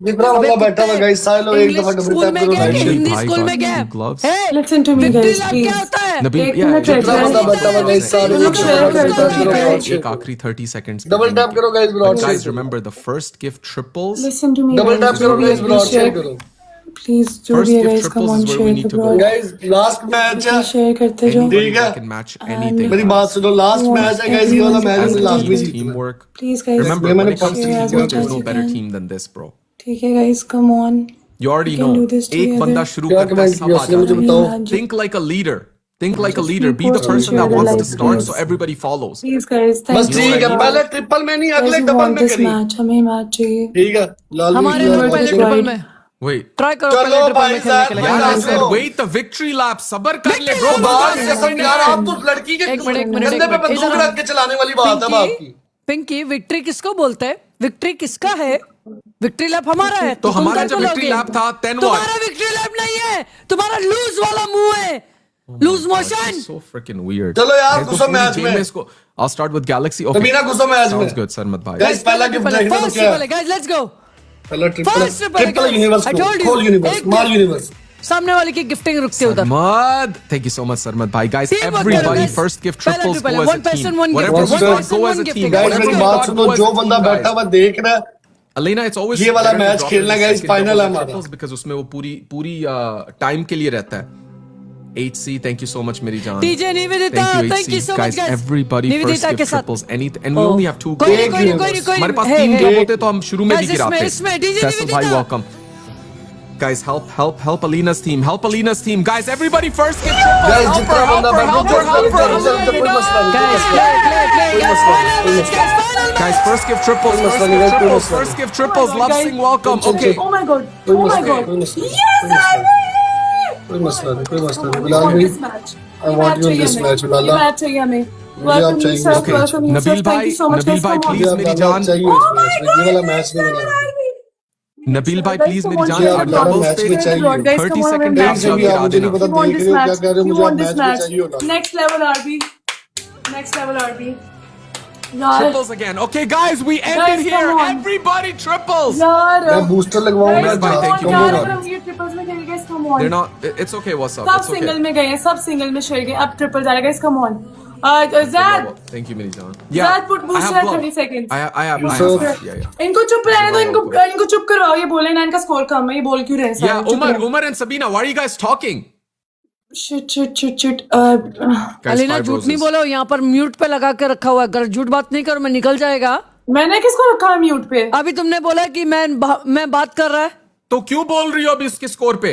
जितना बंदा बैठा हुआ गाइस सारे लोग एक दफा डबल स्कूल टैप में करो गए लाइव कि शेयर। हिंदी भाई स्कूल में got गए? two gloves. Hey, Listen to me, victory guys, lap please. क्या होता है? Nabil, एक yeah, मिनट just- जितना बंदा बैठा हुआ गाइस सारे तुम लोग share कर दो, ठीक है? एक आखिरी 30 seconds. डबल टैप करो guys But broad guys, share. remember the first gift triples. Listen to me. Double tap guys. करो गाइस ब्रॉड शेयर share- करो। Please, जो First भी है gift guys, come triples on, is where we share need the to go. vlog. Guys last match है। Share करते जाओ. Anybody ठीक है। that can match anything. मेरी बात सुनो, लास्ट मैच है गाइस, ये वाला मैच As में a लाजमी team, जीतना। teamwork. Please, guys. Remember, ये when मैंने it comes to share teamwork, there's no as better much as team than this, bro. ठीक है guys, come on. You already We can know. do this एक together. बंदा शुरू क्या करता है, कमेंट सब किया आ उसने मुझे जाते बताओ। हैं. Think like a leader. Think like a Just leader. Be the repost and person that share the wants to like, start please. so everybody follows. Please guys, बस थैंक ठीक है, यू। पहले ट्रिपल में नहीं, अगले गाइस, डबल वांट में this करी। Match, हमें मैच चाहिए। ठीक है, लाल हमारे भी में किया, पहले बहुत ट्रिपल अच्छा। में Wait. ट्राई करो चलो पहले ट्रिपल भाई में खेलने के लिए साहब, यार, I guys. said चलो। wait the victory lap. सबर कर ले bro. बात कसम यार, आप तो लड़की के एक मिनट, कंधे पे बंदूक रख के चलाने वाली बात है आपकी। पिंकी, विक्ट्री किसको बोलते हैं? विक्ट्री किसका है? विक्ट्री लैप हमारा है, तो तुम हमारा कल जब को victory लोगे। lap था, then what? तुम्हारा विक्ट्री लैप नहीं है, तुम्हारा लूज वाला मुंह है, loose motion. So freaking weird. चलो यार, इसको घुसो पूरी मैच game में। इसको. I'll start with Galaxy. Okay. तभी ना घुसो मैच में। Sounds good, Sarmat bhai. Guys, पहला गिफ्ट देखने तो क्या है? Guys let's go. पहला triple, First triple, triple guys. Universe I को told you. खोल, यूनिवर्स एक मार, gift. यूनिवर्स। सामने वाले की गिफ्टिंग रुकती है उधर। Sarmat. Thank you so much, Sarmat bhai. Guys, Team work everybody करो, guys. first gift पहला triples triple go है. as a One person, team. one gift. Whatever One we got, person, go one as a gift. team. Guys Whatever मेरी we बात got, सुनो, go as जो a बंदा team, बैठा guys. हुआ देख रहा है, Alina, it's always ये वाला better to मैच drop खेलना in guys, second final double है हमारा। triples because उसमें वो पूरी टाइम के लिए रहता है. HC, thank you so much, मेरी जान. TJ Nivedita, thank you so much, guys. Everybody first Nivedita gift के साथ। triples, and we only have 2 कोई goals. नहीं, कोई नहीं, कोई हमारे पास नहीं। 3 Hey, गिफ्ट hey. होते तो हम शुरू में भी Guys, गिराते. इसमें DJ Faisal bhai, Nivedita। welcome. Guys, help Alina's team. Help Alina's team. Guys, everybody first gift triples. Guys Help जितना her, बंदा help her, बैठा help her, help her, help her. कोई मसला नहीं, Guys, play, guys. Final match, guys, final match. Guys, first gift triples, कोई first मसला नहीं, gift कोई triples, मसला first नहीं। gift triples. Oh my Love God, Singh, welcome. चल, Okay. Oh my god, कोई oh my मसला god. नहीं, कोई मसला नहीं, Yes, कोई मसला नहीं, कोई मसला नहीं। I बिलाल want भाई, this match. I want you in this match, ये बिलाल। मैच चाहिए हमें। मुझे आप Welcome चाहिए, Yusuf, okay. welcome Yusuf. Nabil Thank bhai, you so much, Nabil guys. bhai, Come on. please, मुझे मेरी आप जान। चाहिए इस मैच में, ये वाला मैच नहीं मिला। Nabil bhai, please, मेरी Guys, जान. मुझे Our आप doubles मैच take में चाहिए। 30 come on, second match round से भी गिरा आप मुझे नहीं देना. पता You want देख this रहे हो क्या match? कह रहे हो, You मुझे आप want this मैच में match? चाहिए होना। Next level RB. Next level RB. यार, Triples again. Okay, guys, we ended Guys, here. come on. Everybody triples. यार. मैं booster लगवाऊंगा, Guys, bhai, come thank on, you, यार, Mohan. अगर हम ये triples में खेलेंगे, guys, come on. They're not. It's okay. What's up? सब It's सिंगल okay. में गए हैं, सब सिंगल में शेयर गए, अब ट्रिपल जा रहा है, guys, come on. Zad, Thank you, मेरी जान. Zad put I booster have at block. 30 seconds. I have. Yusuf. Yeah. इनको चुप रहने दो, इनको चुप करवाओ, ये बोले ना इनका स्कोर कम है, ये बोल क्यों रहे हैं सारे? Yeah, चुप रहो। Umar and Sabina, why are you guys talking? Shit. Guys, Alina 5 झूठ नहीं roses. बोलो, यहाँ पर म्यूट पे लगा के रखा हुआ है, अगर झूठ बात नहीं करो मैं निकल जाएगा। मैंने किसको रखा है म्यूट पे? अभी तुमने बोला कि मैं बात कर रहा है। तो क्यों बोल रही हो अभी इसके स्कोर पे?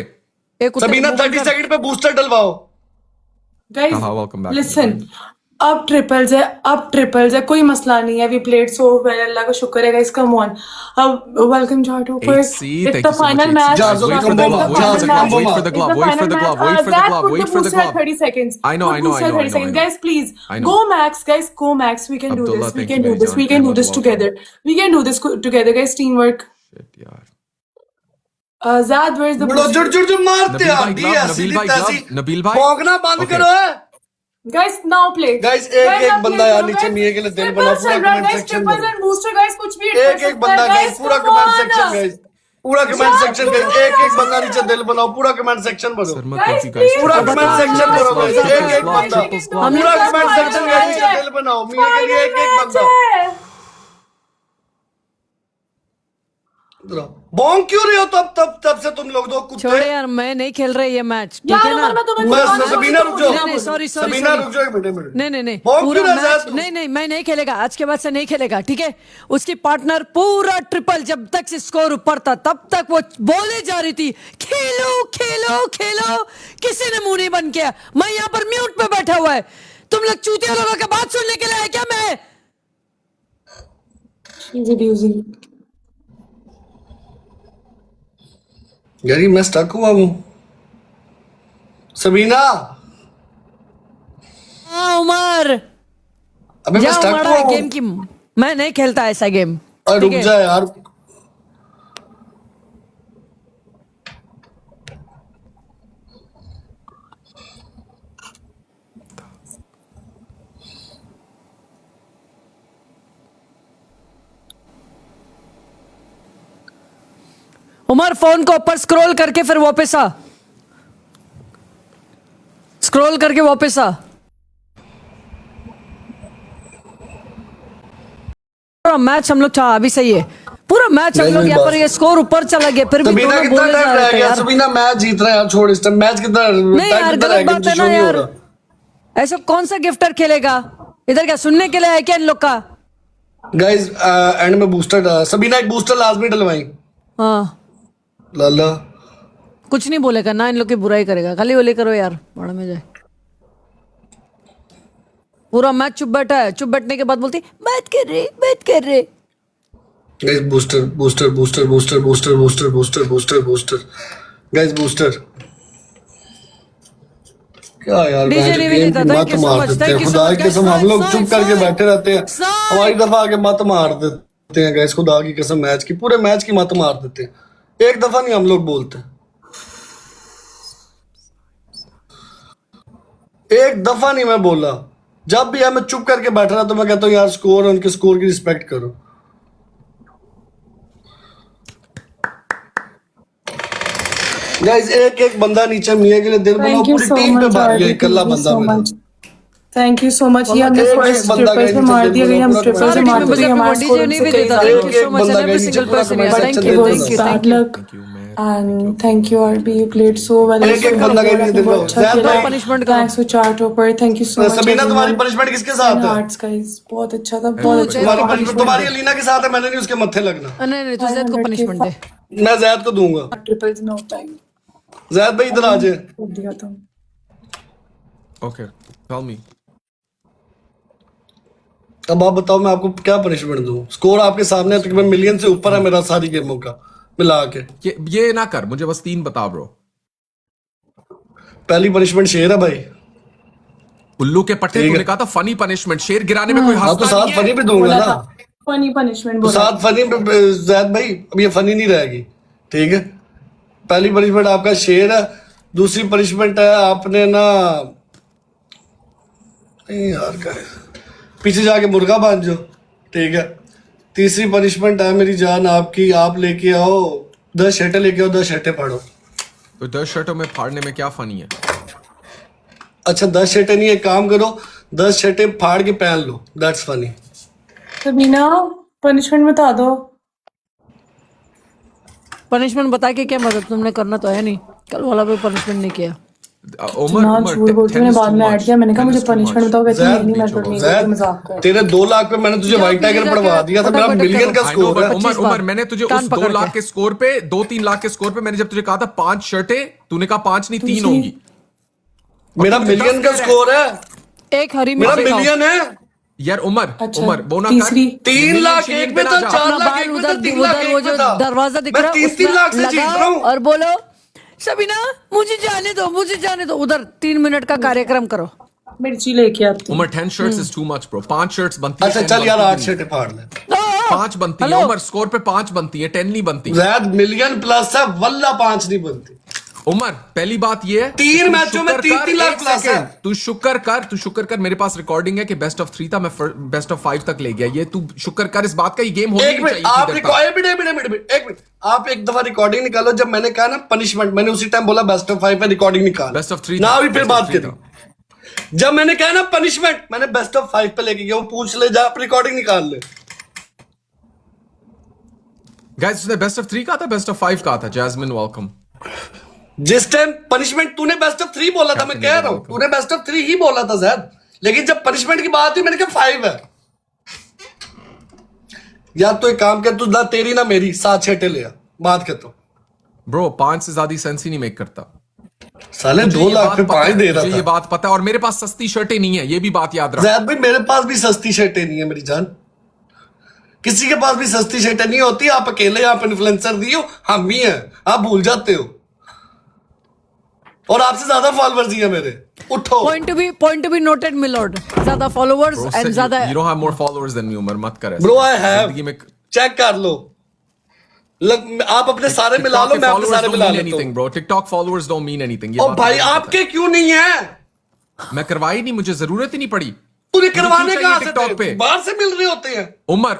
एक उत्तर सबीना मुंह बंद 30 कर। सेकंड पे बूस्टर डलवाओ। Guys, welcome back. लिसन, अब ट्रिपल्स है, कोई मसला नहीं है, वी प्लेड सो वेल, अल्लाह का शुक्र है गाइस, कम ऑन। अब वेलकम जाटो पर HC, thank you so much, final HC. Match. Guys, wait for the glove, wait for the glove, wait for the glove, wait for the glove, wait for the glove. 30 seconds. I know. 30 seconds. Guys, please I know. go max, guys, go max. We can do Abdullah, this. We thank can you do very this. much. We can do Ahmed, this welcome. together. We can do this together, guys. Teamwork. Shit, यार. Zad, where's the बड़ो booster? जुड़ मारते नबील यार, भाई दी glove, ऐसी नबील दी भाई तैसी। glove, Nabeel भाई। भौंकना बंद Okay. करो है। Guys, now play. Guys, Guys, एक now बंदा play यार करो, नीचे guys. मिए के लिए दिल Triples बनाओ, चल पूरा रहा है, कमेंट guys. सेक्शन Triples करो। and booster, guys, कुछ भी hit कर एक सकता बंदा है, गाइस, पूरा come comment on. Section guys, पूरा कमेंट सेक्शन गाइस, एक बंदा नीचे दिल बनाओ, पूरा कमेंट सेक्शन भरो। Sarma, Guys, thank you guys. please. पूरा Triples, कमेंट सेक्शन triples, करो triples, गाइस, triples, एक glove, बंदा, triples, glove. पूरा Final comment section match guys, है। दिल बनाओ, मियां के लिए एक Final बंदा। match है। बॉन्ग क्यों रहे हो तब से तुम लोग दो कुत्ते? छोड़े यार, मैं नहीं खेल रही ये मैच, ठीक यार, है ना? उमर, मैं तुम्हें बस बताऊं, सबीना रुक जाओ। नहीं, sorry, सबीना रुक जाओ, एक मिनट। नहीं बॉन्ग पूरा क्यों रहा मैच तू? नहीं मैं नहीं खेलेगा, आज के बाद से नहीं खेलेगा, ठीक है? उसकी पार्टनर पूरा ट्रिपल, जब तक से स्कोर ऊपर था तब तक वो बोले जा रही थी खेलो खेलो खेलो, किसी ने मुंह नहीं बंद किया। मैं यहाँ पर म्यूट पे बैठा हुआ है, तुम लोग चूतिया लोगों की बात सुनने के लिए है क्या? मैं She's abusing. यार ये मैं स्टक हुआ हूँ। सबीना, हाँ उमर, अबे मैं जाओ स्टक मारा हुआ हूँ। गेम की, मैं नहीं खेलता ऐसा गेम, अरे ठीक रुक है? जा यार। उमर फोन को ऊपर स्क्रॉल करके फिर वापस आ, स्क्रॉल करके वापस आ। पूरा मैच हम लोग था, अभी सही है, पूरा मैच हम नहीं, लोग नहीं, यहाँ पर बस। ये स्कोर ऊपर चला गया, फिर भी सबीना दोनों कितना बोले जा टाइम रहे रह थे गया? यार। सबीना मैच जीत रहा है यार, छोड़ इस टाइम मैच कितना नहीं टाइम यार, कितना गलत रह गया? बात है शो ना नहीं हो यार, रहा। ऐसा कौन सा गिफ्टर खेलेगा? इधर क्या सुनने के लिए है क्या इन लोग का? गाइस एंड में बूस्टर, सबीना एक बूस्टर लाजमी डलवाई। हाँ लाला कुछ नहीं बोलेगा ना, इन लोग की बुराई करेगा, खाली वो ले करो यार, भाड़ में जाए। पूरा मैच चुप बैठा है, चुप बैठने के बाद बोलती बात कर रहे। Guys booster booster booster booster booster booster booster booster booster guys booster. क्या यार DJ मैच ने भी गेम देता, की thank मत you so मार much, देते thank हैं, you so खुदा much, की कसम guys, हम लोग sign, चुप करके sign, बैठे रहते हैं, sign। हमारी दफा आके मत मार देते हैं गाइस, खुदा की कसम मैच की पूरे मैच की मत मार देते हैं, एक दफा नहीं हम लोग बोलते, एक दफा नहीं मैं बोला, जब भी मैं चुप करके बैठ रहा तो मैं कहता हूँ यार स्कोर, उनके स्कोर की रिस्पेक्ट करो। गाइस एक एक बंदा नीचे मियां के लिए दिल बनाओ, थैंक यू पूरी सो टीम पे मच भारी है, आरती, इकल्ला थैंक यू बंदा सो मेरा। Much, thank you so much. ये हमने एक फर्स्ट बंदा ट्रिपल गया पे मार नीचे दिया, दिल हम बनाओ, ट्रिपल पूरा से सारे मार टीम दिया, मेंबर्स हमारे को स्कोर DJ नहीं भी से देता, कई थैंक यू सो मच बंदा एवरी गया सिंगल नीचे, पूरा पर्सन यार, कमेंट थैंक सेक्शन यू दे थैंक यू देना। Thank you. luck and thank you RB, you played so well, एक एक बंदा गया नीचे दिल बनाओ। अच्छा ज़्यादा खेला, punishment करो। thanks for chart topper, thank you so much Sabina तुम्हारी everyone। पनिशमेंट किसके साथ है? hearts guys, बहुत अच्छा था, बहुत अच्छा तुम्हारी था। punishment तुम्हारी अलीना के साथ है, मैंने नहीं उसके मत्थे लगना, नहीं तू जैद को पनिशमेंट दे। मैं जैद को दूंगा। ट्रिपल्स नो टाइम जैद भाई इधर आ जाए। दिया था। Okay, tell me. अब आप बताओ मैं आपको क्या पनिशमेंट दूं? स्कोर आपके सामने है, तकरीबन मिलियन से ऊपर है मेरा सारी गेमों का मिला के। ये ना कर, मुझे बस 3 बता ब्रो। पहली पनिशमेंट शेर है भाई। उल्लू के पट्टे, ठीक है। तूने कहा था फनी पनिशमेंट, शेर गिराने में कोई हाँ तो हंसता साथ नहीं फनी है। भी दूंगा बोला ना, था फनी पनिशमेंट तो बोला साथ फनी जैद भाई अब ये फनी नहीं रहेगी, ठीक है। पहली पनिशमेंट आपका शेर है, दूसरी पनिशमेंट है आपने ना नहीं यार क्या है, पीछे जाके मुर्गा बांध जो, ठीक है। तीसरी पनिशमेंट है मेरी जान आपकी, आप लेके आओ 10 शर्टें, लेके आओ 10 शर्टें फाड़ो। तो 10 शर्टों में फाड़ने में क्या फनी है? अच्छा 10 शर्टें नहीं, एक काम करो 10 शर्टें फाड़ के पहन लो, दैट्स फनी। सबीना पनिशमेंट बता दो। पनिशमेंट बता के क्या मदद, तुमने करना तो है नहीं, कल वाला भी पनिशमेंट नहीं किया। ना झूठ बोलती, मैंने बाद में ऐड किया, मैंने कहा मुझे पनिशमेंट बताओ, कहती नहीं नहीं मैं तो नहीं करती, मजाक कर। तेरे 2 लाख पे मैंने तुझे व्हाइट टाइगर पढ़वा दिया था, मेरा मिलियन का I know, स्कोर but है। उमर 25 बार। मैंने तुझे कान उस 2 पकड़ लाख के। के स्कोर पे 2-3 लाख के स्कोर पे मैंने जब तुझे कहा था 5 शर्टें, तूने कहा 5 नहीं 3 होंगी। मेरा तुझे मिलियन 10 का कह रहा है। स्कोर है, एक हरी मेरा मिर्च खाओ। मिलियन है। यार उमर अच्छा, वो ना तीसरी। 3 लाख एक में था, 4 अपना लाख बाल एक में था, उधर 3 लाख उधर एक वो में जो था। दरवाजा दिख मैं रहा है 3 लाख से जीत रहा हूँ। और बोलो सबीना मुझे जाने दो, उधर 3 मिनट का कार्यक्रम करो। मिर्ची लेके आती हूँ। Umar 10 shirts is too much bro. 5 shirts बनती है, अच्छा 10 चल यार बनती 8 नहीं। शर्टें फाड़ ले। 5 बनती है हेलो। उमर, स्कोर पे 5 बनती है, 10 नहीं बनती। जैद मिलियन प्लस है, वल्ला 5 नहीं बनती। उमर पहली बात ये है, 3 तू मैचों में शुक्र 3 कर, लाख एक प्लस सेकंड, है। तू शुक्र कर मेरे पास रिकॉर्डिंग है कि बेस्ट ऑफ 3 था, मैं बेस्ट ऑफ 5 तक ले गया। ये तू शुक्र कर इस बात का, ये गेम होनी एक नहीं मिनट चाहिए आप थी इधर तक। एक मिनट आप एक दफा रिकॉर्डिंग निकालो, जब मैंने कहा ना पनिशमेंट, मैंने उसी टाइम बोला बेस्ट ऑफ 5 पे रिकॉर्डिंग निकाल, Best of 3 ना था, अभी फिर best of बात 3 करी। जब मैंने कहा ना पनिशमेंट, मैंने बेस्ट ऑफ 5 पे लेके गया, वो पूछ ले, जा आप रिकॉर्डिंग निकाल ले। गाइस उसने बेस्ट ऑफ 3 कहा था, बेस्ट ऑफ 5 कहा था। Jasmine welcome. जिस टाइम पनिशमेंट तूने बेस्ट ऑफ 3 बोला था, मैं कह रहा हूं तूने बेस्ट ऑफ 3 ही बोला था जैद, लेकिन जब पनिशमेंट की बात हुई मैंने कहा 5 है। या तो एक काम कर, तू ना तेरी ना मेरी 7 छेटे ले आ, बात करता हूं। ब्रो 5 से ज्यादा सेंस ही नहीं मेक करता। साले मुझे 2 ये लाख बात पे पता 5 है, दे रहा मुझे था। ये बात पता है, और मेरे पास सस्ती शर्टें नहीं है, ये भी बात याद रख। जैद भाई मेरे पास भी सस्ती शर्टें नहीं है मेरी जान, किसी के पास भी सस्ती शर्टें नहीं होती। आप अकेले आप इन्फ्लुएंसर दियो, हम ही हैं, आप भूल जाते हो। और आपसे ज्यादा फॉलोअर्स ही है मेरे, उठो। Point to be noted milord, ज्यादा फॉलोअर्स एंड ज्यादा You don't have more followers than me Umar, मत कर ऐसा। ब्रो आई हैव, जिंदगी में चेक कर लो। आप अपने सारे मिला लो, मैं अपने सारे मिला लेता हूं। Bro TikTok followers don't mean anything. और भाई आपके क्यों नहीं है? मैं करवाई नहीं, मुझे जरूरत ही नहीं पड़ी। तूने करवाने कहां से टिकटॉक पे थे? बाहर से मिल रहे होते हैं। उमर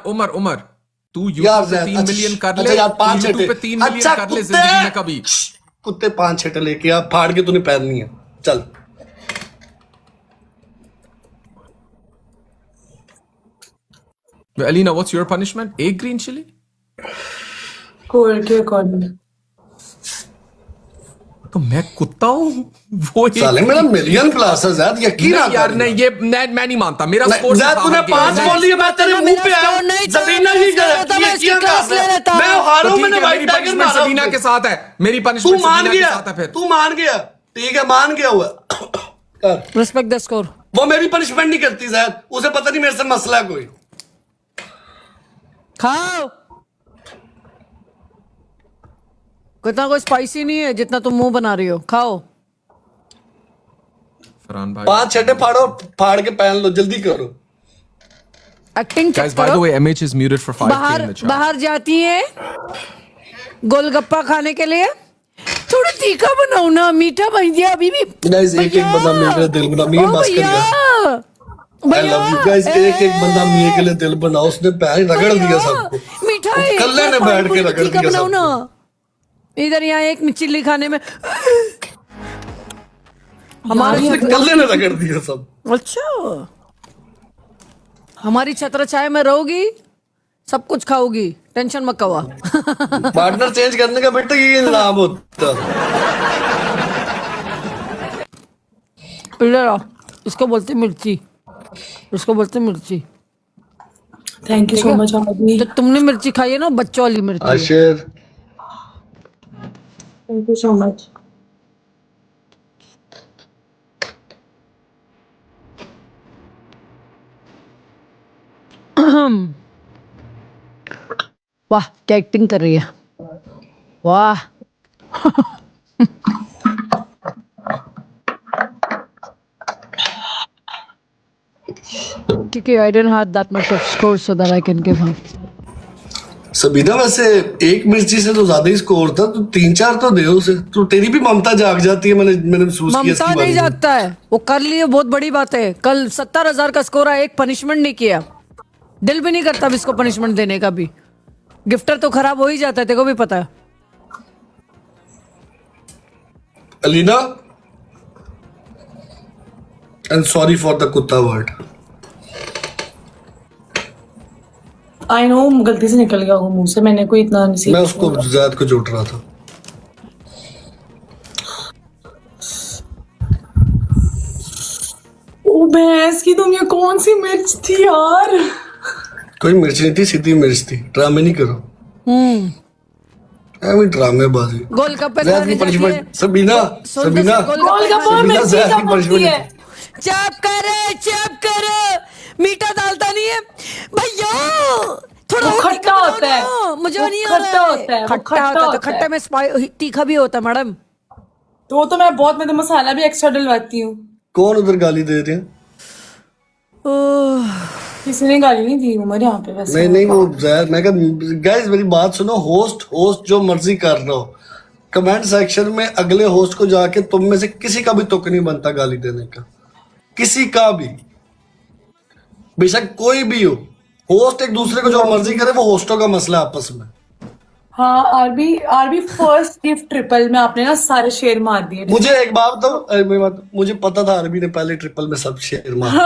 तू यार यूट्यूब पे 3 मिलियन कर ले, अच्छा यार 5 यूट्यूब छेटे, पे 3 मिलियन अच्छा कर ले जिंदगी में कभी। कुत्ते 5 छेटे लेके आ, फाड़ के तूने पहननी है, चल। Alina, what's your punishment? एक ग्रीन चिली? स्कोर के अकॉर्डिंग। तो मैं कुत्ता हूँ वो एक- साले मेरा मिलियन प्लस है जैद, यकीन नहीं आता यार है। नहीं, ये मैं नहीं मानता। मेरा नहीं, स्कोर जैद तूने 5 बोल लिया, मैं तेरे मुंह पे आया। स्कोर नहीं था, जमीना मेरा ही स्कोर होता, मैं इसकी क्लास ले लेता। मैं हार रहा हूँ ठीक मैंने है, व्हाइट मेरी टाइगर punishment मारा सबीना उसको। के साथ है, मेरी तू punishment मान सबीना के गया, साथ है फिर। तू मान गया, ठीक है मान गया हुआ कर। Respect the score. वो मेरी पनिशमेंट नहीं करती शायद, उसे पता नहीं मेरे से मसला है कोई। खाओ। इतना कोई स्पाइसी नहीं है जितना तुम मुंह बना रही हो, खाओ। फरहान भाई 5 छठे फाड़ो, फाड़ के पहन लो, जल्दी करो। Acting guys, check by the करो। way, MH is muted for 5K बाहर in the chat. बाहर जाती है गोलगप्पा खाने के लिए, थोड़ा तीखा बनाओ ना, मीठा भैया अभी भी। गाइस एक एक बंदा मिया के लिए दिल बना, मिया बस कर गया। आई लव यू गाइस, एक एक बंदा मिया के लिए दिल बनाओ। उसने पैर रगड़ दिया सबको, मीठा है, कल्ले ने बैठ के रगड़ तीखा दिया बनाओ ना। सबको। इधर यहाँ एक चिल्ली खाने में हमारे कल्ले ने रगड़ दिया सब। अच्छा, हमारी छत्र छाया में रहोगी, सब कुछ खाओगी, टेंशन मत कवा। पार्टनर चेंज करने का बेटा ये इंतजाम होता। इधर आओ, इसको बोलते मिर्ची, इसको बोलते मिर्ची। थैंक यू सो मच अभी। तो तुमने मिर्ची खाई है ना, बच्चों वाली मिर्ची। Ashir thank you so much. वाह क्या एक्टिंग कर रही है, वाह। क्योंकि I didn't have that much of score so that I can give him. Sabina वैसे एक मिर्ची से तो ज्यादा ही स्कोर था, तो 3-4 तो दे उसे। तो तेरी भी ममता जाग जाती है, मैंने महसूस किया ममता इसके नहीं बारे में। जागता है, वो कर लिए बहुत बड़ी बात है। कल 70,000 का स्कोर है, एक पनिशमेंट नहीं किया, दिल भी नहीं करता अब इसको पनिशमेंट देने का भी। गिफ्टर तो खराब हो ही जाता है, तेरे को भी पता है। Alina, and sorry for the कुत्ता वर्ड। आई नो गलती से निकल गया वो मुंह से, मैंने कोई इतना नहीं मैं सीखा। उसको जैद को जोड़ रहा था। ओ भैंस की, तुम ये कौन सी मिर्च थी यार? कोई मिर्च नहीं थी, सीधी मिर्च थी। ड्रामे नहीं करो, ऐਵੇਂ ड्रामेबाजी। गोलगप्पे जैद खाने की जाती है। पनिशमेंट सबीना, सुन तो सबीना, सही, गोलगप्पे गोलगप्पे खाने- में सबीना मिर्ची जैद कम की होती पनिशमेंट। है। चप कर, मीठा डालता नहीं है भैया, थोड़ा वो और खट्टा तीखा बनाओ होता है। ना, मुझे वो नहीं आ खट्टा रहा होता है, वो खट्टा खट्टा होता है, तो होता है। खट्टे में तीखा भी होता है मैडम। तो मैं बहुत, मैं तो मसाला भी एक्स्ट्रा डलवाती हूँ। कौन उधर गाली दे रहे हैं? किसी ने गाली नहीं दी उमर यहाँ पे वैसे। नहीं नहीं, वो जैद, मैं कहा गाइस मेरी बात सुनो। होस्ट जो मर्जी कर रहा हो, कमेंट सेक्शन में अगले होस्ट को जाके तुम में से किसी का भी तुक नहीं बनता गाली देने का, किसी का भी, बेशक कोई भी हो। होस्ट एक दूसरे को जो मर्जी करे, वो होस्टों का मसला है आपस में। हाँ, आरबी फर्स्ट गिफ्ट ट्रिपल में आपने ना सारे शेर मार दिए। मुझे एक बात बताओ, मेरी बात, मुझे पता था अरबी ने पहले ट्रिपल में सब शेयर मारा।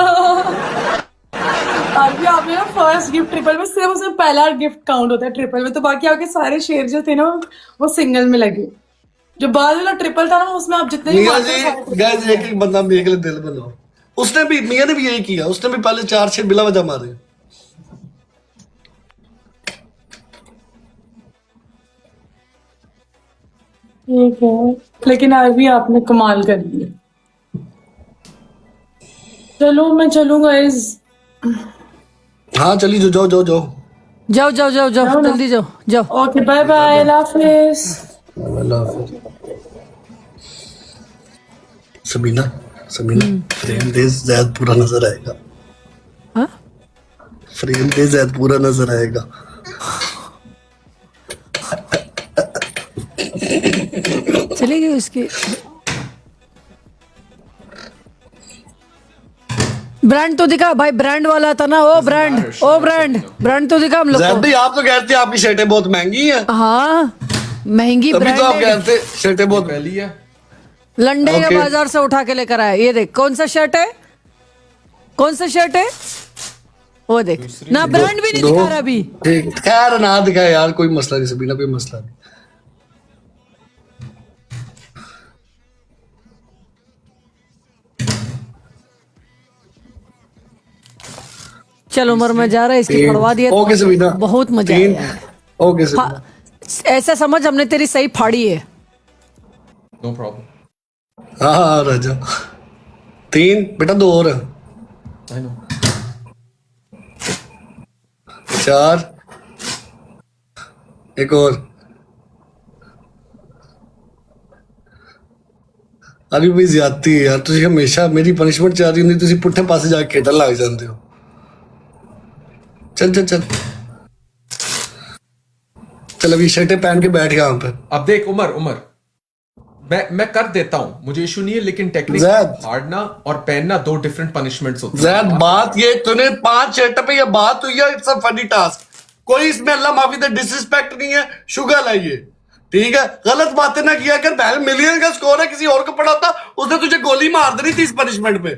आरबी आपने ना फर्स्ट गिफ्ट ट्रिपल में सिर्फ उसमें पहला गिफ्ट काउंट होता है ट्रिपल में, तो बाकी आपके सारे शेर जो थे ना वो सिंगल में लगे। जो बाद वाला ट्रिपल था ना उसमें आप जितने भी मियां मारते जी, हो सारे- गाइस एक एक बंदा मियां के लिए दिल बनाओ। उसने भी, मियां ने भी यही किया, उसने भी पहले 4 शेर बिला वजह मारे। ठीक है, लेकिन आरबी आपने कमाल कर दिया। चलो मैं चलूँ गाइस। हाँ चलिए, जाओ जाओ जाओ जाओ जाओ जाओ जाओ, जाओ ना। जल्दी जाओ जाओ। ओके बाय बाय, अल्लाह हाफिज। अल्लाह हाफिज। सबीना, फ्रेम दे, जैद पूरा नजर आएगा। हाँ? फ्रेम दे, जैद पूरा नजर आएगा। चली गई उसकी। ब्रांड तो दिखा भाई, ब्रांड वाला था ना, ओ ब्रांड तो दिखा हम लोग जैद को। भाई, आप तो कहते हैं आपकी शर्टें बहुत महंगी हैं, हाँ महंगी तभी तो आप ब्रांड, कहते हैं शर्टें बहुत। पहली है लंडे के Okay. बाजार से उठा के लेकर आया। ये देख कौन सा शर्ट है, कौन सा शर्ट है वो देख ना, ब्रांड भी नहीं दिखा रहा अभी। ठीक, खैर ना दिखाए यार, कोई मसला नहीं सबीना, कोई मसला नहीं। चल उमर में जा रहा है, इसकी पड़वा दिया। ओके सबीना, बहुत मजा तीन। आया। ओके सबीना, ऐसा समझ हमने तेरी सही फाड़ी है। No problem. हाँ हाँ राजा। 3 बेटा 2 और हैं। I know. 4 एक और। अभी भी ज्यादती है यार, तुझे हमेशा मेरी पनिशमेंट चाह रही होंगी, तुझे पुट्ठे पासे जाके खेतन लग जाते हो। चल चल चल चल, अभी शर्टें पहन के बैठ यहाँ पे। अब देख उमर मैं कर देता हूं, मुझे इशू नहीं है, लेकिन टेक्निक जैद। फाड़ना और पहनना 2 डिफरेंट पनिशमेंट्स होती जैद बात ये, तूने 5 शर्ट पे ये बात हुई है, इट्स अ फनी टास्क। कोई इसमें अल्लाह माफी दे डिसरिस्पेक्ट नहीं है, शुगर है ये, ठीक है। गलत बातें ना किया कर, पहले मिलियन का स्कोर है, किसी और को पड़ा होता उसने तुझे गोली मार देनी थी इस पनिशमेंट पे।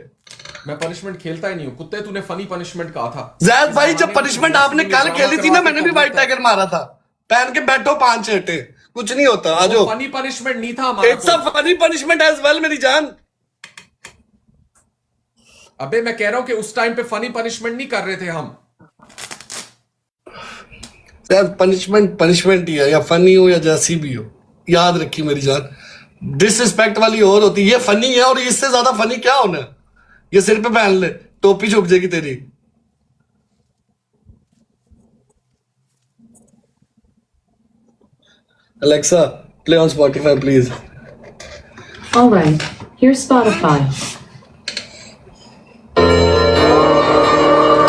मैं पनिशमेंट खेलता ही नहीं हूँ कुत्ते, तूने फनी पनिशमेंट कहा था। जैद भाई जब पनिशमेंट आपने कल खेली थी ना, मैंने भी व्हाइट टाइगर मारा था। पहन के बैठो 5 शर्टें, कुछ नहीं होता। आ जाओ। फनी पनिशमेंट नहीं था हमारा। It's a funny punishment as well मेरी जान। अबे मैं कह रहा हूं कि उस टाइम पे फनी पनिशमेंट नहीं कर रहे थे हम। पनिशमेंट ही है, या फनी हो या जैसी भी हो, याद रखी मेरी जान। डिसरिस्पेक्ट वाली और होती है, ये फनी है, और इससे ज्यादा फनी क्या होना है। ये सिर पे पहन ले, टोपी झुक जाएगी तेरी। Alexa, play on Spotify, please. All right, here's Spotify.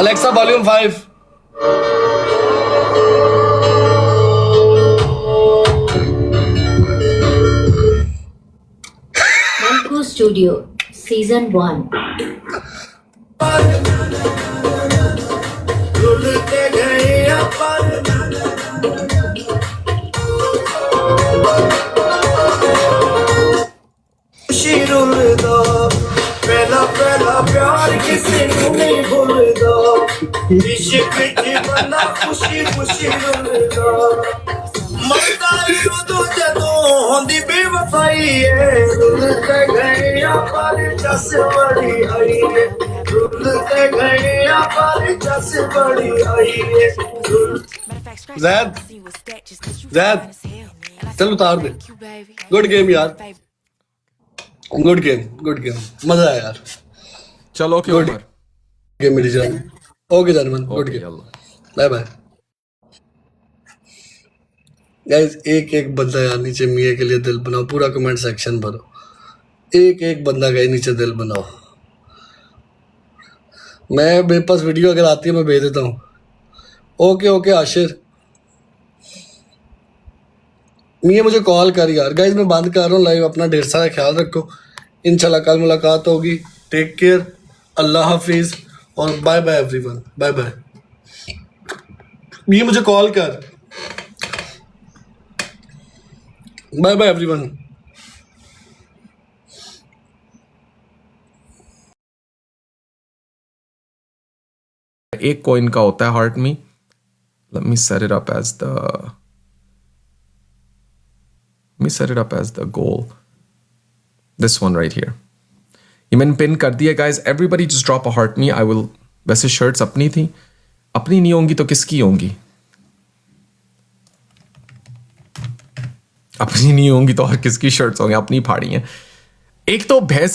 Alexa, volume 5. Manku Studio, Season 1. पहला पहला प्यार किसी को नहीं भूलदा, इश्क जीवना खुशी खुशी रुलदा, मस्ता तो जदों होंदी बेवफाई है, रुलते गए पर जस बड़ी आई है, रुलते गए पर जस बड़ी आई है। जैद चल उतार दे। गुड गेम यार, गुड गेम, मजा आया यार। चलो ओके Good. उमर। गेम मेरी जान। ओके जानमन, गुड ओके, गेम, यल्ला। Bye bye. गाइस एक एक बंदा यार नीचे मियाँ के लिए दिल बनाओ, पूरा कमेंट सेक्शन भरो, एक एक बंदा गए नीचे दिल बनाओ। मैं मेरे पास वीडियो अगर आती है मैं भेज देता हूँ। ओके ओके आशिर, मियाँ मुझे कॉल कर यार। गाइस मैं बंद कर रहा हूँ लाइव, अपना ढेर सारा ख्याल रखो, इंशाल्लाह कल मुलाकात होगी। टेक केयर, अल्लाह हाफिज और bye bye everyone, bye bye. मियाँ मुझे कॉल कर, बाय बाय एवरीवन। एक कॉइन का होता है heart me. Let me set it up as the goal. This one right here. ये मैंने पिन कर दिया guys. Everybody just drop a heart me. I will. वैसे shirts अपनी थी, अपनी नहीं होंगी तो किसकी होंगी? अपनी नहीं होंगी तो और किसकी shirts होंगी? अपनी फाड़ी हैं। एक तो भैंस